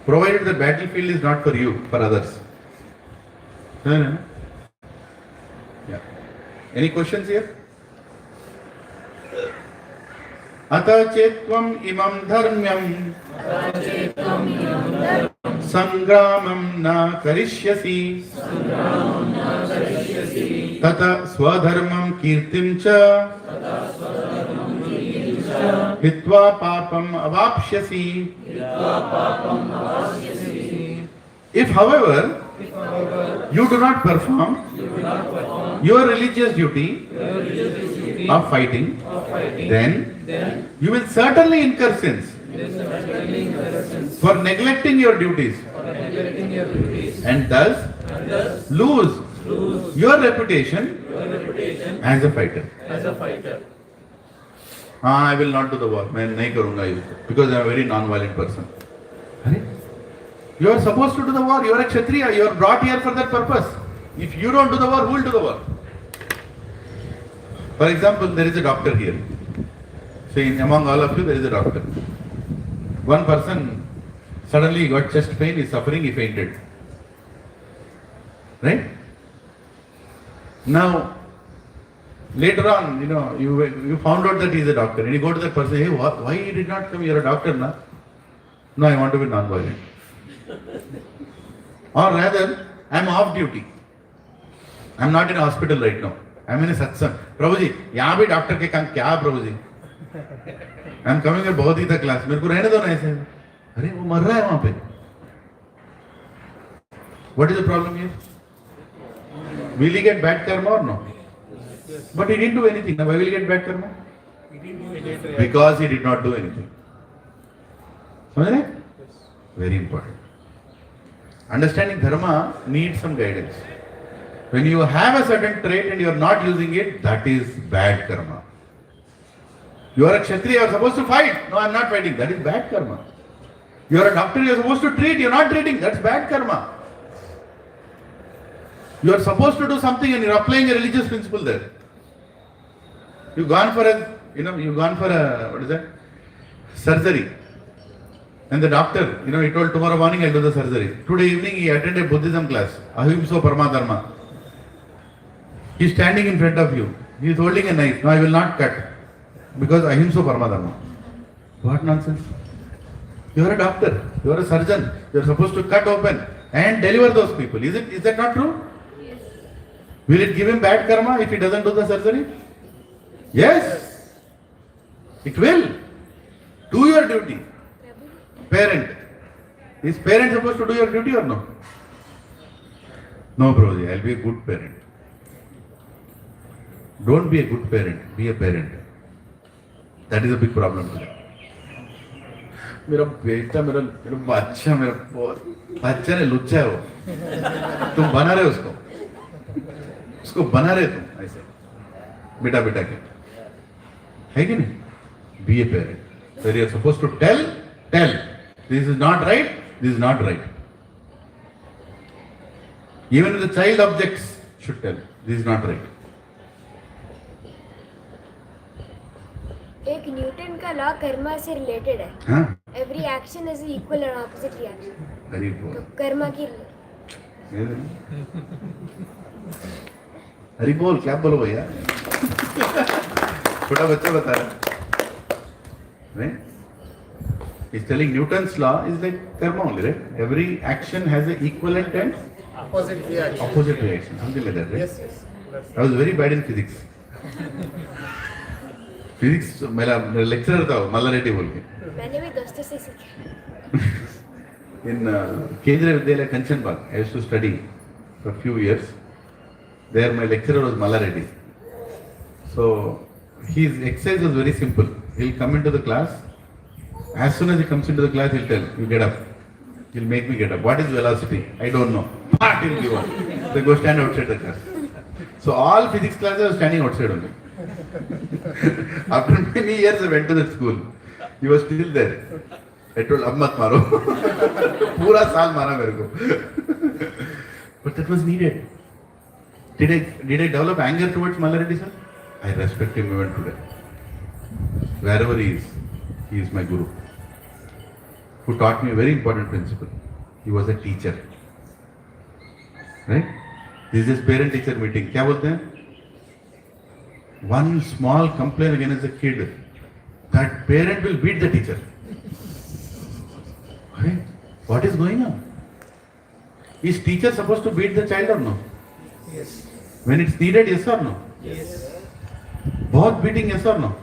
Speaker 1: provided the battlefield is not for you, for others. Yeah. Any questions here? Ata chetvam imam dharmyam sangramam na karishyasi tata swadharmam kirtim cha hitva papam avapshyasi. If, however, you do not perform your religious duty of fighting, then you will certainly incur sins for neglecting your duties, and thus lose your reputation as a fighter. I will not do the war. मैं नहीं करूँगा युद्ध, because I am a very non-violent person. You are supposed to do the war. You are a Kshatriya. You are brought here for that purpose. If you don't do the war, who will do the war? For example, there is a doctor here. See, among all of you, there is a doctor. One person suddenly got chest pain, is suffering, he fainted. Right? Now, later on, you found out that he is a doctor, and you go to that person, hey, why you did not come? You are a doctor, na? No, I want to be non-violent. Or rather, I am off duty. I am not in a hospital right now. I am in a satsang. Prabhuji, यहाँ भी doctor के काम क्या प्रभुजी? I am coming at Bhagavad Gita class. मेरे को रहने दो ना ऐसे. अरे वो मर रहा है वहाँ पे. What is the problem here? Will he get bad karma or no? But he didn't do anything. Now why will he get bad karma? Because he did not do anything. समझ रहे? Very important. Understanding dharma needs some guidance. When you have a certain trait and you are not using it, that is bad karma. You are a Kshatriya, you are supposed to fight. No, I am not fighting. That is bad karma. You are a doctor, you are supposed to treat. You are not treating. That's bad karma. You are supposed to do something and you are applying a religious principle there. You've gone for a surgery. And the doctor, he told tomorrow morning I'll do the surgery. Today evening he attended a Buddhism class. Ahimsa Parama Dharma. He is standing in front of you. He is holding a knife. No, I will not cut. Because Ahimsa Parama Dharma. What nonsense? You are a doctor. You are a surgeon. You are supposed to cut open and deliver those people. Is that not true? Yes. Will it give him bad karma if he doesn't do the surgery? Yes. It will. Do your duty. Parent. Is parent supposed to do your duty or no? No, Prabhuji, I'll be a good parent. Don't be a good parent, be a parent. That is a big problem today. मेरा बेटा मेरा बच्चा ने लुच्चा है वो. तुम बना रहे उसको बना रहे तुम ऐसे बेटा के है कि नहीं? Be a parent. So you are supposed to tell. This is not right. this is not right. Even if the child objects, should tell, this is not right.
Speaker 6: एक न्यूटन का लॉ कर्मा से रिलेटेड है.
Speaker 1: हाँ?
Speaker 6: Every action is equal and opposite reaction.
Speaker 1: Very good.
Speaker 6: तो कर्मा की
Speaker 1: हरी बोल, क्या बोलो भैया? छोटा बच्चा बता रहा है. He's telling Newton's law is like karma only, right? Every action has an equivalent and
Speaker 3: Opposite reaction.
Speaker 1: opposite reaction, something like that, right?
Speaker 3: Yes, yes. That's
Speaker 1: I was very bad in physics. Physics, मेरा lecturer था मल्ला रेड्डी बोल के.
Speaker 6: मैंने भी दोस्तों से सीखा.
Speaker 1: In Kendriya Vidyalaya Kanchanbag, I used to study for a few years. There my lecturer was Malla Reddy. So his exercise was very simple. He'll come into the class. As soon as he comes into the class, he'll tell, you get up. He'll make me get up. What is velocity? I don't know. Part he'll give one. They go stand outside the class. So all physics classes were standing outside only. After many years I went to that school. He was still there. I told, अब मत मारो. पूरा साल मारा मेरे को. But that was needed. Did I develop anger towards Malla Reddy sir? I respect him even today. Wherever he is my guru. Who taught me a very important principle. He was a teacher. Right? This is parent-teacher meeting. क्या बोलते हैं? One small complaint against a kid, that parent will beat the teacher. Right? What is going on? Is teacher supposed to beat the child or no?
Speaker 3: yes.
Speaker 1: When it's needed, yes or no?
Speaker 3: Yes.
Speaker 1: बहुत beating, yes or no?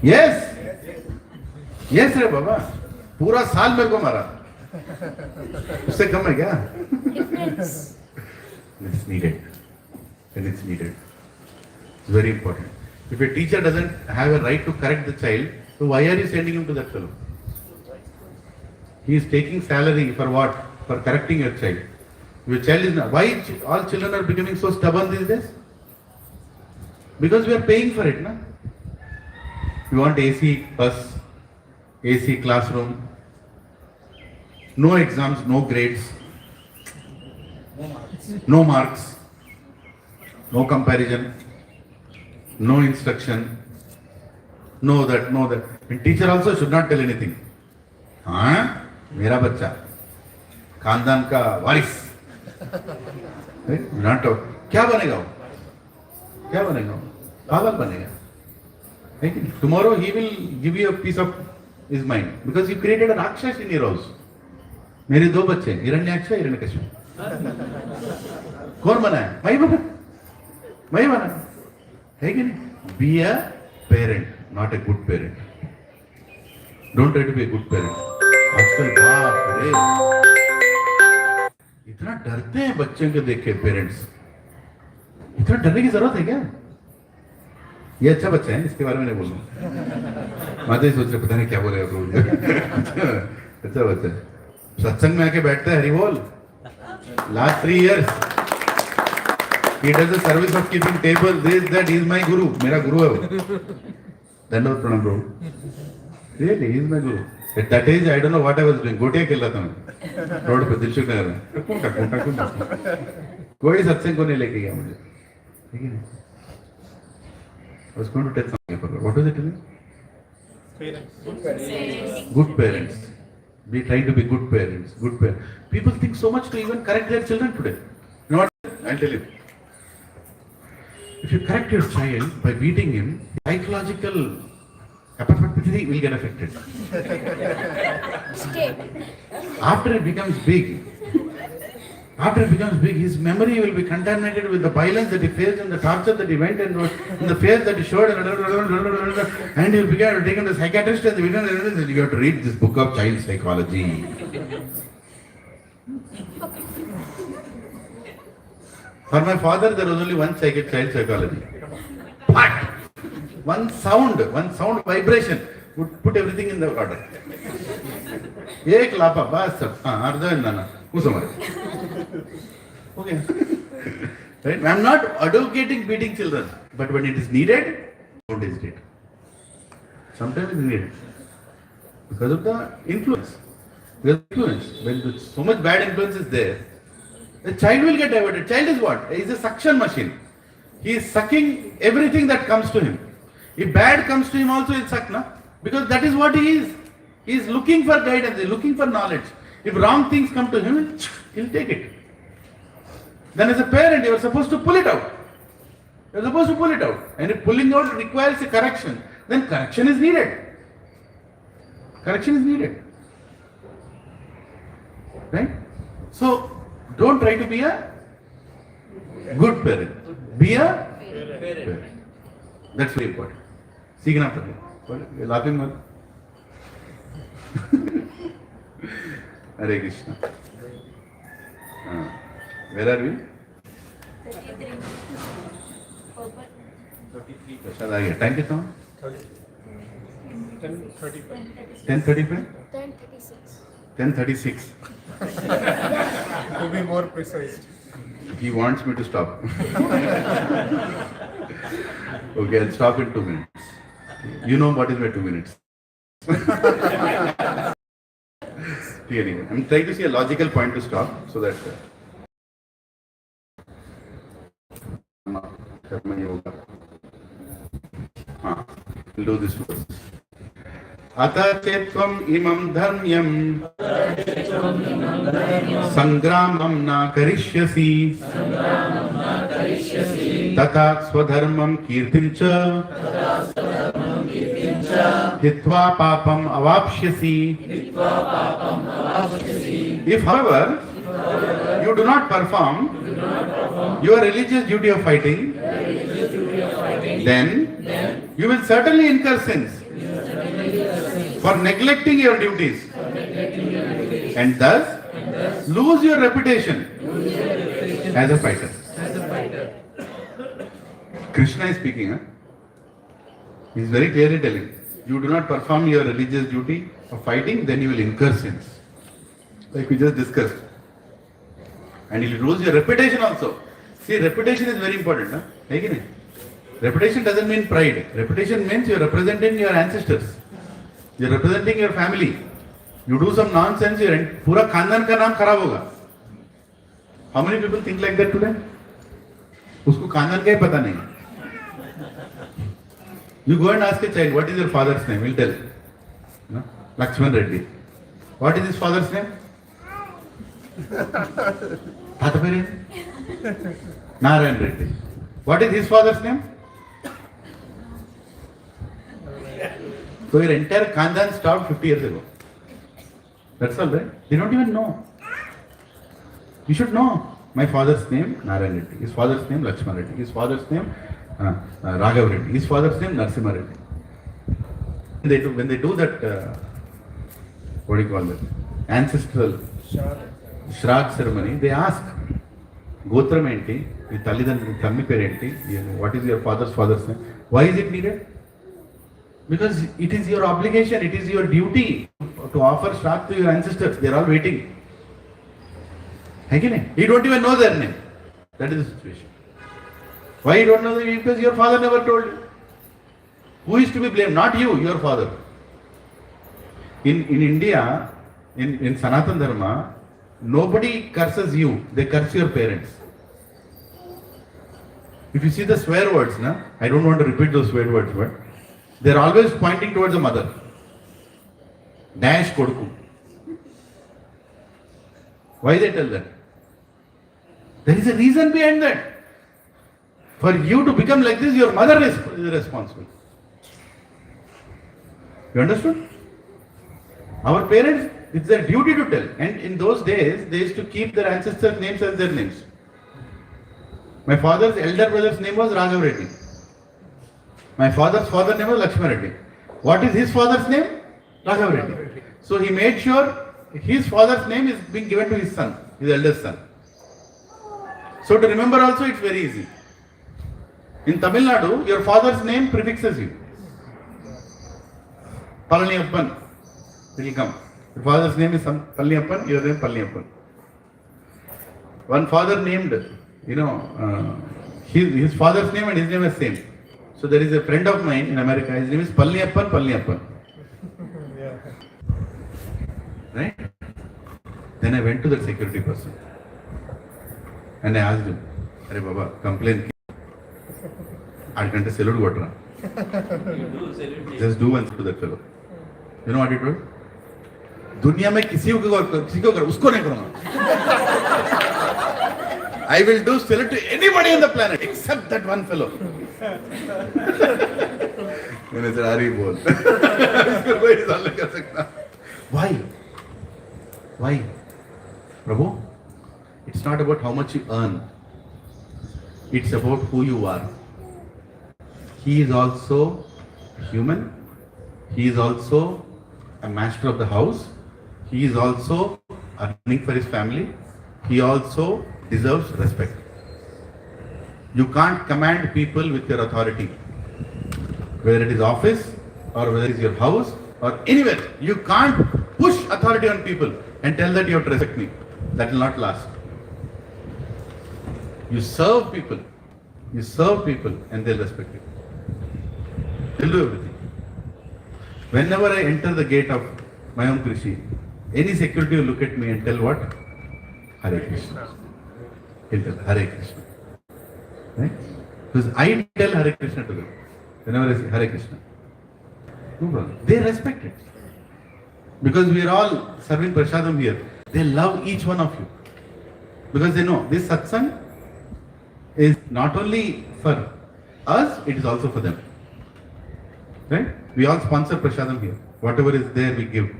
Speaker 1: Yes. Yes रे बाबा. पूरा साल मेरे को मारा. उससे कम है क्या?
Speaker 6: Difference.
Speaker 1: It's needed. And it's needed. It's very important. If a teacher doesn't have a right to correct the child, so why are you sending him to that fellow? He is taking salary for what? For correcting your child. Your child is not. Why all children are becoming so stubborn these days? Because we are paying for it, na? You want AC bus, AC classroom, no exams, no grades, no marks, no comparison, no instruction, no that, no that. And teacher also should not tell anything. हाँ, मेरा बच्चा, खानदान का वारिस, not talk. क्या बनेगा वो? क्या बनेगा वो? पागल बनेगा. Tomorrow he will give you a piece of his mind because you created a Rakshas in your house. मेरे दो बच्चे, हिरण्याक्ष, हिरण्यकश्यप. कौन बनाया? मैं ही बना. है कि नहीं? Be a parent, not a good parent. Don't try to be a good parent. आजकल बाप रे इतना डरते हैं बच्चों को देख के पेरेंट्स. इतना डरने की जरूरत है क्या? ये अच्छा बच्चा है, इसके बारे में नहीं बोलूं. माता ही सोच रहे पता नहीं क्या बोलेगा तो. अच्छा बच्चा है. सत्संग में आके बैठता है, हरि बोल. Last 3 years he does the service of keeping table. This that he is my guru. मेरा गुरु है वो. धन्यवाद प्रणाम प्रभु. Really, he is my guru. At that age, I don't know what I was doing. गोटियां खेल रहा था मैं रोड पे दिलसुख नगर में. कोई सत्संग को नहीं लेके गया मुझे. ठीक है. I was going to tell something. What was it telling?
Speaker 3: Parents.
Speaker 1: Good parents. Be trying to be good parents. Good parents. People think so much to even correct their children today. You know what? I'll tell you. If you correct your child by beating him, psychological capacity will get affected.
Speaker 6: State.
Speaker 1: After it becomes big, his memory will be contaminated with the violence that he faced and the torture that he went and the fear that he showed, and he will begin to take him to the psychiatrist and you have to read this book of child psychology. For my father, there was only one child psychology. But one sound vibration would put everything in the order. एक लापा बस सब. हाँ अर्ध ना उस समय. Okay. Right? I am not advocating beating children, but when it is needed, don't hesitate. Sometimes it is needed because of the influence. We are influenced. When so much bad influence is there, the child will get diverted. Child is what? He is a suction machine. He is sucking everything that comes to him. If bad comes to him also, he'll suck, na? Because that is what he is. He is looking for guidance, he is looking for knowledge. If wrong things come to him, he'll take it. Then as a parent, you are supposed to pull it out. You are supposed to pull it out. And if pulling out requires a correction, then correction is needed. Correction is needed. Right? So, don't try to be a good parent. Be a parent. That's very important. Signa Pati. You're laughing, man. Hare Krishna. Where are we?
Speaker 6: 33.
Speaker 1: Prasad aa gaya. Time kitna?
Speaker 3: 10:35.
Speaker 1: 10:35?
Speaker 6: 10:36.
Speaker 1: 10:36.
Speaker 3: To be more precise.
Speaker 1: He wants me to stop. Okay, I'll stop in 2 minutes. You know what is my 2 minutes. Anyway, I'm trying to see a logical point to stop so that we'll do this first. Ata chetvam imam dharmyam sangramam na karishyasi tata swadharmam kirtim cha hitva papam avapshyasi. If, however, you do not perform your religious duty of fighting, then you will certainly incur sins for neglecting your duties and thus lose your reputation as a fighter. Krishna is speaking. He is very clearly telling, you do not perform your religious duty of fighting, then you will incur sins. Like we just discussed. And you will lose your reputation also. See, reputation is very important. Huh? Reputation doesn't mean pride. Reputation means you are representing your ancestors. You are representing your family. You do some nonsense, your pura khandan ka naam kharab hoga. How many people think like that today? Usko khandan ka hi pata nahi. You go and ask a child, what is your father's name? He'll tell. No? Lakshman Reddy. What is his father's name? Narayan Reddy. What is his father's name? So your entire Khandan stopped 50 years ago. That's all, right? They don't even know. You should know. My father's name, Narayan Reddy. His father's name, Lakshman Reddy. His father's name, Raghav Reddy. His father's name, Narasimha Reddy. When they do that, what do you call that? Ancestral Shraddh ceremony, they ask, Gotram enti, Tammi parenti, what is your father's name? Why is it needed? Because it is your obligation, it is your duty to offer Shraddh to your ancestors. They are all waiting. You don't even know their name. That is the situation. Why you don't know the name? Because your father never told you. Who is to be blamed? Not you, your father. In India, in Sanatan Dharma, nobody curses you, they curse your parents. If you see the swear words, I don't want to repeat those swear words, but they are always pointing towards the mother. Dash Koduku. Why they tell that? There is a reason behind that. For you to become like this, your mother is responsible. You understood? Our parents, it's their duty to tell. And in those days, they used to keep their ancestors' names as their names. My father's elder brother's name was Raghav Reddy. My father's father's name was Lakshman Reddy. What is his father's name? Raghav Reddy. So he made sure his father's name is being given to his son, his eldest son. So to remember also, it's very easy. In Tamil Nadu, your father's name prefixes you. Palaniappan. It will come. Your father's name is Palaniappan, your name Palaniappan. One father named, his father's name and his name is same. So there is a friend of mine in America, his name is Palaniappan. Right? Then I went to that security person and I asked him, "Arey Baba, complain. Aadgante salute kotra. Just do one to that fellow." You know what he told? दुनिया में किसी को कर उसको नहीं करूंगा. I will do salute to anybody on the planet except that one fellow. मैंने sir आरी बोल. इसको कोई रिजॉल्व नहीं कर सकता. Why? Why? Prabhu, it's not about how much you earn. It's about who you are. He is also human. He is also a master of the house. He is also earning for his family. He also deserves respect. You can't command people with your authority. Whether it is office or whether it is your house or anywhere. You can't push authority on people and tell that you have to respect me. That will not last. You serve people. You serve people and they'll respect you. They'll do everything. Whenever I enter the gate of my own Krishe, any security will look at me and tell what? Hare Krishna. He'll tell Hare Krishna. Right? Because I tell Hare Krishna to them. Whenever I say Hare Krishna. No problem. They respect it. Because we are all serving prasadam here. They love each one of you. Because they know this satsang is not only for us, it is also for them. Right? We all sponsor prasadam here. Whatever is there, we give.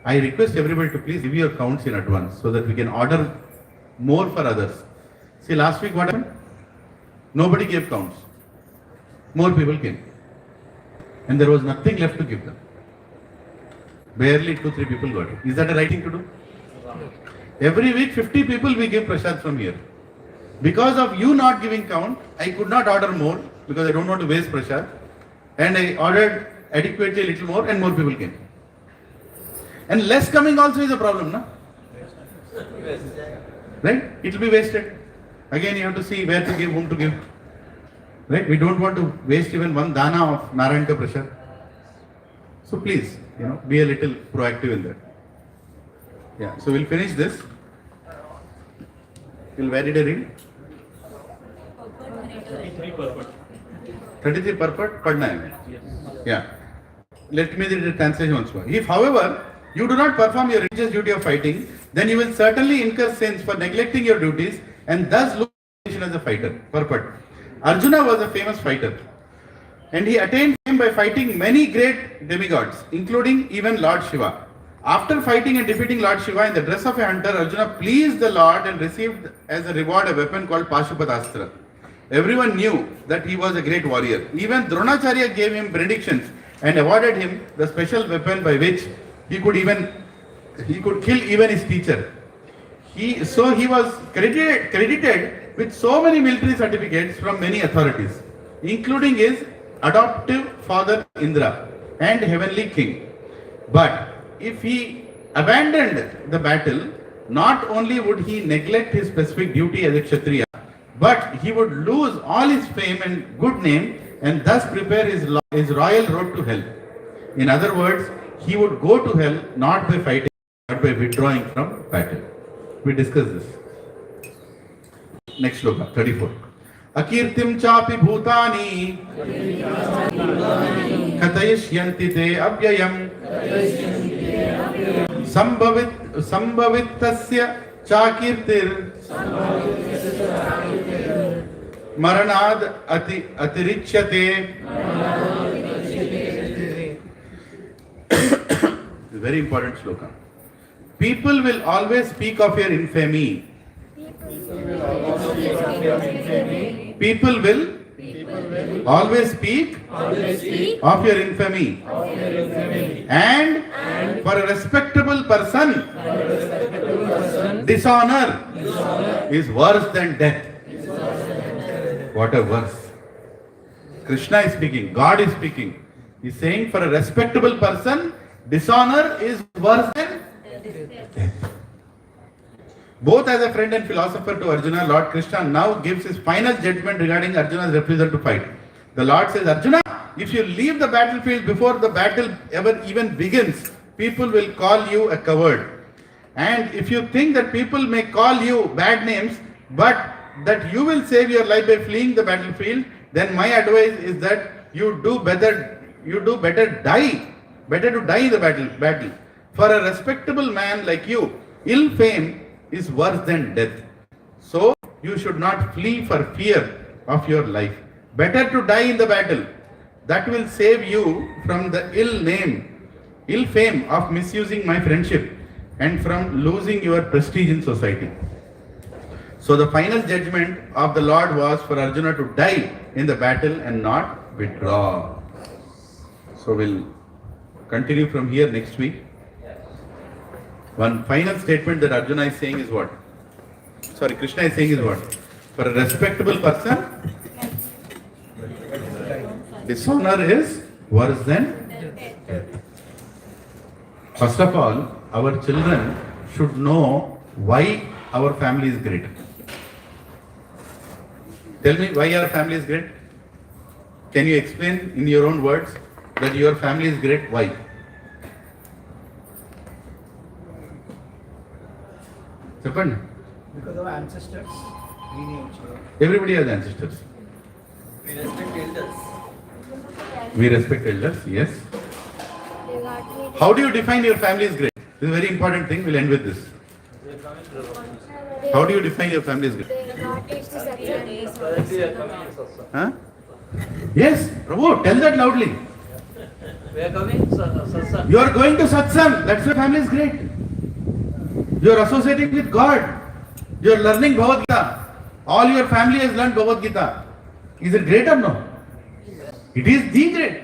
Speaker 1: I request everybody to please give your counts in advance so that we can order more for others. See, last week what happened? Nobody gave counts. More people came. And there was nothing left to give them. Barely 2-3 people got it. Is that a right thing to do? Every week 50 people we give prasad from here. Because of you not giving count, I could not order more because I don't want to waste prasad. And I ordered adequately a little more and more people came. And less coming also is a problem, no? Right? It will be wasted. Again you have to see where to give, whom to give. Right? We don't want to waste even one dana of Narayana prasad. So please, be a little proactive in that. Yeah, so we'll finish this. We'll where did I read? 33 purport, padna hai. Yeah. Let me read the translation once more. If, however, you do not perform your religious duty of fighting, then you will certainly incur sins for neglecting your duties and thus lose as a fighter. Purport. Arjuna was a famous fighter. And he attained fame by fighting many great demigods, including even Lord Shiva. After fighting and defeating Lord Shiva in the dress of a hunter, Arjuna pleased the Lord and received as a reward a weapon called Pashupatastra. Everyone knew that he was a great warrior. Even Dronacharya gave him benedictions and awarded him the special weapon by which he could kill even his teacher. He was credited with so many military certificates from many authorities, including his adoptive father Indra and heavenly king. But if he abandoned the battle, not only would he neglect his specific duty as a Kshatriya, but he would lose all his fame and good name and thus prepare his royal road to hell. In other words, he would go to hell not by fighting but by withdrawing from battle. We discussed this. Next shloka, 34. Akirtim chapi bhutani katayishyanti te abhyayam sambhavittasya chakirtir maranad atirichyate. Very important shloka. People will always speak of your infamy. People will always speak of your infamy. And for a respectable person, dishonor is worse than death. What a verse. Krishna is speaking, God is speaking. He is saying for a respectable person, dishonor is worse than death. Both as a friend and philosopher to Arjuna, Lord Krishna now gives his final judgment regarding Arjuna's refusal to fight. The Lord says, Arjuna, if you leave the battlefield before the battle ever even begins, people will call you a coward. And if you think that people may call you bad names, but that you will save your life by fleeing the battlefield, then my advice is that you do better die. Better to die in the battle. For a respectable man like you, ill fame is worse than death. So you should not flee for fear of your life. Better to die in the battle. That will save you from the ill fame of misusing my friendship and from losing your prestige in society. So the final judgment of the Lord was for Arjuna to die in the battle and not withdraw. So we'll continue from here next week. One final statement that Arjuna is saying is what? Sorry, Krishna is saying is what? For a respectable person, dishonor is worse than death. First of all, our children should know why our family is great. Tell me why your family is great. Can you explain in your own words that your family is great? Why? చెప్పండి.
Speaker 7: Because of ancestors, lineage.
Speaker 1: Everybody has ancestors.
Speaker 7: We respect elders.
Speaker 1: We respect elders, yes. How do you define your family is great? This is a very important thing. We'll end with this. How do you define your family is great? Huh? Yes, Prabhu, tell that loudly.
Speaker 7: We are coming, satsang.
Speaker 1: You are going to satsang. That's why family is great. You are associating with God. You are learning Bhagavad Gita. All your family has learned Bhagavad Gita. Is it great or no? It is the great.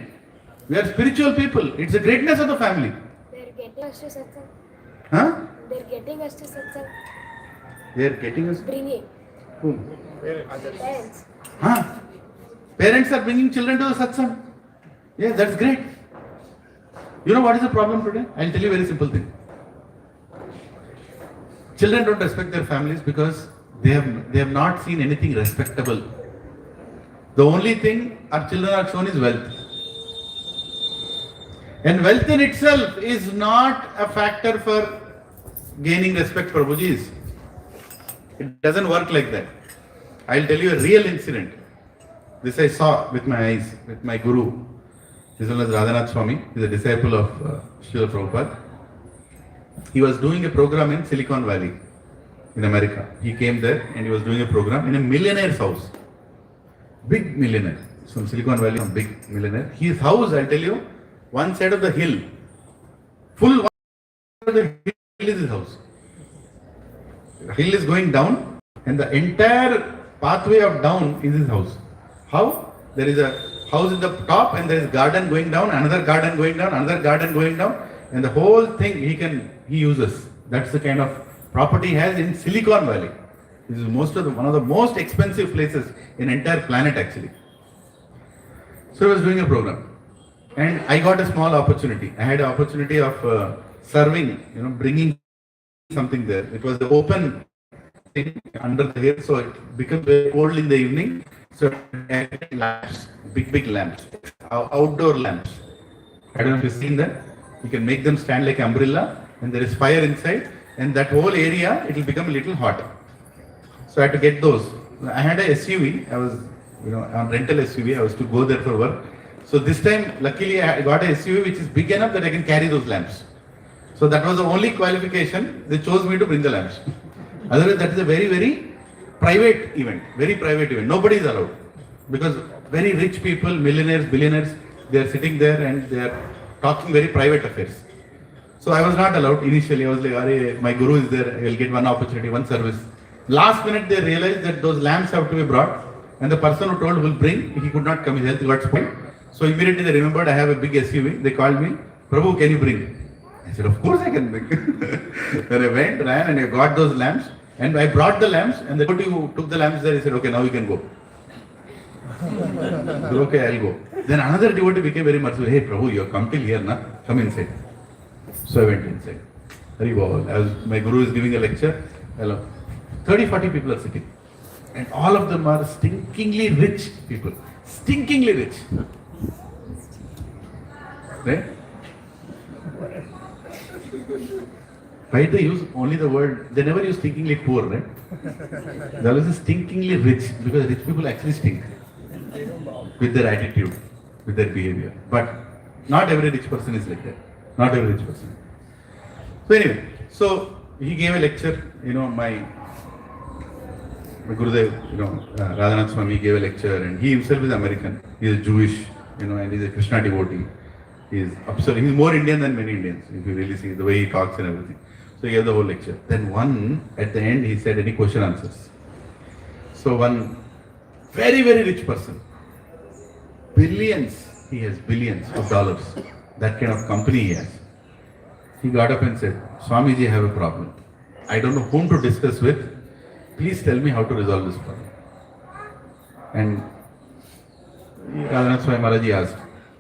Speaker 1: We are spiritual people. It's the greatness of the family.
Speaker 8: They're getting us to satsang.
Speaker 1: Huh?
Speaker 8: They're getting us to satsang.
Speaker 1: They are getting us.
Speaker 8: Bringing.
Speaker 1: Whom?
Speaker 8: Parents.
Speaker 1: Huh? Parents are bringing children to the satsang. Yeah, that's great. You know what is the problem today? I'll tell you a very simple thing. Children don't respect their families because they have not seen anything respectable. The only thing our children are shown is wealth. And wealth in itself is not a factor for gaining respect for Prabhuji's. It doesn't work like that. I'll tell you a real incident. This I saw with my eyes, with my guru. His name is Radhanath Swami. He's a disciple of Srila Prabhupada. He was doing a program in Silicon Valley in America. He came there and he was doing a program in a millionaire's house. Big millionaire. From Silicon Valley, some big millionaire. His house, I'll tell you, one side of the hill. Full one side of the hill is his house. The hill is going down and the entire pathway of down is his house. How? There is a house at the top and there is garden going down, another garden going down, another garden going down, and the whole thing he uses. That's the kind of property he has in Silicon Valley. This is one of the most expensive places in entire planet actually. So I was doing a program and I got a small opportunity. I had an opportunity of serving, bringing something there. It was the open thing under the hill, so it becomes very cold in the evening. So I had lamps, big lamps, outdoor lamps. I don't know if you've seen that. You can make them stand like umbrella and there is fire inside and that whole area, it will become a little hot. So I had to get those. I had a SUV. I was, on rental SUV. I was to go there for work. So this time, luckily, I got a SUV which is big enough that I can carry those lamps. So that was the only qualification. They chose me to bring the lamps. Otherwise, that is a very, very private event. Very private event. Nobody is allowed. Because very rich people, millionaires, billionaires, they are sitting there and they are talking very private affairs. So I was not allowed. Initially, I was like, my guru is there. I will get one opportunity, one service. Last minute, they realized that those lamps have to be brought. And the person who told will bring, he could not come. His health got spoiled. So immediately they remembered I have a big SUV. They called me, Prabhu, can you bring? I said, of course I can bring. Then I went, ran, and I got those lamps. And I brought the lamps, and the devotee who took the lamps there, he said, okay, now you can go. I said, okay, I'll go. Then another devotee became very merciful. Hey, Prabhu, you have come till here, na? Come inside. So I went inside. Hari Bol. My guru is giving a lecture. 30-40 people are sitting. And all of them are stinkingly rich people. Stinkingly rich. Right? Why they use only the word, they never use stinkingly poor, right? They always use stinkingly rich, because rich people actually stink with their attitude, with their behavior. But not every rich person is like that. Not every rich person. So anyway, so he gave a lecture, my Gurudev, Radhanath Swami gave a lecture, and he himself is American. He is Jewish, and he's a Krishna devotee. He's more Indian than many Indians, if you really see the way he talks and everything. So he gave the whole lecture. Then at the end, he said, any question answers. So one very, very rich person, he has billions of dollars, that kind of company he has. He got up and said, Swamiji, I have a problem. I don't know whom to discuss with. Please tell me how to resolve this problem. And Radhanath Swami Maharaji asked,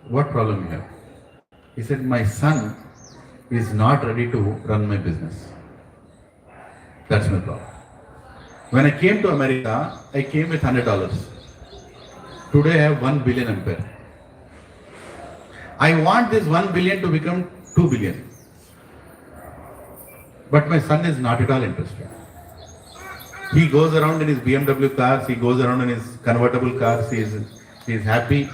Speaker 1: what problem you have? He said, my son is not ready to run my business. That's my problem. When I came to America, I came with $100. Today I have 1 billion empire. I want this 1 billion to become 2 billion. But my son is not at all interested. He goes around in his BMW cars, he goes around in his convertible cars, he is happy.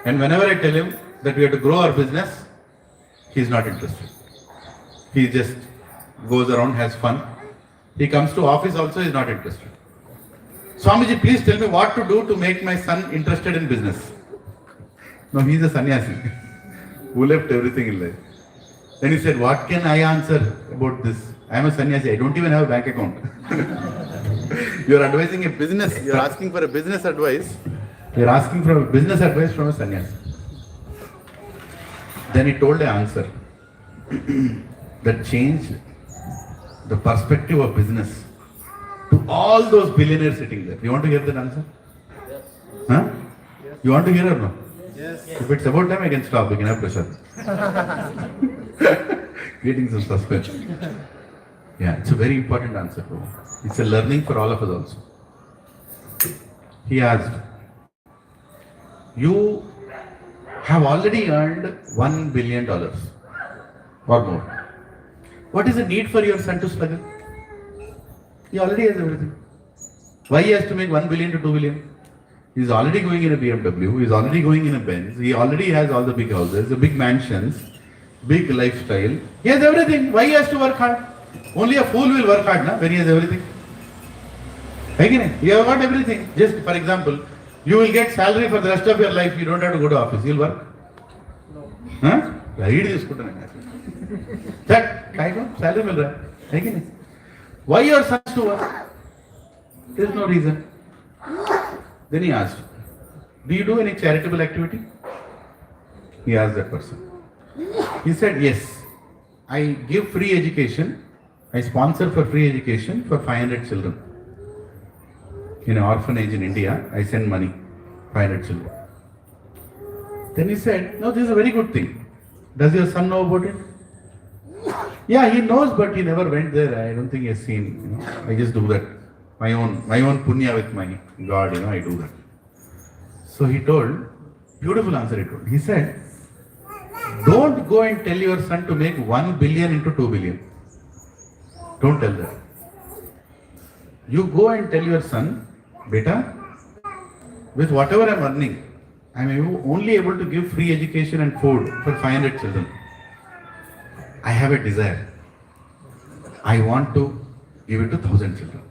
Speaker 1: And whenever I tell him that we have to grow our business, he is not interested. He just goes around, has fun. He comes to office also, he is not interested. Swamiji, please tell me what to do to make my son interested in business. No, he is a sannyasi who left everything in life. Then he said, what can I answer about this? I am a sannyasi, I don't even have a bank account. You are advising a business, you are asking for a business advice. You are asking for a business advice from a sannyasi. Then he told an answer that changed the perspective of business to all those billionaires sitting there. You want to hear that answer?
Speaker 7: Yes.
Speaker 1: Huh? Yes. You want to hear or no?
Speaker 3: Yes.
Speaker 1: If it's about time, I can stop. We can have pressure. Creating some suspense. Yeah, it's a very important answer. It's a learning for all of us also. He asked, you have already earned $1 billion or more. What is the need for your son to struggle? He already has everything. Why he has to make 1 billion to 2 billion? He is already going in a BMW, he is already going in a Benz, he already has all the big houses, the big mansions, big lifestyle. He has everything. Why he has to work hard? Only a fool will work hard when he has everything. Again, you have got everything. Just for example, you will get salary for the rest of your life. You don't have to go to office. You will work.
Speaker 3: No.
Speaker 1: Huh? That kind of salary will run. Again. Why your sons to work? There is no reason. Then he asked, do you do any charitable activity? He asked that person. He said, yes. I give free education. I sponsor for free education for 500 children. In an orphanage in India, I send money, 500 children. Then he said, no, this is a very good thing. Does your son know about it? Yeah, he knows, but he never went there. I don't think he has seen. I just do that. My own punya with my God, I do that. So he told, beautiful answer he told. He said, don't go and tell your son to make 1 billion into 2 billion. Don't tell that. You go and tell your son, beta, with whatever I am earning, I am only able to give free education and food for 500 children. I have a desire. I want to give it to 1,000 children.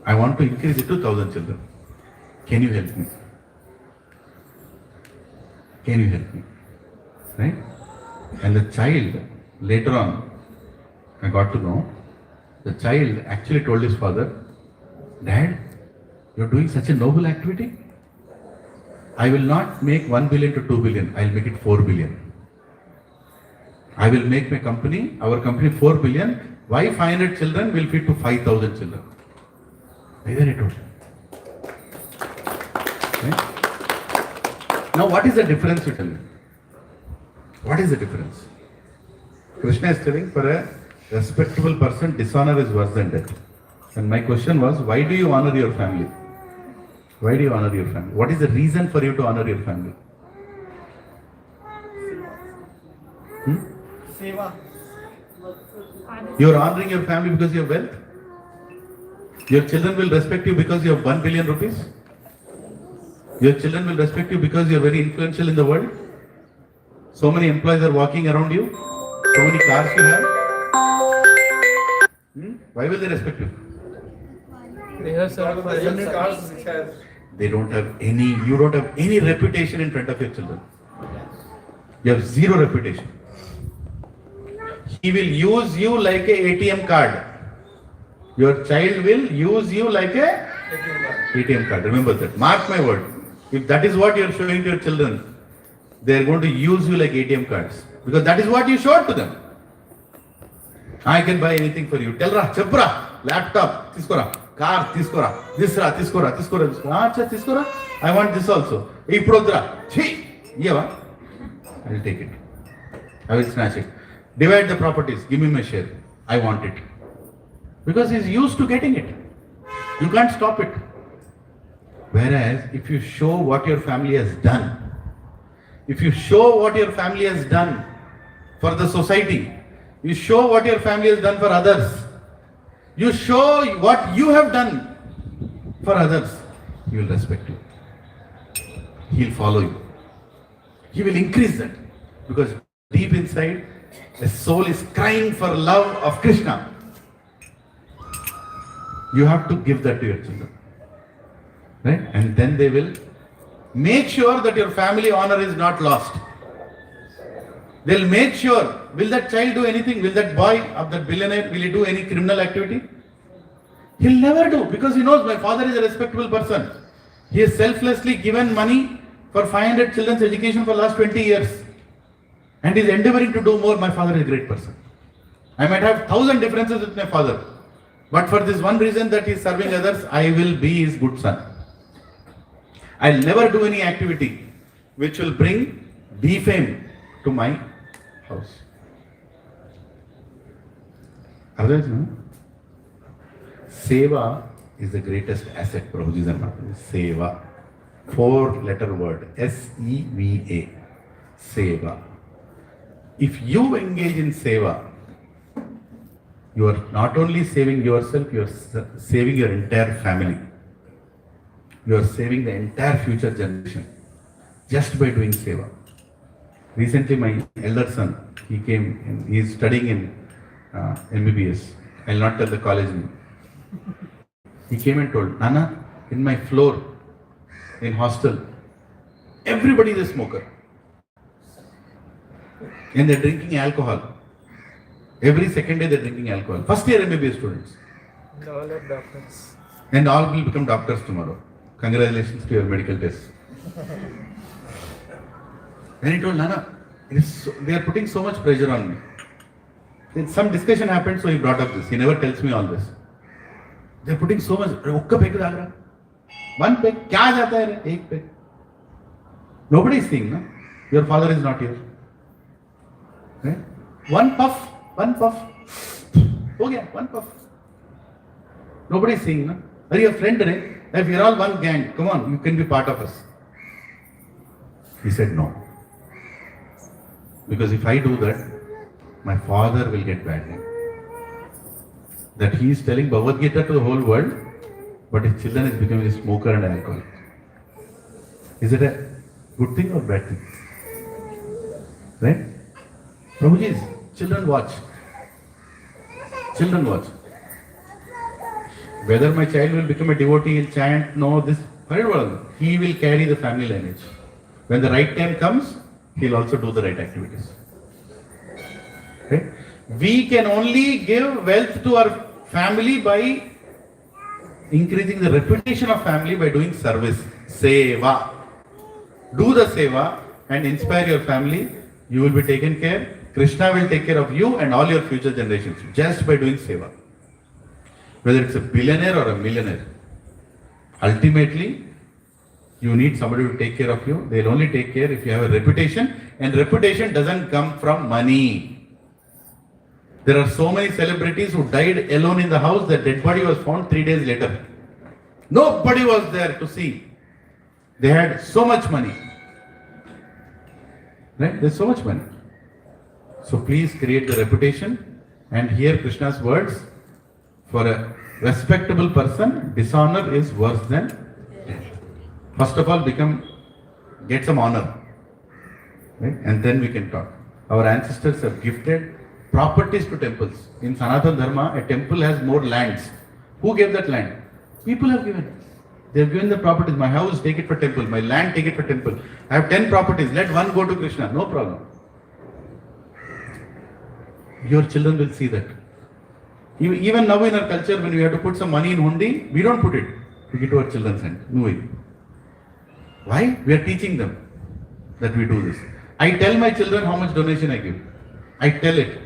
Speaker 1: I want to increase it to 1,000 children. Can you help me? Can you help me? Right? And the child, later on, I got to know, the child actually told his father, Dad, you're doing such a noble activity. I will not make 1 billion to 2 billion. I'll make it 4 billion. I will make my company, our company 4 billion. Why 500 children will feed to 5,000 children? Like that he told. Right? Now what is the difference, you tell me? What is the difference? Krishna is telling, for a respectable person, dishonor is worse than death. And my question was, why do you honor your family? Why do you honor your family? What is the reason for you to honor your family?
Speaker 3: Seva.
Speaker 1: You are honoring your family because you have wealth. Your children will respect you because you have 1 billion rupees. Your children will respect you because you are very influential in the world. So many employees are walking around you. So many cars you have. Why will they respect you?
Speaker 3: They have
Speaker 2: All of the sudden cars which have
Speaker 1: They don't have any, you don't have any reputation in front of your children. You have zero reputation. He will use you like a ATM card. Your child will use you like a ATM card. Remember that. Mark my word. If that is what you are showing to your children, they are going to use you like ATM cards. Because that is what you showed to them. I can buy anything for you. Tell ra, chapra, laptop, tiskora, car, tiskora, tisra, tiskora, tiskora, tiskora. Acha, tiskora. I want this also. Ei prodra. Chi. Yeva. I will take it. I will snatch it. Divide the properties. Give me my share. I want it. Because he is used to getting it. You can't stop it. Whereas, if you show what your family has done, if you show what your family has done for the society, you show what your family has done for others, you show what you have done for others, he will respect you. He will follow you. He will increase that. Because deep inside, the soul is crying for love of Krishna. You have to give that to your children. Right? And then they will make sure that your family honor is not lost. They'll make sure, will that child do anything? Will that boy of that billionaire, will he do any criminal activity? He'll never do, because he knows my father is a respectable person. He has selflessly given money for 500 children's education for last 20 years. And is endeavoring to do more. My father is a great person. I might have 1,000 differences with my father. But for this one reason that he is serving others, I will be his good son. I'll never do any activity which will bring defame to my house. Otherwise, no? Seva is the greatest asset, Prabhuji and Mataji. Seva. 4-letter word. S-E-V-A. Seva. If you engage in seva, you are not only saving yourself, you are saving your entire family. You are saving the entire future generation just by doing seva. Recently, my elder son, he came, he is studying in MBBS. I will not tell the college name. He came and told, Nana, in my floor, in hostel, everybody is a smoker. And they are drinking alcohol. Every second day they are drinking alcohol. First year MBBS students.
Speaker 3: And all are doctors.
Speaker 1: And all will become doctors tomorrow. Congratulations to your medical test. Then he told, Nana, they are putting so much pressure on me. Then some discussion happened, so he brought up this. He never tells me all this. They are putting so much. One peg. Kya jata hai? Ek peg. Nobody is seeing, no? Your father is not here. Right? One puff. Ho gaya, one puff. Nobody is seeing, no? Are you a friend, right? If we are all one gang, come on, you can be part of us. He said no. Because if I do that, my father will get bad name. That he is telling Bhagavad Gita to the whole world, but his children is becoming a smoker and alcoholic. Is it a good thing or bad thing? Right? Prabhuji's children watch. Children watch. Whether my child will become a devotee, he'll chant, no, this, he will carry the family lineage. When the right time comes, he'll also do the right activities. Okay? We can only give wealth to our family by increasing the reputation of family by doing service. Seva. Do the seva and inspire your family. You will be taken care. Krishna will take care of you and all your future generations just by doing seva. Whether it's a billionaire or a millionaire. Ultimately, you need somebody to take care of you. They'll only take care if you have a reputation, and reputation doesn't come from money. There are so many celebrities who died alone in the house. The dead body was found 3 days later. Nobody was there to see. They had so much money. Right? There's so much money. So please create the reputation And here Krishna's words, for a respectable person, dishonor is worse than death. First of all, get some honor, right? And then we can talk. Our ancestors have gifted properties to temples. In Sanatana Dharma, a temple has more lands. Who gave that land? People have given. They have given the properties. My house, take it for temple. My land, take it for temple. I have 10 properties. Let one go to Krishna. No problem. Your children will see that. Even now in our culture, when we have to put some money in hundi, we don't put it. We give to our children's hand. No way. Why? We are teaching them that we do this. I tell my children how much donation I give. I tell it.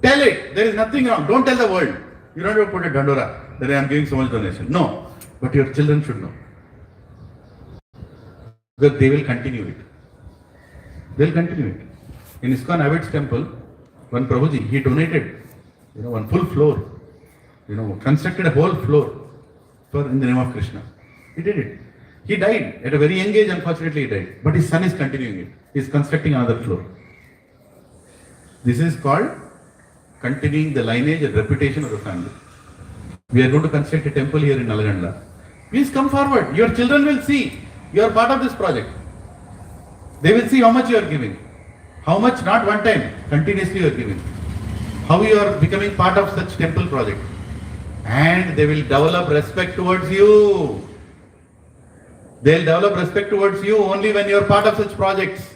Speaker 1: Tell it. There is nothing wrong. Don't tell the world. You don't have to put a dandora that I am giving so much donation. No. But your children should know. Because they will continue it. They will continue it. In ISKCON Abbot's temple, one Prabhuji, he donated, one full floor, constructed a whole floor in the name of Krishna. He did it. He died at a very young age, unfortunately he died. But his son is continuing it. He is constructing another floor. This is called continuing the lineage and reputation of the family. We are going to construct a temple here in Nalaganda. Please come forward. Your children will see you are part of this project. They will see how much you are giving. How much, not one time, continuously you are giving. How you are becoming part of such temple project. And they will develop respect towards you. They will develop respect towards you only when you are part of such projects,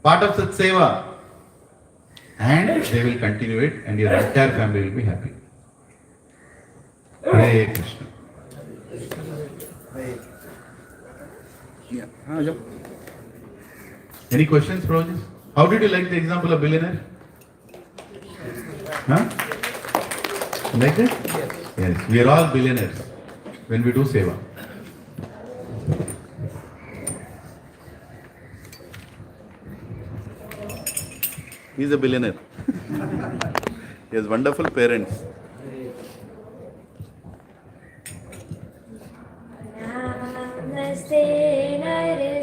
Speaker 1: part of such seva. And they will continue it and your entire family will be happy. Hare Krishna. Yeah. Any questions, Prabhuji? How did you like the example of billionaire? Huh? Like that? Yes. Yes. We are all billionaires when we do seva. He is a billionaire. He has wonderful parents.
Speaker 8: Namaste Narasimhaya.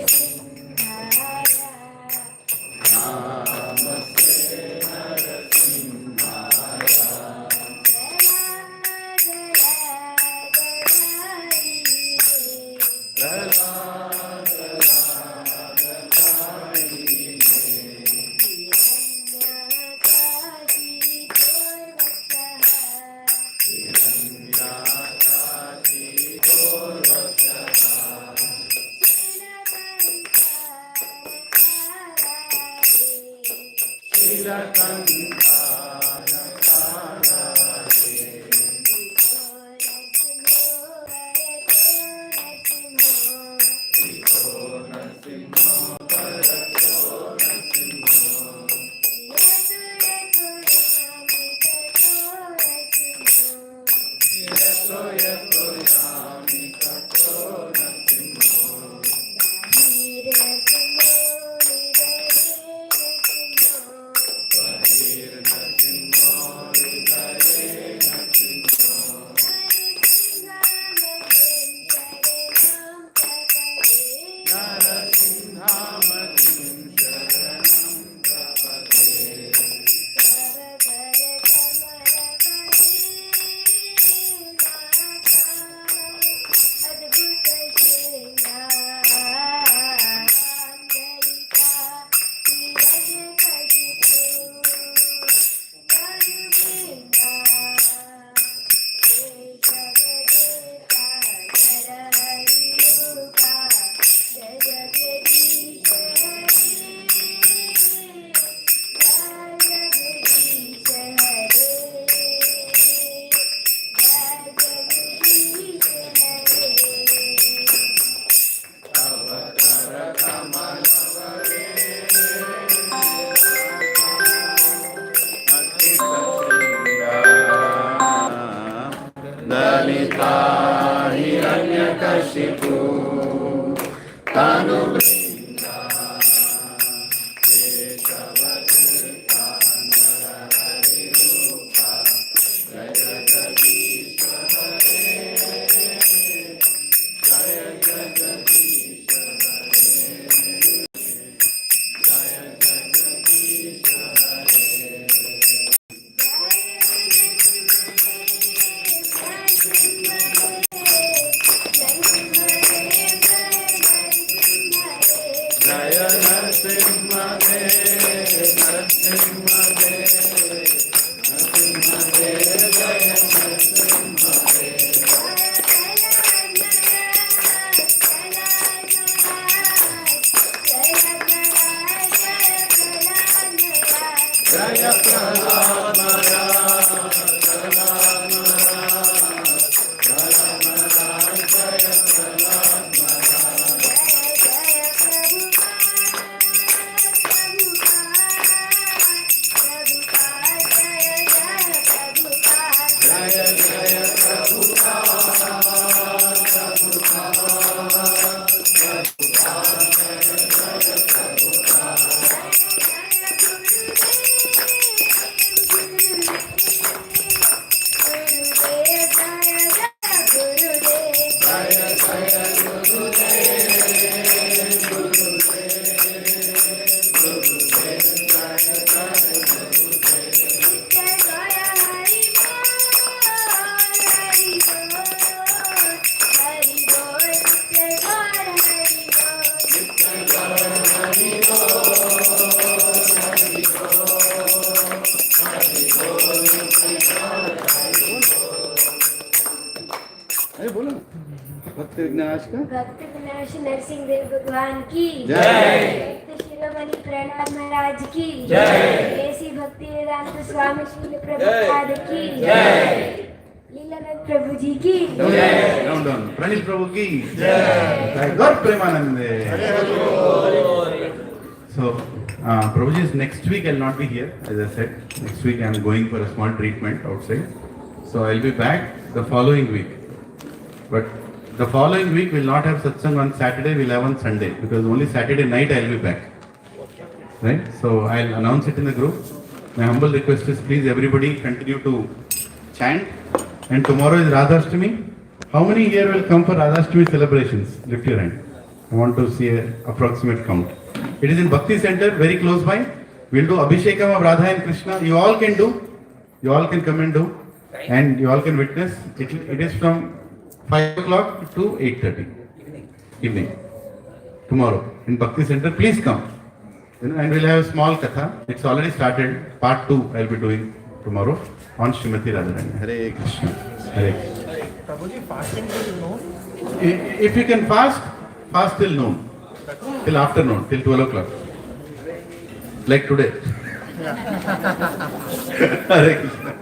Speaker 1: अरे बोलो ना, भक्त विघ्नाश का
Speaker 8: भक्त विनाश नरसिंह देव भगवान की
Speaker 1: जय।
Speaker 8: भक्त शिरोमणि प्रहलाद महाराज की जय। ऐसी भक्ति वेदांत स्वामी श्री प्रभुपाद की जय। लीलानंद प्रभु जी की
Speaker 1: जय। डाउन डाउन प्रणीत प्रभु की जय। गौर प्रेमानंदे। So, Prabhuji's next week I'll not be here, as I said. Next week I'm going for a small treatment outside. So I'll be back the following week. But the following week we'll not have satsang on Saturday, we'll have on Sunday. Because only Saturday night I'll be back. Right? So I'll announce it in the group. My humble request is please everybody continue to chant. And tomorrow is Radhashtami. How many here will come for Radhashtami celebrations? Lift your hand. I want to see an approximate count. It is in Bhakti Center, very close by. We'll do Abhishekam of Radha and Krishna. You all can do. You all can come and do. And you all can witness. It is from 5 o'clock to 8:30. Evening. Tomorrow in Bhakti Center. Please come. And we'll have a small katha. It's already started. Part 2 I'll be doing tomorrow on Srimati Radharani. Hare Krishna. Hare Krishna.
Speaker 3: Prabhuji, fasting till noon?
Speaker 1: If you can fast, fast till noon. Till afternoon, till 12 o'clock. Like today. Hare Krishna.